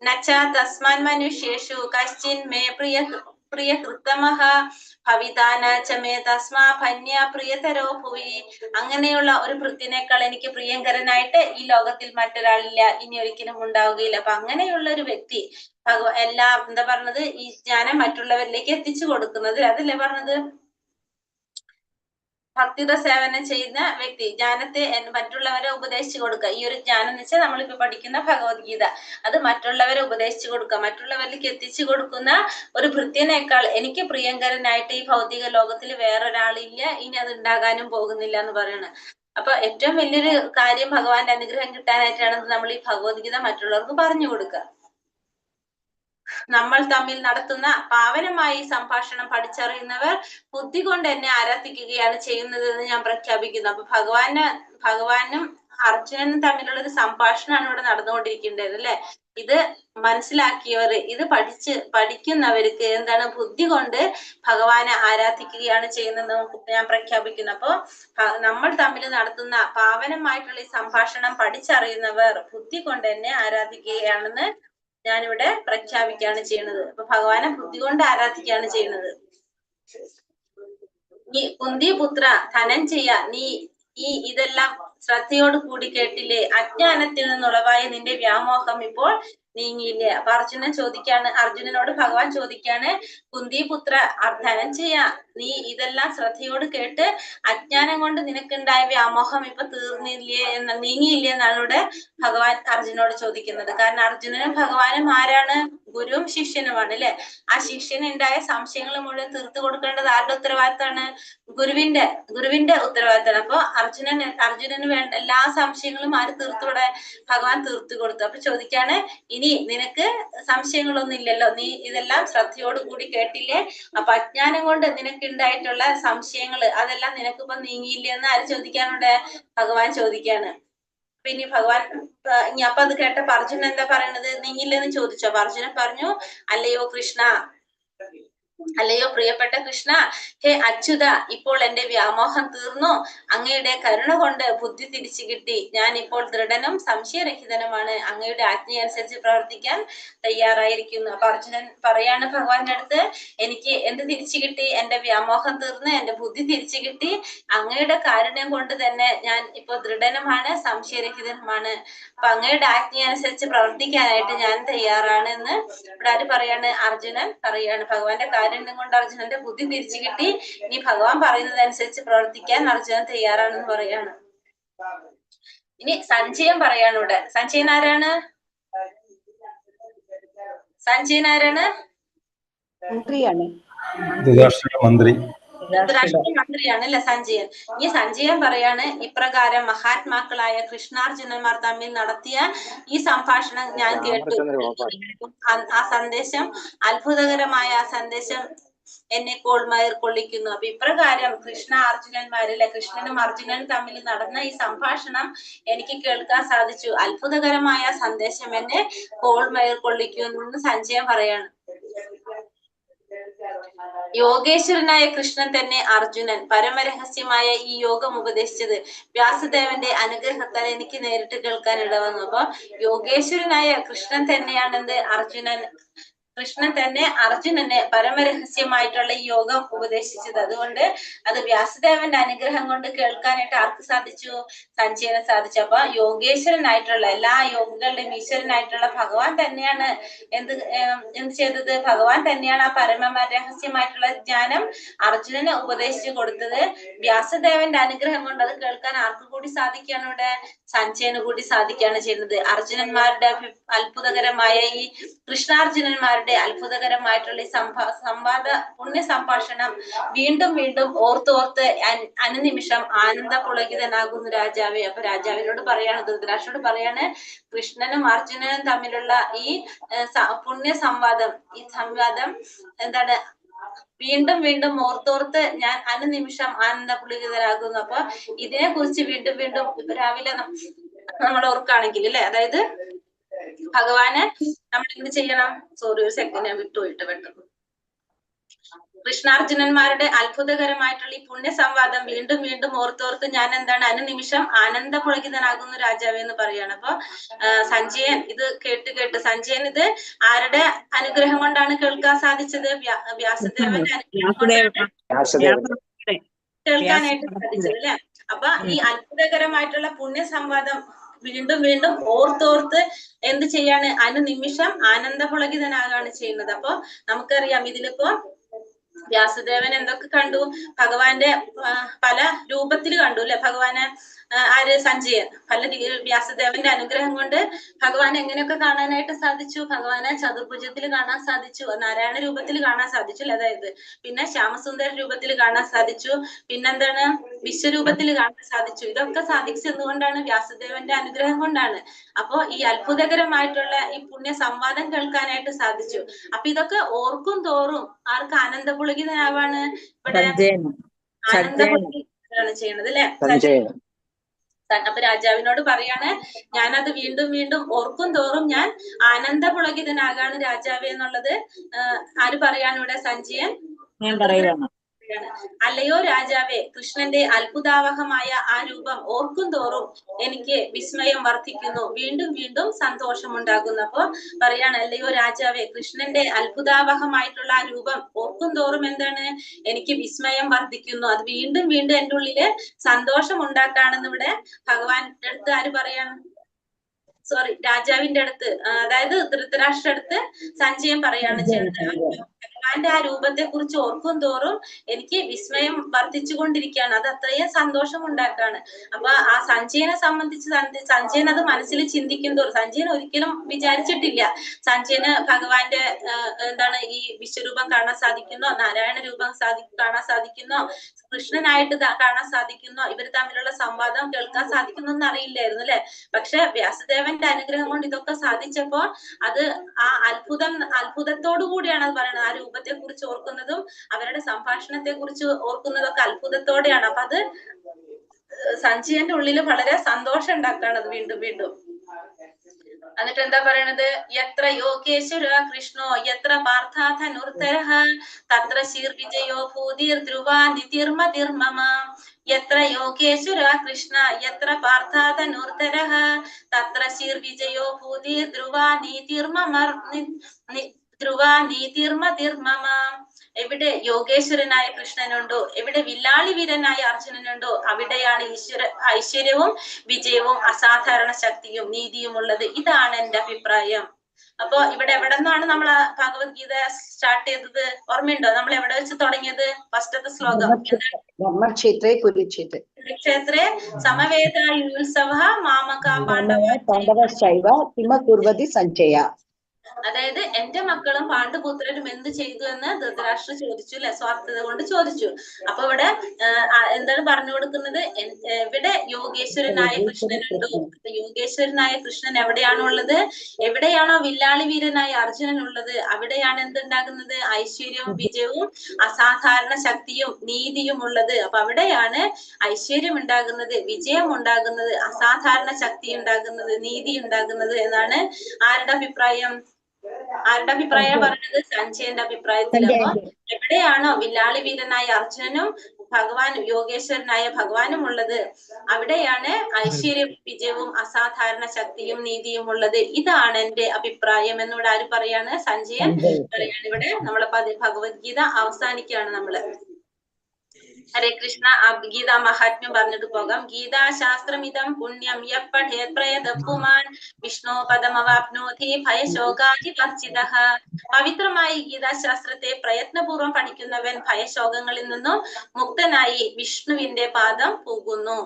നച്ചാ തസ്മാൻ മനുഷ്യേഷു കശ്ചിൻ മേ പ്രിയ കൃത്തമഹ ഭവിതാന ചമേ തസ്മാ ഭന്യ പ്രിയതരോ ഭുവി. അങ്ങനെയുള്ള ഒരു ഭൃത്യനേക്കാൾ എനിക്ക് പ്രിയങ്കരനായിട്ട് ഈ ലോകത്തിൽ മറ്റൊരാളില്ല, ഇനി ഒരിക്കലും ഉണ്ടാവുകയില്ല. അപ്പൊ അങ്ങനെയുള്ള ഒരു വ്യക്തി എല്ലാം എന്താ പറഞ്ഞത്? ഈ ജ്ഞാനം മറ്റുള്ളവരിലേക്ക് എത്തിച്ചു കൊടുക്കുന്നത്, അതല്ലേ പറഞ്ഞത്? ഭക്തിയുടെ സേവനം ചെയ്യുന്ന വ്യക്തി ജ്ഞാനത്തെ മറ്റുള്ളവരെ ഉപദേശിച്ചു കൊടുക്കുക. ഈ ഒരു ജ്ഞാനം എന്ന് വെച്ചാൽ നമ്മളിപ്പോ പഠിക്കുന്ന ഭഗവത്ഗീത, അത് മറ്റുള്ളവരെ ഉപദേശിച്ചു കൊടുക്കുക, മറ്റുള്ളവരിലേക്ക് എത്തിച്ചു കൊടുക്കുന്ന ഒരു ഭൃത്യനേക്കാൾ എനിക്ക് പ്രിയങ്കരനായിട്ട് ഈ ഭൗതിക ലോകത്തിൽ വേറൊരാളില്ല, ഇനി അത് ഉണ്ടാകാനും പോകുന്നില്ല എന്ന് പറയണം. അപ്പൊ ഏറ്റവും വലിയൊരു കാര്യം ഭഗവാന്റെ അനുഗ്രഹം കിട്ടാനായിട്ടാണ് നമ്മൾ ഈ ഭഗവത്ഗീത മറ്റുള്ളവർക്ക് പറഞ്ഞു കൊടുക്കുക. നമ്മൾ തമ്മിൽ നടത്തുന്ന പാവനമായ ഈ സംഭാഷണം പഠിച്ചറിയുന്നവർ ബുദ്ധി കൊണ്ട് എന്നെ ആരാധിക്കുകയാണ് ചെയ്യുന്നത് എന്ന് ഞാൻ പ്രഖ്യാപിക്കുന്നു. അപ്പൊ ഭഗവാനും അർജുനനും തമ്മിലുള്ള ഒരു സംഭാഷണമാണ് ഇവിടെ നടന്നുകൊണ്ടിരിക്കേണ്ടത് അല്ലെ. ഇത് മനസ്സിലാക്കിയവർ, ഇത് പഠിക്കുന്നവർക്ക് എന്താണ് ബുദ്ധി കൊണ്ട് ഭഗവാനെ ആരാധിക്കുകയാണ് ചെയ്യുന്നത് ഞാൻ പ്രഖ്യാപിക്കുന്നു. അപ്പോ നമ്മൾ തമ്മിൽ നടത്തുന്ന പാവനമായിട്ടുള്ള ഈ സംഭാഷണം പഠിച്ചറിയുന്നവർ ബുദ്ധി കൊണ്ട് എന്നെ ആരാധിക്കുകയാണെന്ന് ഞാനിവിടെ പ്രഖ്യാപിക്കുകയാണ് ചെയ്യുന്നത്. അപ്പൊ ഭഗവാനെ ബുദ്ധി കൊണ്ട് ആരാധിക്കുകയാണ് ചെയ്യുന്നത്. നീ കുന്തിപുത്ര ധനഞ്ജയ, നീ ഇതെല്ലാം ശ്രദ്ധയോട് കൂടി കേട്ടില്ലേ? അജ്ഞാനത്തിൽ നിന്നുളവായ നിന്റെ വ്യാമോഹം ഇപ്പോൾ നീങ്ങിയില്ലേ? അപ്പൊ അർജുനനോട് ഭഗവാൻ ചോദിക്കാണ്, കുന്തിപുത്ര ധനഞ്ജയ, നീ ഇതെല്ലാം ശ്രദ്ധയോട് കേട്ട് അജ്ഞാനം കൊണ്ട് നിനക്കുണ്ടായ വ്യാമോഹം ഇപ്പൊ നീങ്ങിയില്ലേ എന്നാണ് ഇവിടെ ഭഗവാൻ അർജുനോട് ചോദിക്കുന്നത്. കാരണം അർജുനനും ഭഗവാനും ആരാണ്? ഗുരുവും ശിഷ്യനുമാണ് അല്ലെ. ആ ശിഷ്യന് ഉണ്ടായ സംശയങ്ങൾ മുഴുവൻ തീർത്തു കൊടുക്കേണ്ടത് ആരുടെ ഉത്തരവാദിത്തമാണ്? ഗുരുവിന്റെ ഉത്തരവാദിത്തമാണ്. അപ്പൊ അർജുനന് വേണ്ട എല്ലാ സംശയങ്ങളും ആര് തീർത്തുകൂടെ? ഭഗവാൻ തീർത്തു കൊടുത്തു. അപ്പൊ ചോദിക്കാണ്, ഇനി നിനക്ക് സംശയങ്ങളൊന്നും ഇല്ലല്ലോ, നീ ഇതെല്ലാം ശ്രദ്ധയോട് കൂടി കേട്ടില്ലേ? അപ്പൊ അജ്ഞാനം കൊണ്ട് നിനക്ക് ഉണ്ടായിട്ടുള്ള സംശയങ്ങൾ അതെല്ലാം നിനക്കിപ്പോ നീങ്ങിയില്ലേ എന്ന് ആര് ചോദിക്കാനുണ്ട്? ഭഗവാൻ ചോദിക്കാണ്. പിന്നെ ഭഗവാൻ അപ്പൊ അത് കേട്ടപ്പോ അർജുനൻ എന്താ പറയണത്? നീങ്ങില്ലെന്ന് ചോദിച്ചു. അപ്പൊ അർജുനൻ പറഞ്ഞു, അല്ലയോ കൃഷ്ണ, അല്ലയോ പ്രിയപ്പെട്ട കൃഷ്ണ, ഹേ അച്യുത, ഇപ്പോൾ എന്റെ വ്യാമോഹം തീർന്നു. അങ്ങയുടെ കരുണ കൊണ്ട് ബുദ്ധി തിരിച്ചു കിട്ടി. ഞാൻ ഇപ്പോൾ ദൃഢനും സംശയരഹിതനുമാണ്. അങ്ങയുടെ ആജ്ഞയനുസരിച്ച് പ്രവർത്തിക്കാൻ തയ്യാറായിരിക്കുന്നു. അപ്പൊ അർജുനൻ പറയാണ് ഭഗവാന്റെ അടുത്ത്, എനിക്ക് എന്ത് തിരിച്ചു കിട്ടി? എന്റെ വ്യാമോഹം തീർന്ന് എന്റെ ബുദ്ധി തിരിച്ചു കിട്ടി. അങ്ങയുടെ കാരുണ്യം കൊണ്ട് തന്നെ ഞാൻ ഇപ്പൊ ദൃഢനുമാണ്, സംശയരഹിതനുമാണ്. അപ്പൊ അങ്ങയുടെ ആജ്ഞയനുസരിച്ച് പ്രവർത്തിക്കാനായിട്ട് ഞാൻ തയ്യാറാണ് എന്ന് ഇവിടെ ആര് പറയാണ്? അർജുനൻ പറയാണ്. ഭഗവാന്റെ കാരുണ്യം കൊണ്ട് അർജുനന്റെ ബുദ്ധി തിരിച്ചു കിട്ടി. ഇനി ഭഗവാൻ പറയുന്നതനുസരിച്ച് പ്രവർത്തിക്കാൻ അർജുനൻ തയ്യാറാണെന്ന് പറയാണ്. ഇനി സഞ്ജയൻ പറയാണ് ഇവിടെ. സഞ്ജയൻ ആരാണ്? മന്ത്രി ധൃതരാഷ്ട്രമന്ത്രിയാണ് അല്ലെ സഞ്ജയൻ. ഈ സഞ്ജയൻ പറയാണ്, ഇപ്രകാരം മഹാത്മാക്കളായ കൃഷ്ണാർജുനന്മാർ തമ്മിൽ നടത്തിയ ഈ സംഭാഷണം ഞാൻ കേട്ടു. ആ സന്ദേശം, അത്ഭുതകരമായ ആ സന്ദേശം എന്നെ കോൾമയർ കൊള്ളിക്കുന്നു. അപ്പൊ ഇപ്രകാരം കൃഷ്ണനും അർജുനനും തമ്മിൽ നടന്ന ഈ സംഭാഷണം എനിക്ക് കേൾക്കാൻ സാധിച്ചു. അത്ഭുതകരമായ സന്ദേശം എന്നെ കോൾമയർ കൊള്ളിക്കുന്നു എന്ന് സഞ്ജയൻ പറയാണ്. യോഗേശ്വരനായ കൃഷ്ണൻ തന്നെ അർജുനൻ പരമരഹസ്യമായ ഈ യോഗം ഉപദേശിച്ചത് വ്യാസദേവന്റെ അനുഗ്രഹത്താൽ എനിക്ക് നേരിട്ട് കേൾക്കാൻ ഇടവന്നു. അപ്പൊ യോഗേശ്വരനായ കൃഷ്ണൻ തന്നെയാണെന്ത്? കൃഷ്ണൻ തന്നെ അർജുനന് പരമരഹസ്യമായിട്ടുള്ള ഈ യോഗം ഉപദേശിച്ചത്. അതുകൊണ്ട് അത് വ്യാസദേവന്റെ അനുഗ്രഹം കൊണ്ട് കേൾക്കാനായിട്ട് ആർക്ക് സാധിച്ചു? സഞ്ജയന് സാധിച്ചു. അപ്പൊ യോഗേശ്വരനായിട്ടുള്ള എല്ലാ യോഗികളുടെയും ഈശ്വരനായിട്ടുള്ള ഭഗവാൻ തന്നെയാണ് എന്ത് ചെയ്തത്? ഭഗവാൻ തന്നെയാണ് ആ പരമരഹസ്യമായിട്ടുള്ള ജ്ഞാനം അർജുനന് ഉപദേശിച്ചു കൊടുത്തത്. വ്യാസദേവന്റെ അനുഗ്രഹം കൊണ്ട് അത് കേൾക്കാൻ ആർക്ക് കൂടി സാധിക്കുകയാണ്? ഇവിടെ സഞ്ജയന് കൂടി സാധിക്കുകയാണ് ചെയ്യുന്നത്. അർജുനന്മാരുടെ അത്ഭുതകരമായ ഈ കൃഷ്ണാർജുനന്മാരുടെ അത്ഭുതകരമായിട്ടുള്ള ഈ പുണ്യ സംഭാഷണം വീണ്ടും വീണ്ടും ഓർത്തോർത്ത് അനുനിമിഷം ആനന്ദ പുളകിതനാകുന്നു രാജാവേ. അപ്പൊ രാജാവിനോട് പറയാണ്, ധൃതരാഷ്ട്രനോട് പറയാണ്, കൃഷ്ണനും അർജുനനും തമ്മിലുള്ള ഈ പുണ്യ സംവാദം, ഈ സംവാദം എന്താണ്? വീണ്ടും വീണ്ടും ഓർത്തോർത്ത് ഞാൻ അനുനിമിഷം ആനന്ദ പുളകിതനാകുന്നു. അപ്പൊ ഇതിനെ കുറിച്ച് വീണ്ടും വീണ്ടും രാവിലെ നമ്മൾ ഓർക്കുകയാണെങ്കിൽ അല്ലെ, അതായത് ഭഗവാന് നമ്മൾ എന്ത് ചെയ്യണം? സോറി, ഒരു സെക്കൻഡ് ഞാൻ വിട്ടുപോയിട്ട് പെട്ടെന്ന്. കൃഷ്ണാർജുനന്മാരുടെ അത്ഭുതകരമായിട്ടുള്ള ഈ പുണ്യ സംവാദം വീണ്ടും വീണ്ടും ഓർത്തോർത്ത് ഞാൻ എന്താണ്? അനുനിമിഷം ആനന്ദ പുളകിതനാകുന്നു രാജാവേ എന്ന് പറയാണ്. അപ്പൊ സഞ്ജയൻ ഇത് കേട്ട് സഞ്ജയൻ ഇത് ആരുടെ അനുഗ്രഹം കൊണ്ടാണ് കേൾക്കാൻ സാധിച്ചത്? വ്യാസദേവന്റെ അനുഗ്രഹം കൊണ്ടാണ് കേൾക്കാനായിട്ട് സാധിച്ചത് അല്ലെ. അപ്പൊ ഈ അത്ഭുതകരമായിട്ടുള്ള പുണ്യ സംവാദം വീണ്ടും വീണ്ടും ഓർത്തോർത്ത് എന്ത് ചെയ്യാണ്? അനുനിമിഷം ആനന്ദ പുളകിതനാകാണ് ചെയ്യുന്നത്. അപ്പൊ നമുക്കറിയാം ഇതിലിപ്പോ വ്യാസദേവൻ എന്തൊക്കെ കണ്ടു? ഭഗവാന്റെ പല രൂപത്തിൽ കണ്ടു അല്ലെ. ഭഗവാനെ ആര് സഞ്ജയൻ. വ്യാസദേവന്റെ അനുഗ്രഹം കൊണ്ട് ഭഗവാൻ എങ്ങനെയൊക്കെ കാണാനായിട്ട് സാധിച്ചു? ഭഗവാനെ ചതുർഭുജത്തിൽ കാണാൻ സാധിച്ചു, നാരായണ രൂപത്തിൽ കാണാൻ സാധിച്ചു, അതായത് പിന്നെ ശ്യാമസുന്ദര രൂപത്തിൽ കാണാൻ സാധിച്ചു, പിന്നെന്താണ് വിശ്വരൂപത്തിൽ കാണാൻ സാധിച്ചു. ഇതൊക്കെ സാധിച്ചെന്നുകൊണ്ടാണ് വ്യാസദേവന്റെ അനുഗ്രഹം കൊണ്ടാണ്. അപ്പോ ഈ അത്ഭുതകരമായിട്ടുള്ള ഈ പുണ്യ സംവാദം കേൾക്കാനായിട്ട് സാധിച്ചു. അപ്പൊ ഇതൊക്കെ ഓർക്കും തോറും ആർക്ക് ആനന്ദപുളകിതനാവാണ്? ഇവിടെ ആനന്ദപുളകിതനാണ് ചെയ്യണത് അല്ലെ? അപ്പൊ രാജാവിനോട് പറയാണ്, ഞാനത് വീണ്ടും വീണ്ടും ഓർക്കും തോറും ഞാൻ ആനന്ദപുളകിതനാകാണ് രാജാവേ എന്നുള്ളത് ആര് പറയാണ് ഇവിടെ? സഞ്ജയൻ അല്ലയോ രാജാവേ, കൃഷ്ണന്റെ അത്ഭുതാവഹമായ ആ രൂപം ഓർക്കും തോറും എനിക്ക് വിസ്മയം വർദ്ധിക്കുന്നു, വീണ്ടും വീണ്ടും സന്തോഷമുണ്ടാകുന്നു. അപ്പൊ പറയാണ്, അല്ലയോ രാജാവേ, കൃഷ്ണന്റെ അത്ഭുതാവഹമായിട്ടുള്ള ആ രൂപം ഓർക്കും തോറും എന്താണ്? എനിക്ക് വിസ്മയം വർദ്ധിക്കുന്നു, അത് വീണ്ടും വീണ്ടും എന്റെ ഉള്ളില് സന്തോഷം ഉണ്ടാക്കാണെന്ന് ഇവിടെ ഭഗവാന്റെ അടുത്ത് ആര് പറയാണ്? രാജാവിന്റെ അടുത്ത്, അതായത് ധൃതരാഷ്ട്ര അടുത്ത് സഞ്ജയൻ പറയാണ് ചെയ്യുന്നത്. ഭഗവാന്റെ ആ രൂപത്തെ കുറിച്ച് ഓർക്കും തോറും എനിക്ക് വിസ്മയം വർദ്ധിച്ചുകൊണ്ടിരിക്കുകയാണ്, അത് അത്രയും സന്തോഷം ഉണ്ടാക്കാണ്. അപ്പൊ ആ സഞ്ജയനെ സംബന്ധിച്ച് സഞ്ജയൻ അത് മനസ്സിൽ ചിന്തിക്കും തോറും, സഞ്ജയൻ ഒരിക്കലും വിചാരിച്ചിട്ടില്ല സഞ്ജയന് ഭഗവാന്റെ എന്താണ് ഈ വിശ്വരൂപം കാണാൻ സാധിക്കുന്നോ, നാരായണ രൂപം കാണാൻ സാധിക്കുന്നോ, കൃഷ്ണനായിട്ട് കാണാൻ സാധിക്കുന്നോ, ഇവർ തമ്മിലുള്ള സംവാദം കേൾക്കാൻ സാധിക്കുന്നു എന്ന് അറിയില്ലായിരുന്നു അല്ലെ? പക്ഷെ വ്യാസദേവന്റെ അനുഗ്രഹം കൊണ്ട് ഇതൊക്കെ സാധിച്ചപ്പോ അത് ആ അത്ഭുതത്തോടു കൂടിയാണ് അത് പറയുന്നത്. ആ രൂപത്തെ കുറിച്ച് ഓർക്കുന്നതും അവരുടെ സംഭാഷണത്തെ കുറിച്ച് ഓർക്കുന്നതൊക്കെ അത്ഭുതത്തോടെയാണ്. അപ്പൊ അത് സഞ്ജയന്റെ ഉള്ളില് വളരെ സന്തോഷം ഉണ്ടാക്കാണ് അത് വീണ്ടും വീണ്ടും. എന്നിട്ട് എന്താ പറയണത്? എത്ര യോഗേശ്വര കൃഷ്ണോ എത്ര പാർത്ഥാധനുർധരഃ തത്ര ശീർവിജയോ ഭൂതിർ ധ്രുവാ നിതിർമതിർമമ. എത്ര യോഗേശ്വര കൃഷ്ണ എത്ര പാർത്ഥാധനുർധരഃ തത്ര ശീർവിജയോ ഭൂതിർ ധ്രുവാ നീതിർമതിർമമ. എവിടെ യോഗേശ്വരനായ കൃഷ്ണനുണ്ടോ, എവിടെ വില്ലാളി വീരനായ അർജുനനുണ്ടോ, അവിടെയാണ് ഐശ്വര്യവും വിജയവും അസാധാരണ ശക്തിയും നീതിയും ഉള്ളത്. ഇതാണ് എന്റെ അഭിപ്രായം. അപ്പൊ ഇവിടെ എവിടെ നിന്നാണ് നമ്മൾ ഭഗവത്ഗീത സ്റ്റാർട്ട് ചെയ്തത്? ഓർമ്മയുണ്ടോ? നമ്മൾ എവിടെ വെച്ച് തുടങ്ങിയത്? ഫസ്റ്റത്തെ ശ്ലോകം ബ്രഹ്മക്ഷേത്രേ കുരുക്ഷേത്രേ സമവേതായുത്സവഃ മാമകാ പാണ്ഡവശ്ചൈവ കിമ കുർവതി സഞ്ജയ. അതായത് എന്റെ മക്കളും പാണ്ഡുപുത്രരും എന്ത് ചെയ്തു എന്ന് ധൃതരാഷ്ട്ര ചോദിച്ചു അല്ലെ? സ്വാർത്ഥത കൊണ്ട് ചോദിച്ചു. അപ്പൊ ഇവിടെ എന്താണ് പറഞ്ഞു കൊടുക്കുന്നത്? എവിടെ യോഗേശ്വരനായ കൃഷ്ണനുണ്ടോ, യോഗേശ്വരനായ കൃഷ്ണൻ എവിടെയാണുള്ളത്, എവിടെയാണോ വില്ലാളി വീരനായ അർജുനൻ ഉള്ളത്, അവിടെയാണ് എന്തുണ്ടാകുന്നത്? ഐശ്വര്യവും വിജയവും അസാധാരണ ശക്തിയും നീതിയും ഉള്ളത്. അപ്പൊ അവിടെയാണ് ഐശ്വര്യം ഉണ്ടാകുന്നത്, വിജയം ഉണ്ടാകുന്നത്, അസാധാരണ ശക്തി ഉണ്ടാകുന്നത്, നീതി ഉണ്ടാകുന്നത് എന്നാണ് ആരുടെ അഭിപ്രായം? ആരുടെ അഭിപ്രായം പറഞ്ഞത്? സഞ്ജയന്റെ അഭിപ്രായത്തിൽ. അപ്പൊ എവിടെയാണോ വില്ലാളി വീരനായ അർജുനനും യോഗേശ്വരനായ ഭഗവാനും ഉള്ളത്, അവിടെയാണ് ഐശ്വര്യവും വിജയവും അസാധാരണ ശക്തിയും നീതിയും ഉള്ളത്. ഇതാണ് എന്റെ അഭിപ്രായം എന്നിവിടെ ആര് പറയാണ്? സഞ്ജയൻ പറയാണ്. ഇവിടെ നമ്മളെ ഭഗവത്ഗീത അവസാനിക്കുകയാണ് നമ്മള്. ഹരേ കൃഷ്ണ. ഗീതാ മഹാത്മ്യം പറഞ്ഞിട്ട് പോകാം. ഗീതാശാസ്ത്രമിതം പുണ്യം യപ്പഠേത് പ്രയതഃ വിഷ്ണു പദമവാപ്നോതി ഭയശോകാധിവർജിതഃ. പവിത്രമായി ഗീതാശാസ്ത്രത്തെ പ്രയത്നപൂർവ്വം പഠിക്കുന്നവൻ ഭയശോകങ്ങളിൽ നിന്നും മുക്തനായി വിഷ്ണുവിന്റെ പാദം പൂകുന്നു.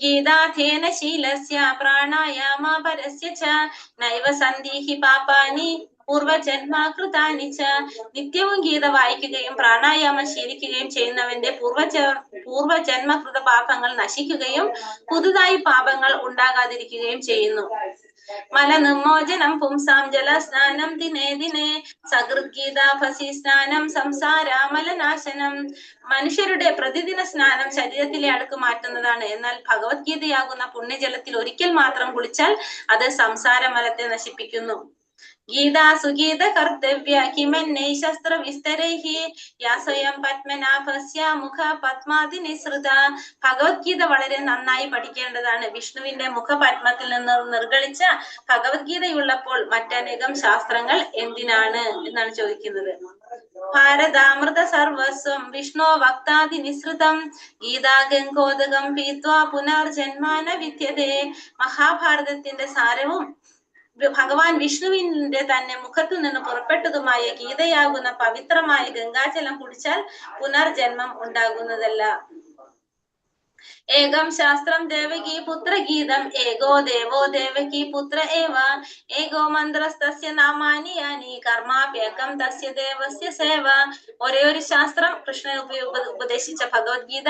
ഗീതാധേന ശീലസ്യ പ്രാണായാമപരസ്യ ച നൈവ സന്ധിഹി പാപാനി പൂർവജന്മകൃതാനി ച. നിത്യവും ഗീത വായിക്കുകയും പ്രാണായാമം ശീലിക്കുകയും ചെയ്യുന്നവന്റെ പൂർവജന്മകൃത പാപങ്ങൾ നശിക്കുകയും പുതുതായി പാപങ്ങൾ ഉണ്ടാകാതിരിക്കുകയും ചെയ്യുന്നു. മലനിർമോചനം പുംസാം ജലസ്നാനം ദിനേ ദിനേ സകൃദ്ഗീതാഭസി സ്നാനം സംസാരാമലനാശനം. മനുഷ്യരുടെ പ്രതിദിന സ്നാനം ശരീരത്തിലെ അഴുക്ക് മാറ്റുന്നതാണ്. എന്നാൽ ഭഗവത്ഗീതയാകുന്ന പുണ്യജലത്തിൽ ഒരിക്കൽ മാത്രം കുളിച്ചാൽ അത് സംസാരമലത്തെ നശിപ്പിക്കുന്നു. ഗീതാ സുഗീത കർത്തവ്യ കിമന്നൈ ശസ്ത്ര വിസ്തരൈഹി യാ സ്വയം പത്മനാഭസ്യ മുഖ പത്മാതി നിസൃത. ഭഗവത്ഗീത വളരെ നന്നായി പഠിക്കേണ്ടതാണ്. വിഷ്ണുവിന്റെ മുഖപത്മത്തിൽ നിന്ന് നിർഗളിച്ച ഭഗവത്ഗീതയുള്ളപ്പോൾ മറ്റനേകം ശാസ്ത്രങ്ങൾ എന്തിനാണ് എന്നാണ് ചോദിക്കുന്നത്. ഭാരതാമൃത സർവസ്വം വിഷ്ണു വക്താതി നിസൃതം ഗീതാ ഗംഗോദകം പീത്വാ പുനർജന്മാന വിദ്യതേ. മഹാഭാരതത്തിന്റെ സാരവും ഭഗവാൻ വിഷ്ണുവിന്റെ തന്നെ മുഖത്തു നിന്ന് പുറപ്പെട്ടതുമായ ഗീതയാകുന്ന പവിത്രമായ ഗംഗാജലം കുടിച്ചാൽ പുനർജന്മം ഉണ്ടാകുന്നതല്ല. ഏകം ശാസ്ത്രം ദേവകീ പുത്രഗീതം ഏകോ ദേവോ ദേവകീ പുത്ര ഏവ ഏകോ മന്ത്രസ്തസ്യ നാമാനി യാനി കർമാപ്യേകം തസ്യ ദേവസ്യ സേവ. ഒരേ ഒരു ശാസ്ത്രം കൃഷ്ണൻ ഉപദേശിച്ച ഭഗവത്ഗീത,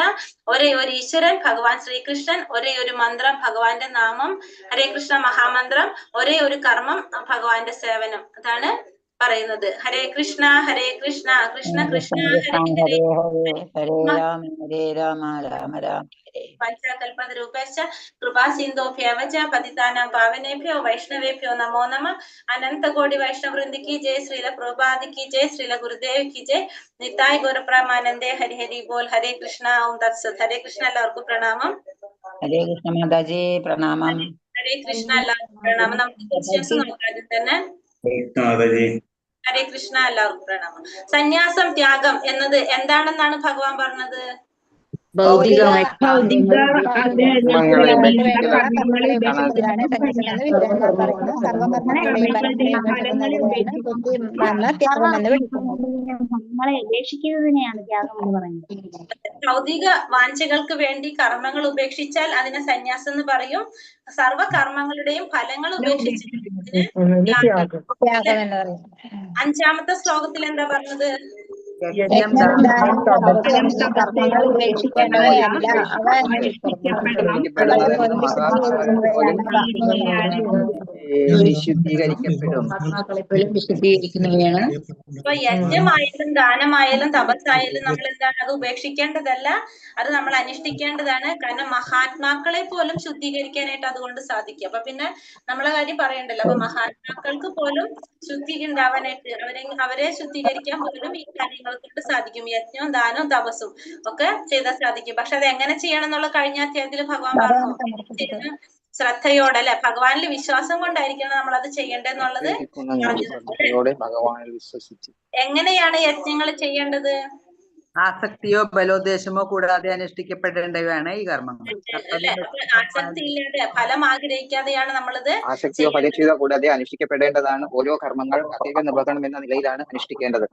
ഒരേ ഒരു ഈശ്വരൻ ഭഗവാൻ ശ്രീകൃഷ്ണൻ, ഒരേ ഒരു മന്ത്രം ഭഗവാന്റെ നാമം ഹരേ കൃഷ്ണ മഹാമന്ത്രം, ഒരേ ഒരു കർമ്മം ഭഗവാന്റെ സേവനം. അതാണ് പറയുന്നത്. ഹരേ കൃഷ്ണ കൃഷ്ണ കൃഷ്ണ ഹരേ ഹരേ ഹരേ രാമ ഹരേ രാമ രാമ രാമ ഹരേ. പഞ്ചകൽപതരൂപശ്ച കൃപാസിന്ധോഭ്യവ ച പതിതാനാം പാവനേഭ്യോ വൈഷ്ണവേഭ്യോ നമോ നമഃ. അനന്തകോടി വൈഷ്ണവവൃന്ദ की जय, श्रील प्रभुपाद की जय, श्रील गुरुदेव की जय, निताय गौरप्रमानंदे हरि हरि बोल. ഹരേ കൃഷ്ണ. ഓം തത്സത്. ഹരേ കൃഷ്ണ. എല്ലാവർക്കും പ്രണാമം. ഹരേ കൃഷ്ണ മാതാജി പ്രണാമം. ഹരേ കൃഷ്ണ. എല്ലാവർക്കും പ്രണാമം. നമുക്ക് ക്വസ്റ്റ്യൻസ് നോക്കാം ആദ്യം തന്നെ. ഹരേ കൃഷ്ണ. എല്ലാവർക്കും പ്രണാമം. സന്യാസം ത്യാഗം എന്നത് എന്താണെന്നാണ് ഭഗവാൻ പറഞ്ഞത്? ഉപേക്ഷിക്കുന്നതിനെയാണ് ത്യാഗം എന്ന് പറയുന്നത്. ഭൗതിക വാഞ്ചകൾക്ക് വേണ്ടി കർമ്മങ്ങൾ ഉപേക്ഷിച്ചാൽ അതിനെ സന്യാസം എന്ന് പറയും. സർവ കർമ്മങ്ങളുടെയും ഫലങ്ങൾ ഉപേക്ഷിച്ചിട്ട് അഞ്ചാമത്തെ ശ്ലോകത്തിൽ എന്താ പറഞ്ഞത്? ഇപ്പൊ യജ്ഞമായാലും ദാനമായാലും തപസ്സായാലും നമ്മൾ എന്താണ് അത് ഉപേക്ഷിക്കേണ്ടതല്ല, അത് നമ്മൾ അനുഷ്ഠിക്കേണ്ടതാണ്. കാരണം മഹാത്മാക്കളെ പോലും ശുദ്ധീകരിക്കാനായിട്ട് അതുകൊണ്ട് സാധിക്കും. അപ്പൊ പിന്നെ നമ്മളെ കാര്യം പറയണ്ടല്ലോ. അപ്പൊ മഹാത്മാക്കൾക്ക് പോലും ശുദ്ധി ഉണ്ടാവാനായിട്ട് അവരെ ശുദ്ധീകരിക്കാൻ പോലും ഈ കാര്യങ്ങൾ കൊണ്ട് സാധിക്കും. യജ്ഞവും ദാനവും തപസ്സും ഒക്കെ ചെയ്താൽ സാധിക്കും. പക്ഷെ അത് എങ്ങനെ ചെയ്യണം എന്നുള്ള കഴിഞ്ഞ അധ്യായത്തിൽ ഭഗവാൻ പറഞ്ഞു. ശ്രദ്ധയോടെ അല്ലെ, ഭഗവാനിൽ വിശ്വാസം കൊണ്ടായിരിക്കണം നമ്മൾ അത് ചെയ്യേണ്ടതെന്നുള്ളത് എങ്ങനെയാണ് യജ്ഞങ്ങൾ ചെയ്യേണ്ടത്? ആസക്തിയോ ബലോദ്ദേശമോ കൂടാതെ അനുഷ്ഠിക്കപ്പെടേണ്ടവയാണ് ഈ കർമ്മങ്ങൾ. ആസക്തി ഇല്ലാതെ ഫലം ആഗ്രഹിക്കാതെയാണ് നമ്മളിത് ആസക്തിയോ ഫലച്യുതോ കൂടാതെ അനുഷ്ഠിക്കപ്പെടേണ്ടതാണ്. ഓരോ കർമ്മങ്ങൾ അതീവ നിർവഹണം എന്ന നിലയിലാണ് അനുഷ്ഠിക്കേണ്ടത്.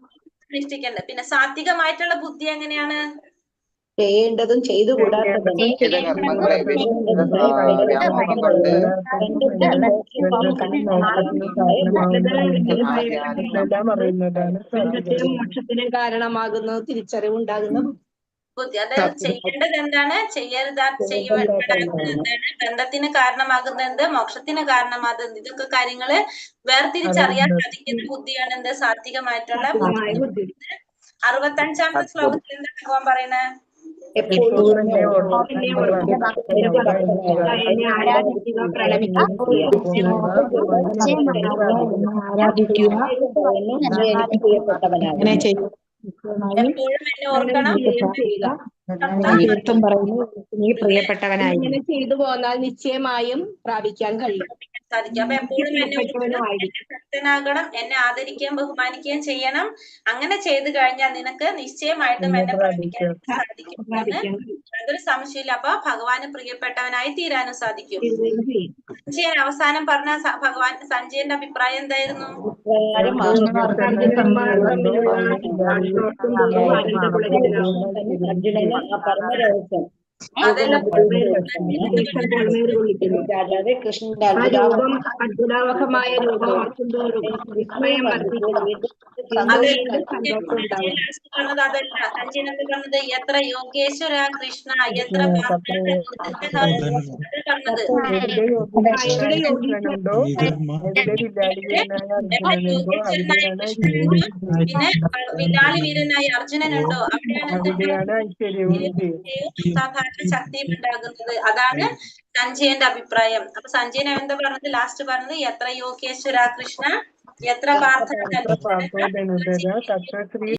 പിന്നെ സാത്വികമായിട്ടുള്ള ബുദ്ധി എങ്ങനെയാണ്? ചെയ്യേണ്ടതും ചെയ്തുകൂടാത്തതും മോക്ഷത്തിന് കാരണമാകുന്ന തിരിച്ചറിവുണ്ടാകുന്ന ബുദ്ധി. അതായത് ചെയ്യേണ്ടത് എന്താണ്, ചെയ്യപ്പെടാത്തത് എന്താണ്, ബന്ധത്തിന് കാരണമാകുന്നത് എന്ത്, മോക്ഷത്തിന് കാരണമാകുന്നത്, ഇതൊക്കെ കാര്യങ്ങള് വേർതിരിച്ചറിയാൻ സാധിക്കുന്ന ബുദ്ധിയാണ് എന്ത്, സാത്വികമായിട്ടുള്ള ബുദ്ധി. 65-ാമത്തെ ശ്ലോകത്തിൽ എന്താ ഭഗവാൻ പറയണേ? എപ്പോഴും എന്നെ ഓർക്കണം, പ്രിയപ്പെട്ടവനായി ഇങ്ങനെ ചെയ്തു പോന്നാൽ നിശ്ചയമായും പ്രാപിക്കാൻ കഴിയും, സാധിക്കും. അപ്പൊ എപ്പോഴും എന്നെ ഭക്തനാകണം, എന്നെ ആദരിക്കുകയും ബഹുമാനിക്കുകയും ചെയ്യണം. അങ്ങനെ ചെയ്തു കഴിഞ്ഞാൽ നിനക്ക് നിശ്ചയമായിട്ടും എന്നെ പ്രാപിക്കാൻ സാധിക്കും. അതൊരു സംശയമില്ല. അപ്പൊ ഭഗവാന് പ്രിയപ്പെട്ടവനായി തീരാനും സാധിക്കും. സഞ്ജയൻ അവസാനം പറഞ്ഞ ഭഗവാൻ സഞ്ജയന്റെ അഭിപ്രായം എന്തായിരുന്നു? കൃഷ്ണന്റെ അത്ഭുതാവഹമായ രൂപം വിസ്മയം പറഞ്ഞത് അതല്ല. സഞ്ജയൻ എന്ത് പറഞ്ഞത്? എത്ര യോഗേശ്വര കൃഷ്ണ, എത്ര പറഞ്ഞത്. പിന്നെ വില്ലാളി വീരനായ അർജുനനുണ്ടോ? അവിടെയാണ് സാധാരണ ശക്തിയും ഉണ്ടാകുന്നത്. അതാണ് സഞ്ജയന്റെ അഭിപ്രായം. അപ്പൊ സഞ്ജയൻ എന്താ പറഞ്ഞത്? ലാസ്റ്റ് പറഞ്ഞത് എത്ര യോഗേശ്വര കൃഷ്ണ, എത്ര പാർത്ഥ